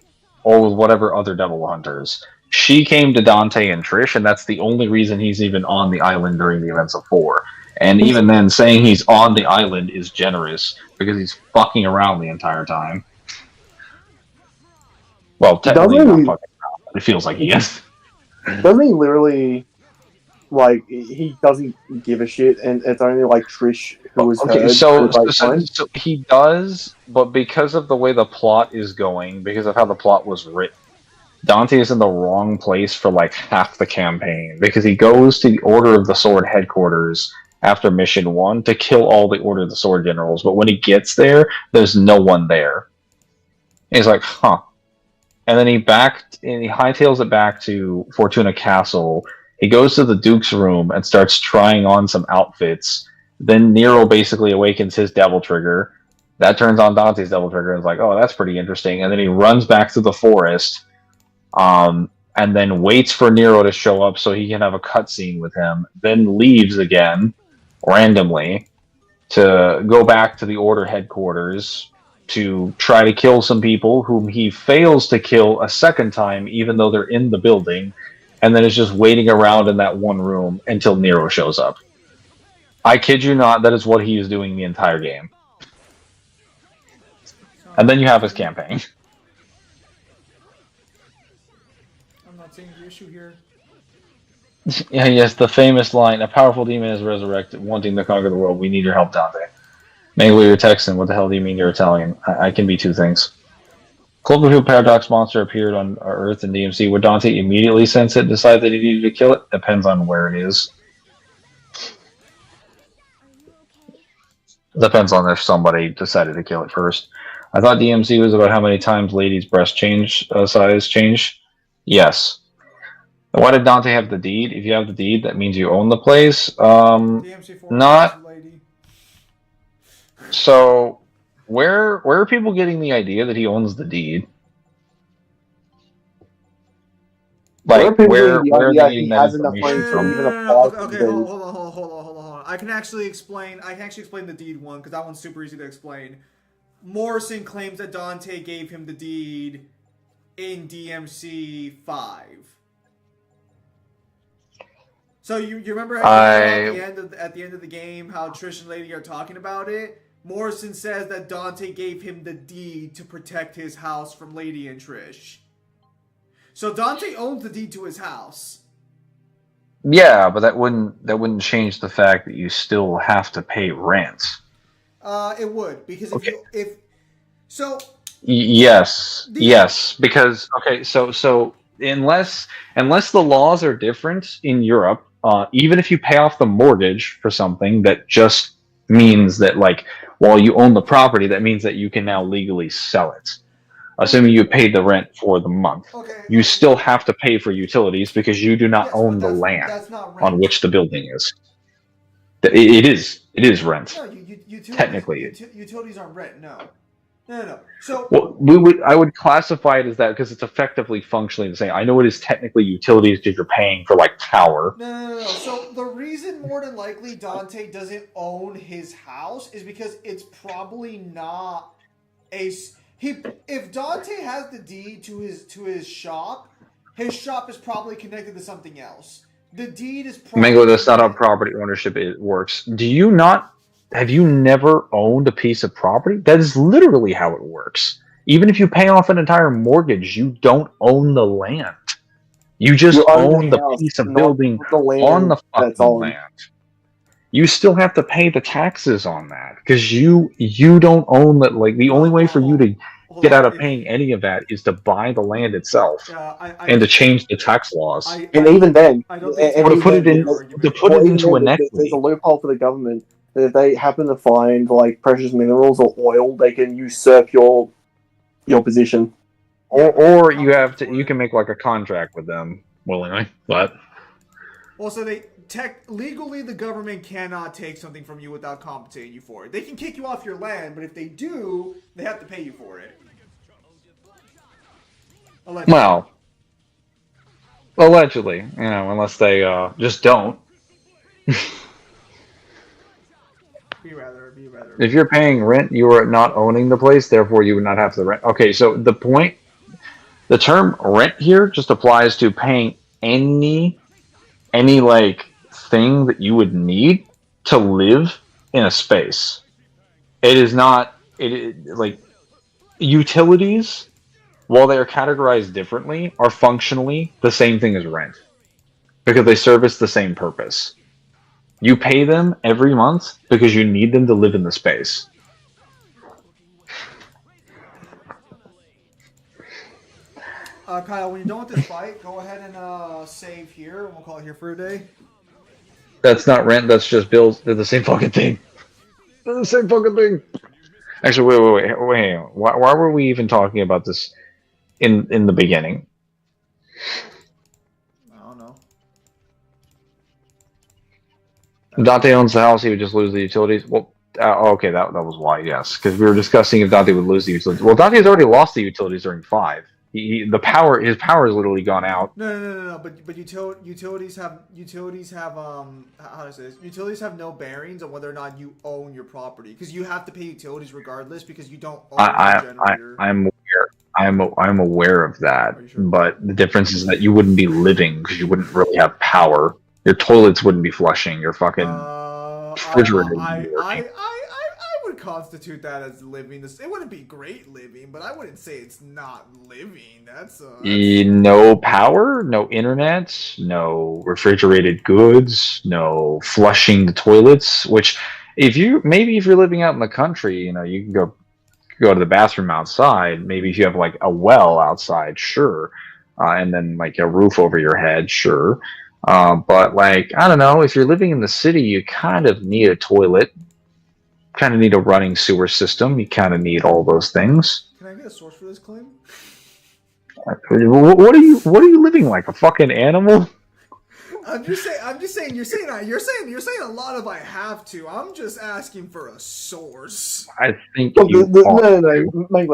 or with whatever other devil hunters. She came to Dante and Trish, and that's the only reason he's even on the island during the events of 4. And even then, saying he's on the island is generous, because he's fucking around the entire time. Well, technically not fucking around, but it feels like he is. Doesn't he literally, like, he doesn't give a shit, and it's only, like, Trish who was okay, heard. So he does, but because of the way the plot is going, because of how the plot was written, Dante is in the wrong place for, like, half the campaign, because he goes to the Order of the Sword headquarters after mission 1 to kill all the Order of the Sword Generals, but when he gets there, there's no one there. And he's like, huh. And then he hightails it back to Fortuna Castle. He goes to the Duke's room and starts trying on some outfits. Then Nero basically awakens his Devil Trigger. That turns on Dante's Devil Trigger and is like, oh, that's pretty interesting. And then he runs back to the forest, and then waits for Nero to show up so he can have a cutscene with him. Then leaves again, randomly, to go back to the Order headquarters to try to kill some people whom he fails to kill a second time, even though they're in the building, and then is just waiting around in that one room until Nero shows up. I kid you not, that is what he is doing the entire game. And then you have his campaign. I'm not seeing the issue here. Yeah, yes, the famous line, a powerful demon is resurrected, wanting to conquer the world. We need your help, Dante. Mainly you're Texan. What the hell do you mean you're Italian? I can be two things. Cloverfield Paradox monster appeared on Earth in DMC. Would Dante immediately sense it, decide that he needed to kill it? Depends on where it is. Depends on if somebody decided to kill it first. I thought DMC was about how many times ladies' breast size change. Yes. Why did Dante have the deed? If you have the deed, that means you own the place. DMC4 Not. lady. So, where are people getting the idea that he owns the deed? Like, where are they getting that information from? Okay, hold on. I can actually explain the deed one, because that one's super easy to explain. Morrison claims that Dante gave him the deed in DMC 5. So you remember at the end of the game how Trish and Lady are talking about it? Morrison says that Dante gave him the deed to protect his house from Lady and Trish. So Dante owns the deed to his house. Yeah, but that wouldn't change the fact that you still have to pay rent. It would, because Yes, because so unless the laws are different in Europe, even if you pay off the mortgage for something, that just means that, like, while you own the property, that means that you can now legally sell it. Assuming you paid the rent for the month, you still have to pay for utilities because you do not own the land on which the building is. It is rent. No, technically, utilities aren't rent. No. So, well, I would classify it as that because it's effectively functionally the same. I know it is technically utilities because you're paying for, like, power. No. So the reason more than likely Dante doesn't own his house is because it's probably not if Dante has the deed to his shop is probably connected to something else. The deed is probably... Mango, that's not how property ownership works. Have you never owned a piece of property? That is literally how it works. Even if you pay off an entire mortgage, you don't own the land. You just own the piece of building on the fucking land. You still have to pay the taxes on that because you don't own that. Like, the only way for you to get out of paying any of that is to buy the land itself and to change the tax laws. And even then, to put it into an equity. There's a loophole for the government that if they happen to find, like, precious minerals or oil, they can usurp your position. Or you can make, like, a contract with them willingly, but. Also, legally, the government cannot take something from you without compensating you for it. They can kick you off your land, but if they do, they have to pay you for it. Allegedly. Well, allegedly, unless they just don't. Be rather. If you're paying rent, you are not owning the place, therefore you would not have the rent. Okay, so the term rent here just applies to paying any like thing that you would need to live in a space. It is not like utilities, while they are categorized differently, are functionally the same thing as rent because they service the same purpose. You pay them every month because you need them to live in the space. Kyle, when you're done with this fight, go ahead and save here, and we'll call it here for a day. That's not rent. That's just bills. They're the same fucking thing. They're the same fucking thing. Actually, wait. Why were we even talking about this in the beginning? I don't know. Dante owns the house. He would just lose the utilities. Well, okay, that was why. Yes, because we were discussing if Dante would lose the utilities. Well, Dante's already lost the utilities during 5. His power has literally gone out. No. But utilities have how to say this? Utilities have no bearings on whether or not you own your property, because you have to pay utilities regardless because you don't own the generator. I'm aware. I'm aware of that. Sure? But the difference is that you wouldn't be living because you wouldn't really have power. Your toilets wouldn't be flushing. Your fucking refrigerator wouldn't be working. I would constitute that as living. It wouldn't be great living, but I wouldn't say it's not living. That's no power, no internet, no refrigerated goods, no flushing the toilets. Which, if you're living out in the country, you can go to the bathroom outside. Maybe if you have like a well outside, sure, and then like a roof over your head, sure. But like, I don't know, if you're living in the city, you kind of need a toilet. Kind of need a running sewer system. You kind of need all those things. Can I get a source for this claim? What are you living like, a fucking animal? I'm just saying. You're saying a lot of I have to. I'm just asking for a source. I think no. The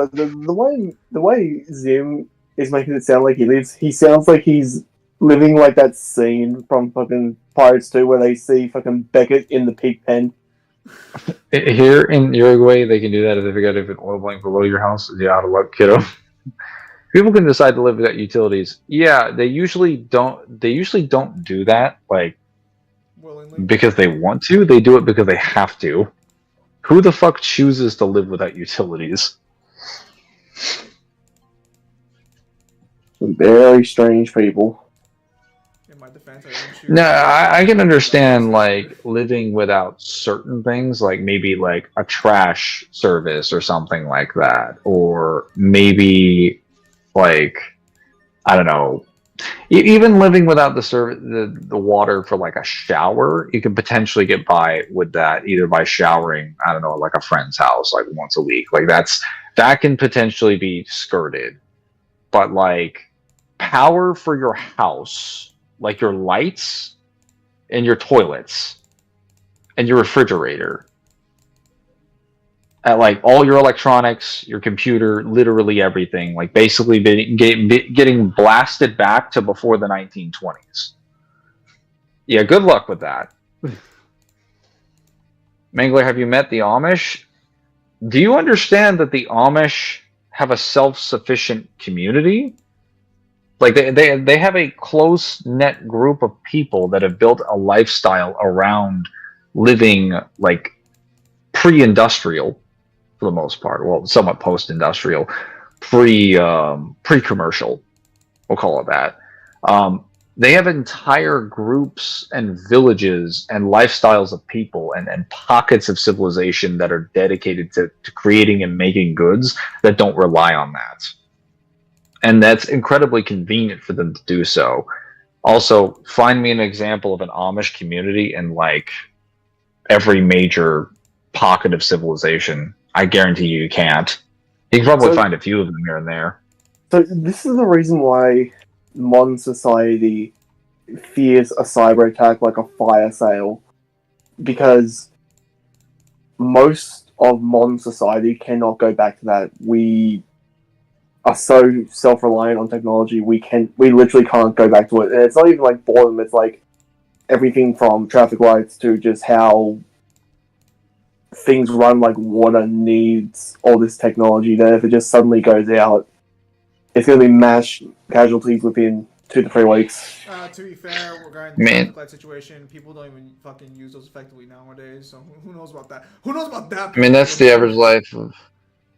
way Zim is making it sound like he sounds like he's living like that scene from fucking Pirates 2 where they see fucking Beckett in the pig pen. Here in Uruguay, they can do that if they got an oil blank below your house. You're out of luck, kiddo. People can decide to live without utilities. Yeah, they usually don't. They usually don't do that like willingly because they want to. They do it because they have to. Who the fuck chooses to live without utilities? Some very strange people. My defense, no, I can understand like living without certain things, like maybe like a trash service or something like that, or maybe like I don't know, even living without the water for like a shower. You can potentially get by with that either by showering, I don't know, like a friend's house like once a week. Like that can potentially be skirted, but like power for your house. Like your lights and your toilets and your refrigerator. Like all your electronics, your computer, literally everything. Like basically getting blasted back to before the 1920s. Yeah, good luck with that. Mangler, have you met the Amish? Do you understand that the Amish have a self-sufficient community? Like they have a close-knit group of people that have built a lifestyle around living like pre-industrial for the most part. Well, somewhat post-industrial, pre-commercial. We'll call it that. They have entire groups and villages and lifestyles of people and pockets of civilization that are dedicated to creating and making goods that don't rely on that. And that's incredibly convenient for them to do so. Also, find me an example of an Amish community in like every major pocket of civilization. I guarantee you can't. You can probably find a few of them here and there. So this is the reason why modern society fears a cyber attack like a fire sale. Because most of modern society cannot go back to that. We are so self-reliant on technology, we literally can't go back to it. And it's not even like boredom, it's like everything from traffic lights to just how things run, like water needs all this technology that if it just suddenly goes out, it's going to be mass casualties within 2 to 3 weeks. To be fair, regarding the traffic light situation, people don't even fucking use those effectively nowadays, so who knows about that? Who knows about that? I mean, that's the average life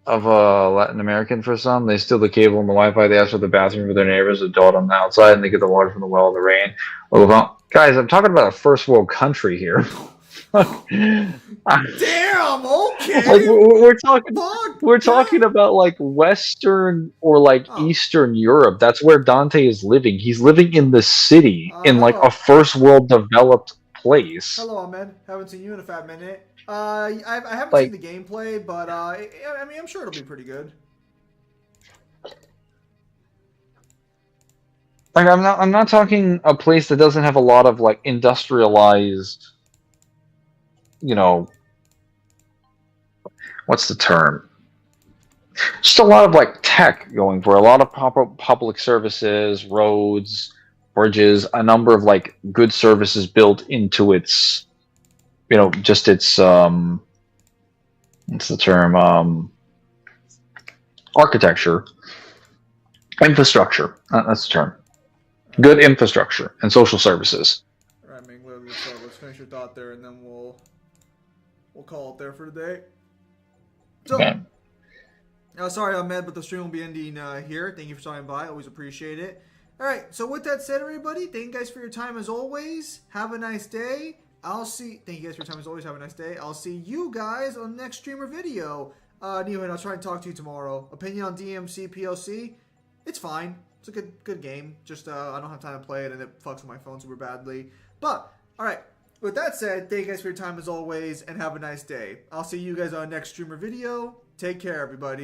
of a Latin American for some. They steal the cable and the Wi-Fi, they ask for the bathroom for their neighbors, they do it on the outside, and they get the water from the well in the rain. Well, guys, I'm talking about a first world country here. Damn, okay. Like, we're talking about like Western or like Eastern Europe. That's where Dante is living. He's living in the city in like a first world developed place. Hello, Ahmed. Haven't seen you in a fat minute. I haven't Like- seen the gameplay, but I mean, I'm sure it'll be pretty good. Like I'm not talking a place that doesn't have a lot of like industrialized, you know, what's the term? Just a lot of like tech going for a lot of public services, roads, bridges, a number of like good services built into its, you know, just its what's the term? Architecture, infrastructure. That's the term. Good infrastructure and social services. All right, Mingler, let's finish your thought there, and then we'll call it there for today. So, Okay. sorry, Ahmed, but the stream will be ending here. Thank you for stopping by. Always appreciate it. All right, so with that said, everybody, thank you guys for your time as always. Have a nice day. Thank you guys for your time as always. Have a nice day. I'll see you guys on the next stream or video. Anyway, I'll try and talk to you tomorrow. Opinion on DMC POC? It's fine. It's a good game. Just I don't have time to play it, and it fucks with my phone super badly. But all right. With that said, thank you guys for your time as always, and have a nice day. I'll see you guys on the next stream or video. Take care, everybody.